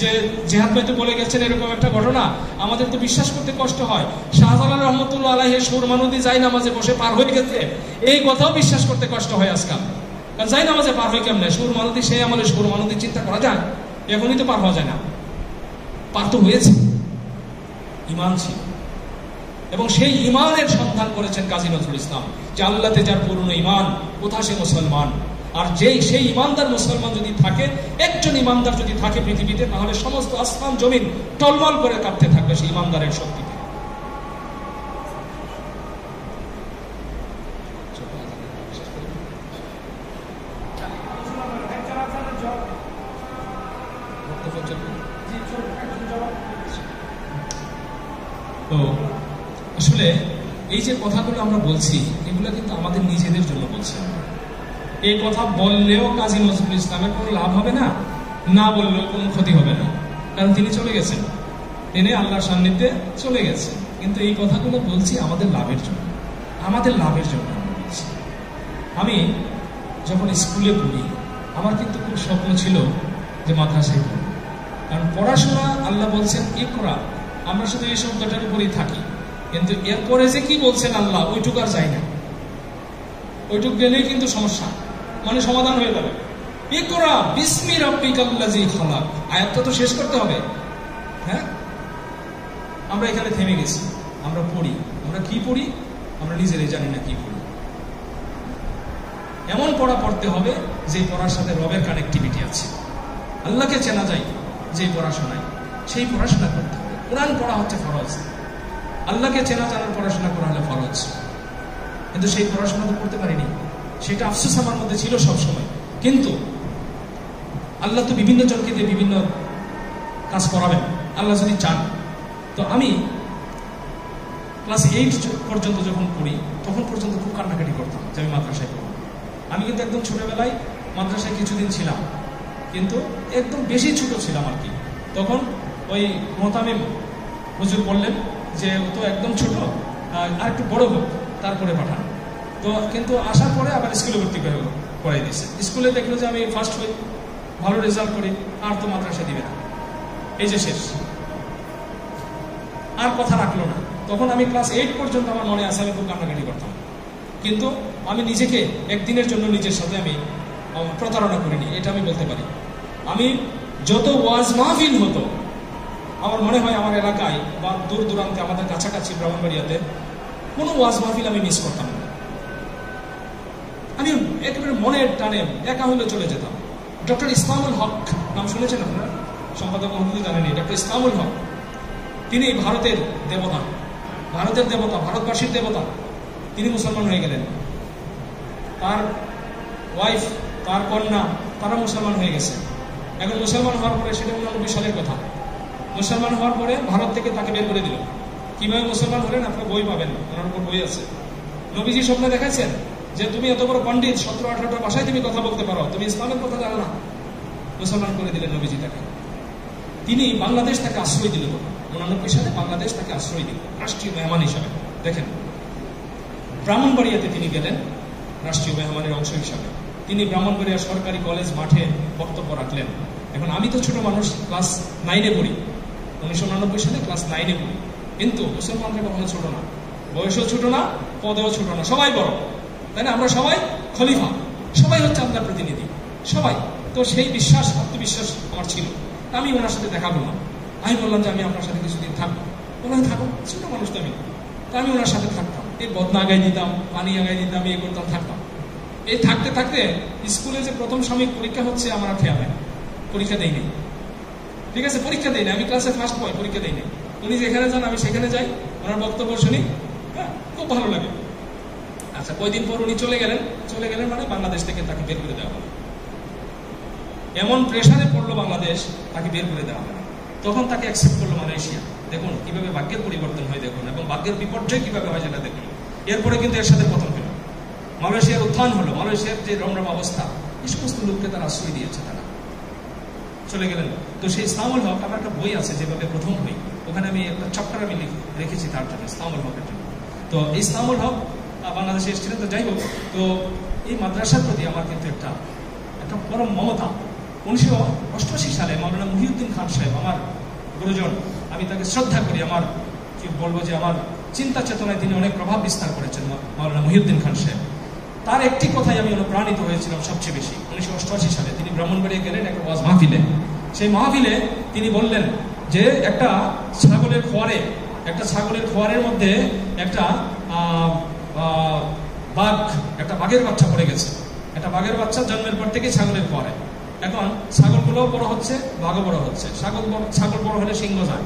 [SPEAKER 2] যে জেহাদ ভাই তো বলে গেছেন এরকম একটা ঘটনা, আমাদের তো বিশ্বাস করতে কষ্ট হয়। শাহজালাল রহমতুল্লাহ আলাইহি সুরমা নদী যাই নামাজে বসে পার হয়ে গেছে, এই কথাও বিশ্বাস করতে কষ্ট হয় আজকাল। কারণ যাই নামাজে পার হয় কেমনে? সুরমা নদী সেই আমলে সুরমা নদী চিন্তা করা যায়? এখনই তো পার হওয়া যায় না, পার তো হয়েছে। ইমান ছিল, এবং সেই ইমানের সন্ধান করেছেন কাজী নজরুল ইসলাম, যে আল্লাহতে যার পূর্ণ ইমান, কোথা সে মুসলমান। আর সেই ইমানদার মুসলমান যদি থাকে, একজন ইমানদার যদি থাকে পৃথিবীতে, তাহলে সমস্ত আসমান জমিন টলমল করে কাঁপতে থাকবে সেই ইমানদারের শক্তিতে। তো আসলে এই যে কথাগুলো আমরা বলছি, এগুলো কিন্তু আমাদের নিজেদের জন্য বলছি। এই কথা বললেও কাজী নজরুল ইসলামের কোনো লাভ হবে না, না বললেও কোনো ক্ষতি হবে না, কারণ তিনি চলে গেছেন, তিনি আল্লাহর সান্নিধ্যে চলে গেছেন। কিন্তু এই কথাগুলো বলছি আমাদের লাভের জন্য, আমাদের লাভের জন্য আমরা বলছি। আমি যখন স্কুলে পড়ি, আমার কিন্তু খুব স্বপ্ন ছিল যে মাদ্রাসায় পড়ব, কারণ পড়াশোনা আল্লাহ বলছেন ইকরা, আমরা শুধু এই শব্দটার উপরেই থাকি, কিন্তু এরপরে যে কি বলছেন আল্লাহ ওইটুকু আর যাই না। ওইটুকু গেলেই কিন্তু সমস্যা, মানে সমাধান হয়ে যাবে। ইকরা বিসমি রাব্বিকাল্লাযী খালাক, আয়াতটা তো শেষ করতে হবে। হ্যাঁ, আমরা এখানে থেমে গেছি। আমরা পড়ি, আমরা কি পড়ি আমরা নিজেরাই জানি না কি পড়ি। এমন পড়া পড়তে হবে যে পড়ার সাথে রবের কানেক্টিভিটি আছে, আল্লাহকে চেনা যায় যে পড়াশোনায়, সেই পড়াশোনা করতে হবে। কোরআন পড়া হচ্ছে ফরজ, আল্লাহকে চেনা জানার পড়াশোনা করা হলে ফরজ, কিন্তু সেই পড়াশোনা তো করতে পারিনি। সেটা আফসোস আমার মধ্যে ছিল সবসময়। কিন্তু আল্লাহ তো বিভিন্ন জনকে দিয়ে বিভিন্ন কাজ করাবেন আল্লাহ যদি চান। তো আমি ক্লাস 8 পর্যন্ত যখন পড়ি, তখন পর্যন্ত খুব কান্নাকাটি করতাম যে আমি মাদ্রাসায় পড়ব। আমি কিন্তু একদম ছোটবেলায় মাদ্রাসায় কিছুদিন ছিলাম, কিন্তু একদম বেশি ছোট ছিলাম আর কি। তখন ওই মোতামিম হুজুর বললেন যে ও তো একদম ছোট, আর একটু বড় হোক তারপরে পাঠান। তো কিন্তু আসার পরে আবার স্কুলে ভর্তি করাই দিয়েছে। স্কুলে দেখলো যে আমি ফার্স্ট হই, ভালো রেজাল্ট করি, আর তো মাদ্রাসা দিবে না, এই যে শেষ, আর কথা রাখলো না। তখন আমি ক্লাস 8 পর্যন্ত আমার মনে আছে আমি খুব কান্নাকাটি করতাম, কিন্তু আমি নিজেকে একদিনের জন্য নিজের সাথে আমি প্রতারণা করিনি, এটা আমি বলতে পারি। আমি যত ওয়াজ মাহফিল হতো, আমার মনে হয় আমার এলাকায় বা দূর দূরান্তে আমাদের কাছাকাছি ব্রাহ্মণবাড়িয়াতে কোনো ওয়াজ মাহফিল আমি মিস করতাম না। আমি একেবারে মনের টানে একা হলে চলে যেতাম। ডক্টর ইসলামুল হক নাম শুনেছেন আপনারা? সম্পাদক মহোদয় জানেন, ডক্টর ইসলামুল হক, তিনি ভারতের দেবতা, ভারতের দেবতা, ভারতবাসীর দেবতা। তিনি মুসলমান হয়ে গেলেন, তার ওয়াইফ, তার কন্যা, তারা মুসলমান হয়ে গেছে। এখন মুসলমান হওয়ার পরে, সেটা 89 সালের কথা, মুসলমান হওয়ার পরে ভারত থেকে তাকে বের করে দিল। কিভাবে মুসলমান হলেন আপনার বই পাবেন, ওনার উপর বই আছে। নবীজি স্বপ্নে দেখাচ্ছেন যে তুমি এত বড় পণ্ডিত, 17-18টা ভাষায় তুমি কথা বলতে পারো, তুমি ইসলামের কথা জানো না। মুসলমান করে দিলেন নবীজি তাকে। তিনি বাংলাদেশ তাকে আশ্রয় দিল, 89 সালে বাংলাদেশ তাকে আশ্রয় দিল রাষ্ট্রীয় মেহমান হিসাবে। দেখেন, ব্রাহ্মণবাড়িয়াতে তিনি গেলেন রাষ্ট্রীয় মেহমানের অংশ হিসাবে। তিনি ব্রাহ্মণবাড়িয়া সরকারি কলেজ মাঠে বক্তব্য রাখলেন। এখন আমি তো ছোট মানুষ, ক্লাস 9-এ পড়ি, 1989 সালে ক্লাস 9-এ পড়ি, কিন্তু মুসলমানরা কখনো ছোট না, বয়সও ছোট না, পদেও ছোট না, সবাই বড়, তাই না? আমরা সবাই খলিফা, সবাই হচ্ছে আল্লাহর প্রতিনিধি, সবাই। তো সেই বিশ্বাস, আত্মবিশ্বাস আমার ছিল। আমি ওনার সাথে দেখা করলাম, আমি বললাম যে আমি আপনার সাথে কিছুদিন থাকবো। ওনার থাকো, ছোট মানুষ তো আমি, তা আমি ওনার সাথে থাকতাম, এই বদনা আগাই দিতাম, পানি আগাই দিতাম, এই করতাম, থাকতাম। এই থাকতে থাকতে স্কুলে যে প্রথম সাময়িক পরীক্ষা হচ্ছে আমার আর খেয়াল হয় না, পরীক্ষা দেয়নি, ঠিক আছে, পরীক্ষা দেয়নি, আমি ক্লাসে ফার্স্ট বয়, পরীক্ষা দেয়নি। উনি যেখানে যান আমি সেখানে যাই, ওনার বক্তব্য শুনি, হ্যাঁ, খুব ভালো লাগে। আচ্ছা, কয়দিন পর উনি চলে গেলেন মানে বাংলাদেশ থেকে তাকে বের করে দেওয়া হলো। এমন প্রেসারে পড়লো বাংলাদেশ, তাকে বের করে দেওয়া হলো। তখন তাকে অ্যাকসেপ্ট করলো মালয়েশিয়া। দেখুন কিভাবে ভাগ্যের পরিবর্তন হয়, দেখুন, এবং ভাগ্যের বিপর্যয় কিভাবে হয় সেটা দেখুন। এরপরে কিন্তু এর সাথে পতন হলো, মালয়েশিয়ার উত্থান হলো। মালয়েশিয়ার যে রমরম অবস্থা, এই সমস্ত লোককে তারা আশ্রয় দিয়েছে। তারা চলে গেলেন। তো সেই ইসলামুল হক, আমার একটা বই আছে যেভাবে প্রথম বই, ওখানে আমি একটা চক্কর আমি রেখেছি তার জন্য, ইসলামুল হকের জন্য। তো ইসলামুল হক বাংলাদেশে এসেছিলেন। তো যাই হোক, তো এই মাদ্রাসার প্রতি আমার কিন্তু একটা পরম মমতা। 1988 সালে মাওলানা মহিউদ্দিন খান সাহেব আমার গুরুজন, আমি তাকে শ্রদ্ধা করি। আমার কি বলবো যে আমার চিন্তা চেতনায় তিনি অনেক প্রভাব বিস্তার করেছেন মাওলানা মহিউদ্দিন খান সাহেব। তার একটি কথাই আমি অনুপ্রাণিত হয়েছিলাম সবচেয়ে বেশি। 1988 সালে তিনি ব্রাহ্মণবাড়িয়া গেলেন একটা ওয়াজ মাহফিলে। সেই মাহফিলে তিনি বললেন যে একটা ছাগলের খোয়ারের মধ্যে একটা বাঘের বাচ্চা পড়ে গেছে। একটা বাঘের বাচ্চা জন্মের পর থেকে ছাগলের খোয়ারে। এখন ছাগলগুলো বড় হচ্ছে, বাঘও বড় হচ্ছে। ছাগল বড় হলে সিংহ যায়,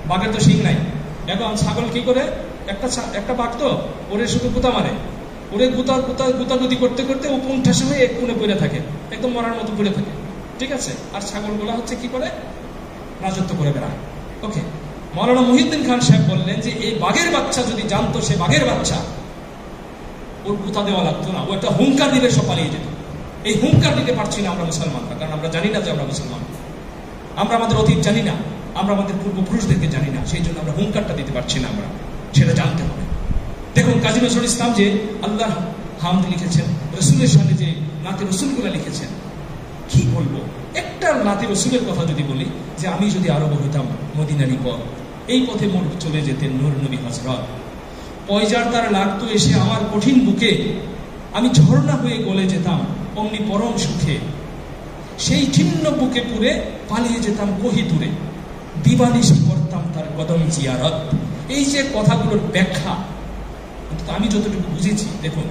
[SPEAKER 2] বাঘের তো সিং নাই। এখন ছাগল কি করে, একটা বাঘ তো ওরে শুধু গুতা মারে, ওরে গুতাগুতি করতে করতে ও পুংঠাসে হয়ে এক কোণে পড়ে থাকে, একদম মরার মতো পড়ে থাকে, ঠিক আছে। আর ছাগলগুলা হচ্ছে কি করে, রাজত্ব করে বেড়ায়। ওকে, মাওলানা মহিউদ্দিন খান সাহেব বললেন যে এই বাঘের বাচ্চা যদি জানতো সে বাঘের বাচ্চা, ওর গুতা দেওয়া লাগতো না, ও একটা হুঙ্কার দিলে সব পালিয়ে যেত। এই হুঙ্কার দিতে পারছি না আমরা মুসলমানরা, কারণ আমরা জানি না যে আমরা মুসলমান, আমরা আমাদের অতীত জানি না, আমরা আমাদের পূর্বপুরুষদেরকে জানি না, সেই জন্য আমরা হুঙ্কারটা দিতে পারছি না। আমরা সেটা জানতে হবে। দেখুন কাজী নজরুল ইসলাম যে আল্লাহর হামদ লিখেছেন, রসুলের সামনে যে নাতে রসুলগুলা লিখেছেন, কি বলবো। একটা নাতে রসুলের কথা যদি বলি, যে আমি যদি আরব হইতাম মদিনারি পথ, এই পথে মোর চলে যেতেন নূর নবী হযরত। পয়জার তার লাগতো এসে আমার কঠিন বুকে, আমি ঝর্ণা হয়ে গলে যেতাম অমনি পরম সুখে। সেই ছিন্ন বুকে পুরে পালিয়ে যেতাম কোহিতুরে, দিবানিশি করতাম তার কদম জিয়ারত। এই যে কথাগুলোর ব্যাখ্যা আমি যতটুকু বুঝেছি, দেখুন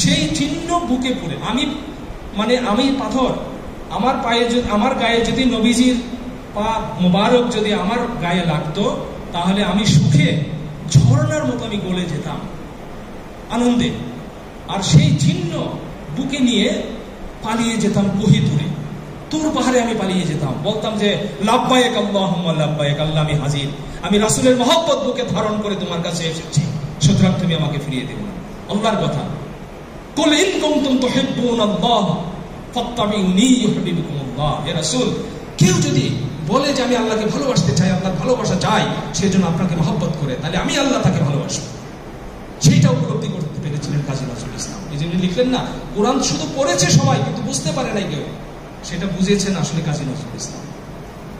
[SPEAKER 2] সেই চিহ্ন বুকে পুরে, আমি পাথর, আমার পায়ে, আমার গায়ে যদি নবীজির পা মোবারক যদি আমার গায়ে লাগতো, তাহলে আমি সুখে ঝর্ণার মতো আমি গলে যেতাম আনন্দে। আর সেই চিহ্ন বুকে নিয়ে পালিয়ে যেতাম কোহিতুরে, তুর পাহাড়ে আমি পালিয়ে যেতাম, বলতাম যে লাব্বায়েক আল্লাহুম্মা লাব্বায়েক, আল্লাহ আমি হাজির, আমি রাসূলের মহব্বত বুকে ধারণ করে তোমার কাছে এসেছি, সুতরাং তুমি আমাকে ফিরিয়ে দিও না। আল্লাহর কথা, কুল ইন কুনতুম তুহিব্বুনাল্লাহ ফাত্তাবিউনি ইউহিব্বুকুমুল্লাহ। হে রাসূল, কেউ যদি বলে যে আমি আল্লাহকে ভালোবাসতে চাই, আল্লাহর ভালোবাসা চাই, সেজন্য আপনাকে মহব্বত করে, তাহলে আমি আল্লাহ তাকে ভালোবাসবো। সেইটা উপলব্ধি করতে পেরেছিলেন কাজী নজরুল ইসলাম। এই জন্য লিখলেন না, কোরআন শুধু পড়েছে সবাই, কিন্তু বুঝতে পারে নাই কেউ। সেটা বুঝেছেন আসলে কাজী নজরুল ইসলাম,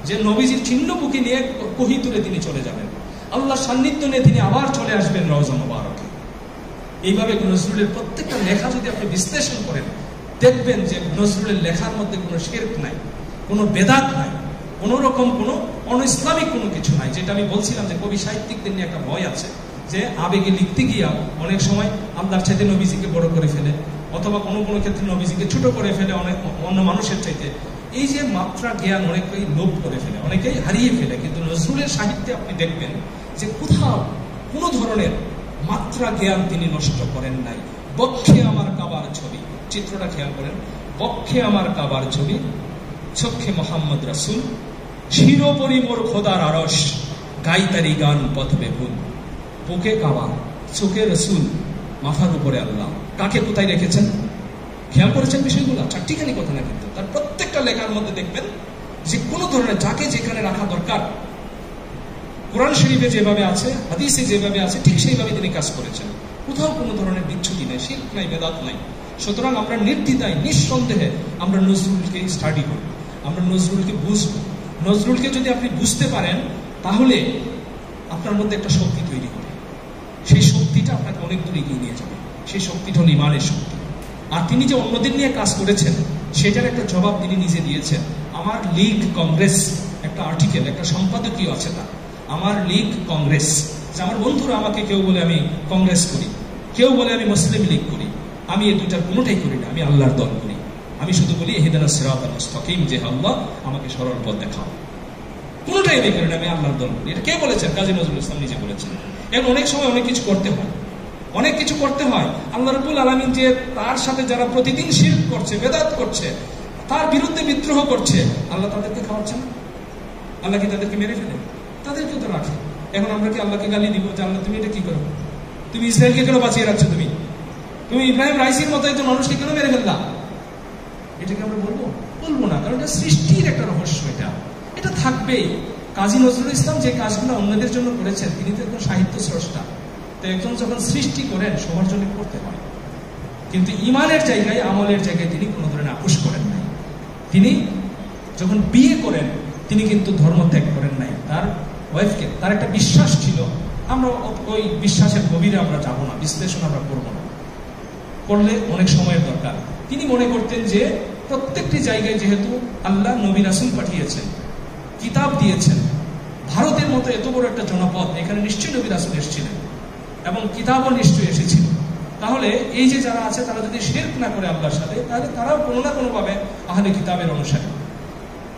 [SPEAKER 2] যে নবীজির চিহ্ন বুকে নিয়ে কোহিতুরে তিনি চলে যাবেন, আল্লাহর সান্নিধ্য নিয়ে তিনি আবার চলে আসবেন রওজা মুবারকে। এইভাবে নজরুলের প্রত্যেকটা লেখা যদি আপনি বিশ্লেষণ করেন, দেখবেন যে নজরুলের লেখার মধ্যে কোনো শিরক নাই, কোনো বেদাত নাই, কোনো রকম কোনো অনইসলামিক কোনো কিছু নাই। যেটা আমি বলছিলাম যে কবি সাহিত্যিকদের নিয়ে একটা ভয় আছে, যে আবেগে লিখতে গিয়া অনেক সময় আল্লাহর চাইতে নবীজিকে বড় করে ফেলে, অথবা কোনো কোনো ক্ষেত্রে নবীজিকে ছোট করে ফেলে অনেক অন্য মানুষের চাইতে। এই যে মাত্রা জ্ঞান অনেকেই লোপ করে ফেলে, অনেকেই হারিয়ে ফেলে। কিন্তু নজরুলের সাহিত্যে আপনি দেখবেন যে কোথাও কোনো ধরনের মাত্রা জ্ঞান তিনি নষ্ট করেন নাই। বক্ষে আমার কাবার ছবি, চিত্রটা খেয়াল করেন, বক্ষে আমার কাবার ছবি, চক্ষে মোহাম্মদ রাসূল, শিরোপরি মোর খোদার আরশ, গাইতারি গান পথ বেহুল। বুকে কাবা, চোখে রসুল, মাথার উপরে আল্লাহ। কাকে কোথায় রেখেছেন খেয়াল করেছেন বিষয়গুলো? চারটিখানি কথা না, কিন্তু তার প্রত্যেকটা লেখার মধ্যে দেখবেন যে কোনো ধরনের যাকে যেখানে রাখা দরকার, কোরআন শরীফে যেভাবে আছে, হাদিসে যেভাবে আছে, ঠিক সেইভাবে তিনি কাজ করেছেন। কোথাও কোনো ধরনের বিচ্ছুতি নেই, শিরক নাই, বেদাত নাই। সুতরাং আমরা নির্দ্বিধায় নিঃসন্দেহে আমরা নজরুলকে স্টাডি করব, আমরা নজরুলকে বুঝবো। নজরুলকে যদি আপনি বুঝতে পারেন, তাহলে আপনার মধ্যে একটা শক্তি তৈরি হবে। সেই শক্তিটা আপনাকে অনেক দূর এগিয়ে নিয়ে যাবে। সেই শক্তিটা হল ইমানের শক্তি। আর তিনি যে অন্যদের নিয়ে কাজ করেছেন, সেটার একটা জবাব তিনি নিজে দিয়েছেন। আমার লীগ কংগ্রেস একটা আর্টিকেল, একটা সম্পাদকীয় আছে তার, আমার লীগ কংগ্রেস। যে আমার বন্ধুরা আমাকে কেউ বলে আমি কংগ্রেস করি, কেউ বলে আমি মুসলিম লীগ করি, আমি এই দুটার কোনোটাই করি না, আমি আল্লাহর দল করি। আমি শুধু বলি ইহদিনাস সিরাতাল মুস্তাকিম, যে আল্লাহ আমাকে সরল পথ দেখাও। কোনোটাই আমি করি না, আমি আল্লাহর দল করি। এটা কে বলেছেন? কাজী নজরুল ইসলাম নিজে বলেছেন। এবং অনেক সময় অনেক কিছু করতে হয়, অনেক কিছু করতে হয়। আল্লাহ রাব্বুল আলামিন যে তার সাথে যারা প্রতিদিন শিরক করছে, বেদাত করছে, তার বিরুদ্ধে বিদ্রোহ করছে, আল্লাহ তাদেরকে খাওয়াচ্ছে না? আল্লাহ কি তাদেরকে মেরে ফেলে? তাদেরকেও তো রাখে। এখন আমরা কি আল্লাহকে গালি দিব যে আল্লাহ তুমি এটা কি করো? তুমি ইসরায়েলকে কেন বাঁচিয়ে রাখছো? তুমি ইব্রাহিম রাইসির মতো একজন মানুষকে কেন মেরে ফেললা? এটাকে আমরা বলবো? বলবো না, কারণ এটা সৃষ্টির একটা রহস্য, এটা থাকবেই। কাজী নজরুল ইসলাম যে কাজগুলো অন্যদের জন্য করেছেন, তিনি তো একজন সাহিত্য স্রষ্টা, তো একজন যখন সৃষ্টি করেন সবার জন্য করতে হয়, কিন্তু ইমানের জায়গায় আমলের জায়গায় তিনি কোনো ধরনের আপোষ করেন নাই। তিনি যখন বিয়ে করেন তিনি কিন্তু ধর্ম ত্যাগ করেন নাই, তার ওয়াইফকে, তার একটা বিশ্বাস ছিল, আমরা ওই বিশ্বাসের গভীরে আমরা যাব না, বিশ্লেষণ আমরা করবো না, করলে অনেক সময়ের দরকার। তিনি মনে করতেন যে প্রত্যেকটি জায়গায় যেহেতু আল্লাহ নবী রাসূল পাঠিয়েছেন, কিতাব দিয়েছেন, ভারতের মতো এত বড় একটা জনপদ, এখানে নিশ্চয়ই নবী রাসূল এসেছিলেন এবং কিতাবও নিশ্চয়ই এসেছিল, তাহলে এই যে যারা আছে তারা যদি শিরক না করে আল্লাহর সাথে, তাহলে তারাও কোনো না কোনোভাবে আহলে কিতাবের অনুসারী।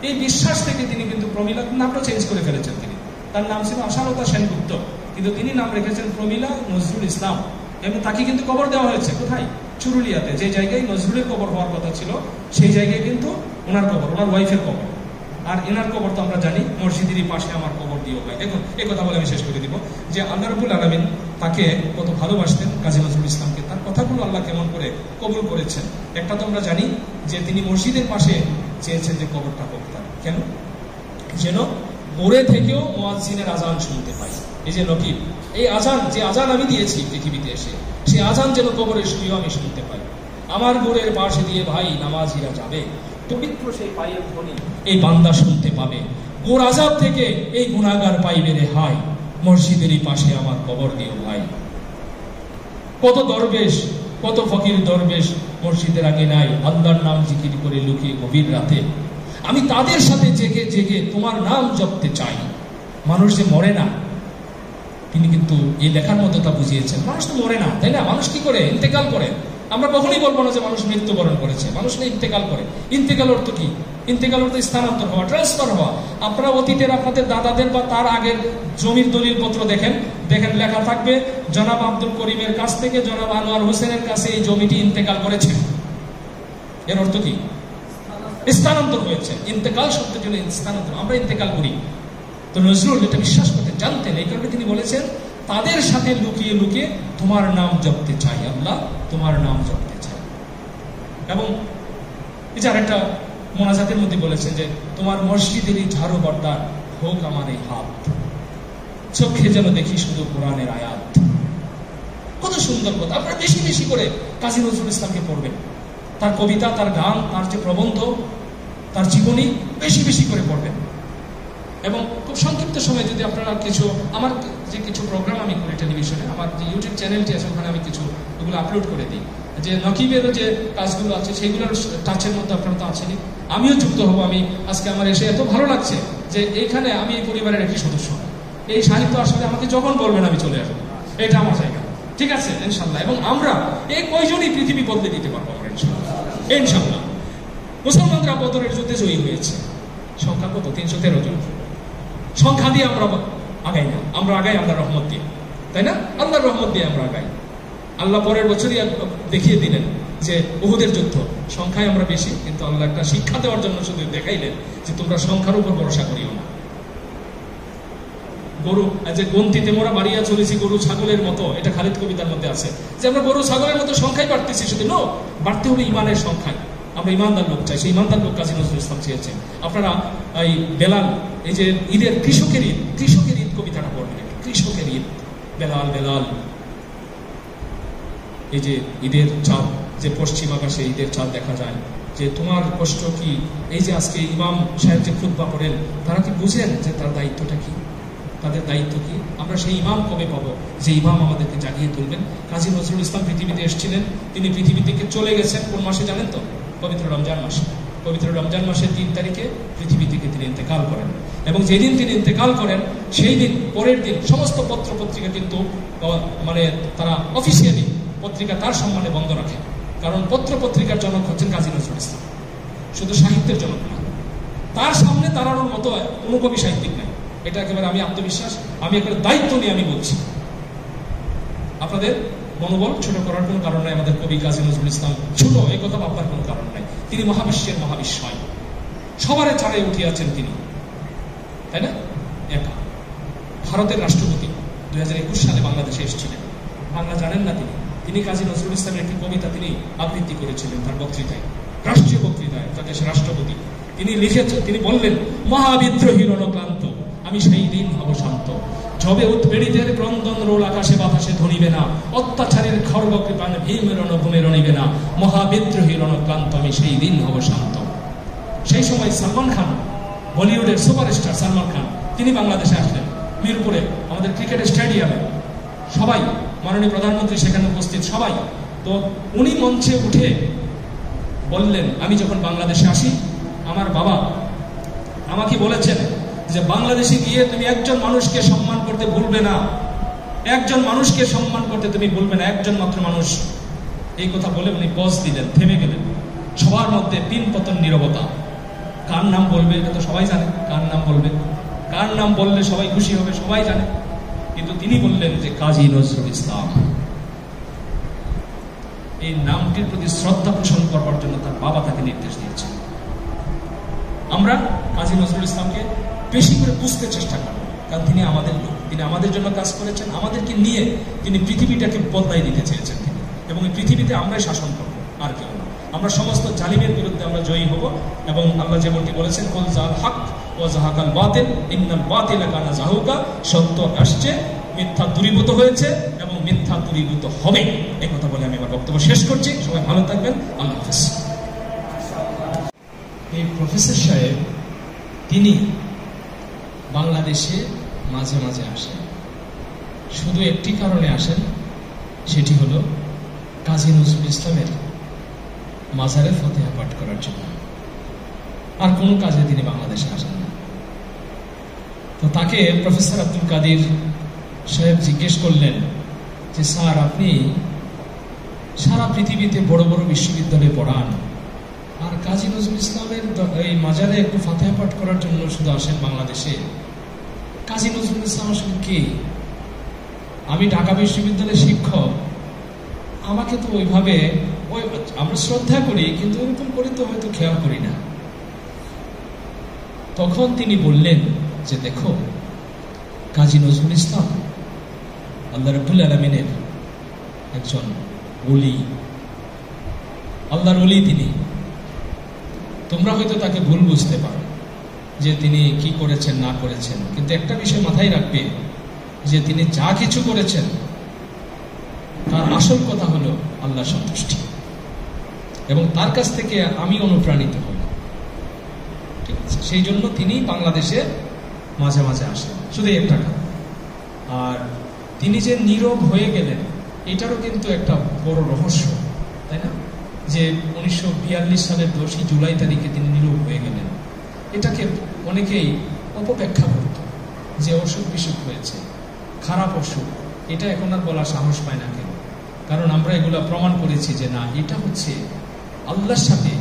[SPEAKER 2] এই বিশ্বাস থেকে তিনি কিন্তু প্রমীলা নামটা চেঞ্জ করে ফেলেছেন। তিনি, তার নাম ছিল আশালতা সেনগুপ্ত, কিন্তু তিনি নাম রেখেছেন প্রমীলা নজরুল ইসলাম, এবং তাকে কিন্তু কবর দেওয়া হয়েছে কোথায়? চুরুলিয়াতে, যে জায়গায় নজরুলের কবর হওয়ার কথা ছিল সেই জায়গায় কিন্তু ওনার কবর, ওনার ওয়াইফের কবর। আর এনার কবর তো আমরা জানি, মসজিদেরই পাশে আমার কবর দিও ভাই। দেখুন, এই কথা বলে আমি শেষ করে দিব যে আল্লাহ রাব্বুল আলামিন তাকে কত ভালোবাসতেন, কাজী নজরুল ইসলামকে, তার কথাগুলো আল্লাহ কেমন করে কবুল করেছেন। একটা তো আমরা জানি যে তিনি মসজিদের পাশে চেয়েছেন যে কবরটা হোক তার, কেন? যেন দূরে থেকেও মুয়াজ্জিনের আজান শুনতে পাই। এই যে নকিব, এই আজান, যে আজান আমি দিয়েছি পৃথিবীতে এসে, সেই আজান যেন কবরে শুয়েও আমি শুনতে পাই। আমার গোরের পাশে দিয়ে ভাই নামাজিরা যাবে, পবিত্র সেই পায়ের ধ্বনি এই বান্দা শুনতে পাবে। গোর আযাব থেকে এই গুনাহগার পাইবে রেহাই, মসজিদেরই পাশে আমার কবর দিও ভাই। কত দরবেশ, কত ফকির দরবেশ মসজিদের আঙিনায় আল্লাহর নাম জিকির করে লুকিয়ে গভীর রাতে, আমি তাদের সাথে জেগে জেগে তোমার নাম জপতে চাই। মানুষ যে মরে না, তিনি কিন্তু এই লেখার মধ্যে তা বুঝিয়েছেন। মানুষ তো মরে না, তাই না? মানুষ কি করে? ইন্তেকাল করে। আমরা কখনোই বলবো না যে মানুষ মৃত্যুবরণ করেছে, মানুষ না ইন্তেকাল করে। ইন্তেকাল অর্থ কি? ইন্তেকাল অর্থ স্থানান্তর হওয়া, ট্রান্সফার হওয়া। আপনারা অতীতের আপনাদের দাদাদের বা তার আগের জমির দলিলপত্র দেখেন, লেখা থাকবে জনাব আব্দুল করিমের কাছ থেকে জনাব আনোয়ার হোসেনের কাছে এই জমিটি ইন্তেকাল করেছে। এর অর্থ কি? স্থানান্তর হয়েছে। ইন্তেকাল শব্দের জন্য স্থানান্তর, আমরা ইন্তেকাল করি। তো নজরুল এটা বিশ্বাস করতেন, জানতেন, এই কারণে তিনি বলেছেন তাদের সাথে লুকিয়ে লুকিয়ে তোমার নাম জপতে চাই আল্লাহ, তোমার নাম জপতে চাই। এবং এই যে আরেকটা মোনাজাতের মধ্যে বলেছেন যে তোমার মসজিদেরই ঝাড়ু বর্দার হোক আমার এই হাত, চোখে যেন দেখি শুধু কোরআনের আয়াত। কত সুন্দর কথা। আপনারা বেশি বেশি করে কাজী নজরুল ইসলামকে পড়বেন, তার কবিতা, তার গান, তার যে প্রবন্ধ, তার জীবনী বেশি বেশি করে পড়বেন। এবং খুব সংক্ষিপ্ত সময় যদি আপনারা কিছু, আমার যে কিছু প্রোগ্রাম আমি করি টেলিভিশনে, আমার যে ইউটিউব চ্যানেলটি আছে ওখানে আমি কিছু ওগুলো আপলোড করে দিই, যে নকিবেরও যে কাজগুলো আছে সেইগুলোর টাচের মধ্যে আপনারা তো আছেনই, আমিও যুক্ত হব। আমি আজকে আমার এসে এত ভালো লাগছে যে এইখানে আমি এই পরিবারের একটি সদস্য, এই সাহিত্য আসলে আমাকে যখন বলবেন আমি চলে আসবো, এটা আমার জায়গা, ঠিক আছে ইনশাল্লাহ। এবং আমরা এই কয়জনই পৃথিবী বদলে দিতে পারবো আমরা ইনশাল্লাহ, ইনশাল্লাহ। মুসলমানরা বদরের যুদ্ধে জয়ী হয়েছে, সংখ্যা কত? 313 জন। সংখ্যা দিয়ে আমরা আগাই না, আমরা আগাই আল্লাহর রহমত দিয়ে, তাই না? আল্লাহর রহমত দিয়ে আমরা আগাই। আল্লাহ পরের বছরই দেখিয়ে দিলেন যে উহুদের যুদ্ধ, সংখ্যায় আমরা বেশি, কিন্তু আল্লাহ একটা শিক্ষা দেওয়ার জন্য শুধু দেখাইলেন যে তোমরা সংখ্যার উপর ভরসা করিও না। গরু যে গন্তিতে মোরা বাড়িয়া চলেছি গরু ছাগলের মতো, এটা খালিদ কবিতার মধ্যে আছে, যে আমরা গরু ছাগলের মতো সংখ্যায় বাড়তেছি, শুধু নো, বাড়তে হবে ইমানের সংখ্যায়। আমরা ইমানদার লোক চাই, সেই ইমানদার লোক কাজী নজরুল ইসলাম চেয়েছেন। আপনারা এই বেলাল, এই যে ঈদের কৃষকের ঈদ, কৃষকের ঈদ কবিতাটা পড়বেন, কৃষকের ঈদ, বেলাল বেলাল, এই যে ঈদের চাঁদ, যে পশ্চিম আকাশে ঈদের চাঁদ দেখা যায়, যে তোমার কষ্ট কি? এই যে আজকে ইমাম সাহেব যে খুতবা পড়েন, তারা কি বুঝেন যে তার দায়িত্বটা কি, তাদের দায়িত্ব কি? আমরা সেই ইমাম কবে পাবো যে ইমাম আমাদেরকে জাগিয়ে তুলবেন? কাজী নজরুল ইসলাম পৃথিবীতে এসেছিলেন, তিনি পৃথিবী থেকে চলে গেছেন কোন মাসে জানেন তো? পবিত্র রমজান মাসে। পবিত্র রমজান মাসের 3 তারিখে পৃথিবী থেকে তিনি ইন্তেকাল করেন। এবং যেদিন তিনি ইন্তেকাল করেন সেই দিন, পরের দিন সমস্ত পত্র পত্রিকা কিন্তু মানে তারা অফিসিয়ালি পত্রিকা তার সম্মানে বন্ধ রাখে, কারণ পত্র পত্রিকার জনক হচ্ছেন কাজী নজরুল ইসলাম, শুধু সাহিত্যের জনক না। তার সামনে দাঁড়ানোর মতো কোনো কবি সাহিত্যিক নাই। এটা একেবারে আমি আত্মবিশ্বাস, আমি একেবারে দায়িত্ব নিয়ে আমি বলছি। আপনাদের মনোবল ছোট করার কোনো কারণ নাই। আমাদের কবি কাজী নজরুল ইসলাম ছোট, এই কথা ভাববার কোনো কারণ নাই। তিনি মহাবিশ্বের মহাবিস্ময়, সবারে ছাড়াই উঠিয়াছেন তিনি, তাই না? একা। ভারতের রাষ্ট্রপতি 2021 সালে বাংলাদেশে এসেছিলেন। বাংলা জানেন না তিনি, কাজী নজরুল ইসলামের একটি কবিতা তিনি আবৃত্তি করেছিলেন তার বক্তৃতায়। রাষ্ট্রীয় বক্তৃতায়, দেশের রাষ্ট্রপতি, তিনি লিখেছেন, তিনি বললেন, মহাবিদ্রোহী রণক্লান্ত, আমি সেই দিন হব শান্ত, যবে উৎপীড়িতের ক্রন্দন রোল আকাশে বাতাসে ধরিবে না, অত্যাচারের খর্ব কৃপান ভীম রণভূমে রণিবে না, মহাবিদ্রোহী রণক্লান্ত, আমি সেই দিন হব শান্ত। সেই সময় সালমান খান, বলিউডের সুপারস্টার সালমান খান, তিনি বাংলাদেশে আসলেন মিরপুরে আমাদের ক্রিকেট স্টেডিয়ামে, সবাই, মাননীয় প্রধানমন্ত্রী সেখানে উপস্থিত সবাই। তো উনি মঞ্চে উঠে বললেন, আমি যখন বাংলাদেশে আসি, আমার বাবা আমাকে বলেছেন যে বাংলাদেশে গিয়ে তুমি একজন মানুষকে সম্মান করতে ভুলবে না, একজন মানুষকে সম্মান করতে তুমি ভুলবে না, একজন মাত্র মানুষ। এই কথা বলে উনি পজ দিলেন, থেমে গেলেন। সবার মধ্যে পিন পতন নীরবতা। কার নাম বলবে এটা তো সবাই জানে, কার নাম বলবে, কার নাম বললে সবাই খুশি হবে সবাই জানে, কিন্তু তিনি বললেন যে কাজী নজরুল ইসলাম। এই নামটির প্রতি শ্রদ্ধা পোষণ করবার জন্য তার বাবা তাকে নির্দেশ দিয়েছেন। আমরা কাজী নজরুল ইসলামকে বেশি করে বুঝতে চেষ্টা করব, কারণ তিনি আমাদের লোক, তিনি আমাদের জন্য কাজ করেছেন, আমাদেরকে নিয়ে তিনি পৃথিবীটাকে বদলাই দিতে চেয়েছেন তিনি, এবং এই পৃথিবীতে আমরাই শাসন করব, আর কেউ না। আমরা সমস্ত জালিমের বিরুদ্ধে আমরা জয়ী হব, এবং আল্লাহ যেমনটি বলেছেন, কুল জাল হক ওয়া যাহাকাল বাতিল ইন্নাল বাতিলা কানা যাহুকা, সত্য আসছে, মিথ্যা দূরীভূত হয়েছে এবং মিথ্যা দূরীভূত হবে। এই কথা বলে আমি আমার বক্তব্য শেষ করছি। সবাই ভালো থাকবেন, আল্লাহ হাফেজ।
[SPEAKER 1] এই প্রফেসর সাহেব তিনি বাংলাদেশে মাঝে মাঝে আসেন, শুধু একটি কারণে আসেন, সেটি হলো কাজী নজরুল ইসলামের মাজারে ফতেহা পাঠ করার জন্য। আর কোনো কাজে তিনি বাংলাদেশে আসেন না। তো তাকে প্রফেসর আব্দুল কাদির সাহেব জিজ্ঞেস করলেন যে, স্যার, আপনি সারা পৃথিবীতে বড় বড় বিশ্ববিদ্যালয়ে পড়ান, আর কাজী নজরুল ইসলামের এই মাজারে একটু ফাতেহা পাঠ করার জন্য শুধু আসেন বাংলাদেশে। কাজী নজরুল ইসলাম আসলে কে? আমি ঢাকা বিশ্ববিদ্যালয়ের শিক্ষক, আমাকে তো ওইভাবে আমরা শ্রদ্ধা করি, কিন্তু ওরকম করে তো হয়তো খেয়াল করি না। তখন তিনি বললেন যে, দেখো, কাজী নজরুল ইসলাম আল্লাহ রাব্বুল আলামিনের একজন ওলি, আল্লাহর ওলি তিনি। তোমরা হয়তো তাকে ভুল বুঝতে পারো যে তিনি কি করেছেন না করেছেন, কিন্তু একটা বিষয় মাথায় রাখবে যে তিনি যা কিছু করেছেন তার আসল কথা হলো আল্লাহর সন্তুষ্টি, এবং তার কাছ থেকে আমি অনুপ্রাণিত হই। ঠিক আছে, সেই জন্য তিনি বাংলাদেশে মাঝে মাঝে আসেন, শুধু একটা কারণ। আর তিনি যে নীরব হয়ে গেলেন, এটারও কিন্তু একটা বড় রহস্য, তাই না? যে 1942 সালের 10 জুলাই তারিখে তিনি নীরব হয়ে গেলেন, এটাকে অনেকেই অপব্যাখ্যা করত যে অসুখ বিসুখ হয়েছে, খারাপ অসুখ, এটা এখন আর বলার সাহস পায় না কেউ। কারণ আমরা এগুলা প্রমাণ করেছি যে না, এটা হচ্ছে আল্লাহর সাথে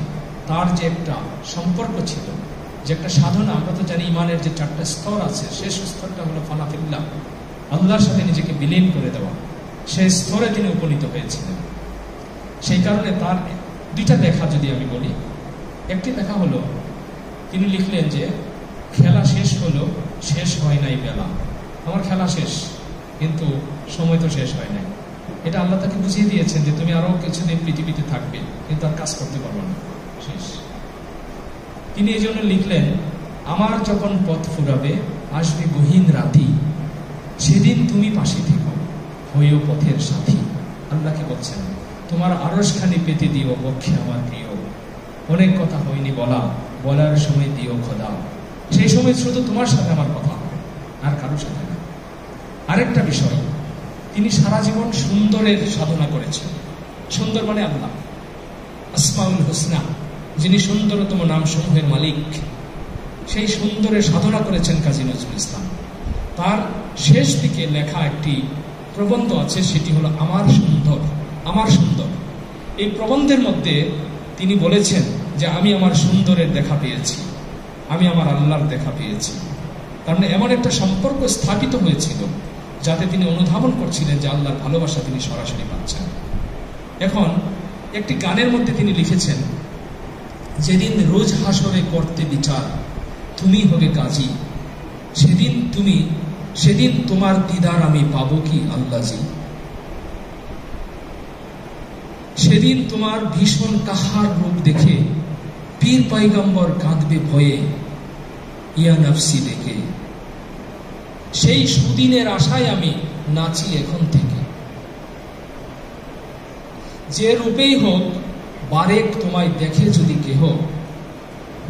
[SPEAKER 1] তার যে একটা সম্পর্ক ছিল, যে একটা সাধনা। আমরা তো জানি ইমানের যে 4টা স্তর আছে, শেষ স্তরটা হলো ফানাফিল্লাহ, আল্লাহর সাথে নিজেকে বিলীন করে দেওয়া। সেই স্তরে তিনি উপনীত হয়েছিলেন। সেই কারণে তার 2টা লেখা যদি আমি বলি, একটি লেখা হলো তিনি লিখলেন যে খেলা শেষ হলো, শেষ হয় নাই বেলা। আমার খেলা শেষ, কিন্তু সময় তো শেষ হয় নাই। এটা আল্লাহ তাকে বুঝিয়ে দিয়েছেন যে তুমি আরো কিছুদিন পৃথিবীতে থাকবে, কিন্তু আর কাজ করতে পারবো না, শেষ। তিনি এই জন্য লিখলেন, আমার যখন পথ ফুরাবে, আসবে গহীন রাতি, সেদিন তুমি পাশে থেকো, হইও পথের সাথী। আল্লাহকে বলছেন, তোমার আরশখানি পেতে দিও বক্ষে আমার প্রিয়, অনেক কথা হয়নি বলা, বলার সময় দিও খোদা। সেই সময় শুধু তোমার সাথে আমার কথা হবে, আর কারোর সাথে না। আরেকটা বিষয়, তিনি সারা জীবন সুন্দরের সাধনা করেছেন। সুন্দর মানে আল্লাহ, আসমাউল হুসনা, যিনি সুন্দরতম নাম সমূহের মালিক, সেই সুন্দরের সাধনা করেছেন কাজী নজরুল ইসলাম। তার শেষ দিকে লেখা একটি প্রবন্ধ আছে, সেটি হলো আমার সুন্দর, আমার সুন্দর। এই প্রবন্ধের মধ্যে তিনি বলেছেন যে আমি আমার সুন্দরের দেখা পেয়েছি, আমি আমার আল্লাহর দেখা পেয়েছি। কারণ এমন একটা সম্পর্ক স্থাপিত হয়েছিল যাতে তিনি অনুধাবন করছিলেন যে আল্লাহর ভালোবাসা তিনি সরাসরি পাচ্ছেন। এখন একটি গানের মধ্যে তিনি লিখেছেন, যেদিন রোজ হাসরে করতে বিচার, তুমি হবে কাজী, সেদিন তোমার দিদার আমি পাবো কি আল্লাহজি।
[SPEAKER 2] যেদিন তোমার ভীষণ কাহার রূপ দেখে পীর পয়গম্বর কাঁদবে ভয়ে ইয়া নফসি দেখে, সেই সুদিনের আশায় আমি নাচি এখন থেকে। যে রূপেই হোক বারেক তোমায় দেখে যদি কেহ,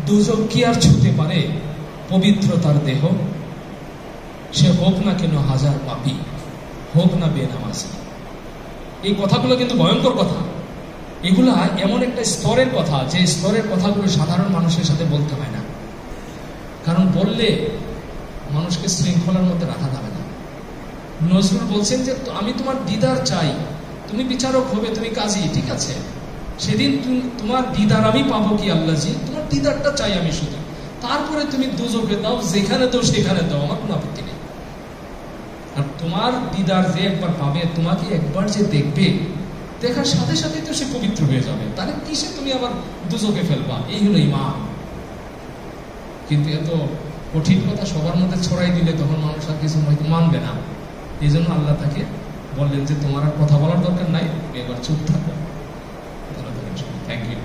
[SPEAKER 2] দুজক কি আর ছুতে পারে পবিত্রতার দেহ? সে হোক না কেন হাজার পাপী, হোক না বেনামাজি। এই কথাগুলো কিন্তু ভয়ঙ্কর কথা। এগুলা এমন একটা স্তরের কথা, যে স্তরের কথাগুলো সাধারণ মানুষের সাথে বলতে হয় না, কারণ বললে মানুষকে শৃঙ্খলার মধ্যে রাখা যাবে না। নজরুল বলছেন যে আমি তোমার দিদার চাই, তুমি বিচারক হবে, তুমি কাজী, ঠিক আছে, সেদিন তোমার দিদার আমি পাবো কি আল্লাহজি, তোমার দিদারটা চাই আমি শুধু, তারপরে তুমি দুজকে দাও, যেখানে দাও সেখানে দাও, আমার কোনো আপত্তি নেই। আর তোমার দিদার যে একবার পাবে, তোমাকে একবার যে দেখবে, দেখার সাথে সাথে তো সে পবিত্র হয়ে যাবে, তাহলে কিসে তুমি আবার দুজকে ফেলবা? এই হলো ঈমান। কিন্তু এত কঠিন কথা সবার মধ্যে ছড়াই দিলে তখন মানুষ আর কিছু হয়তো মানবে না। এই জন্য আল্লাহ তাকে বললেন যে তোমার আর কথা বলার দরকার নাই, এবার চুপ থাকো। Thank you.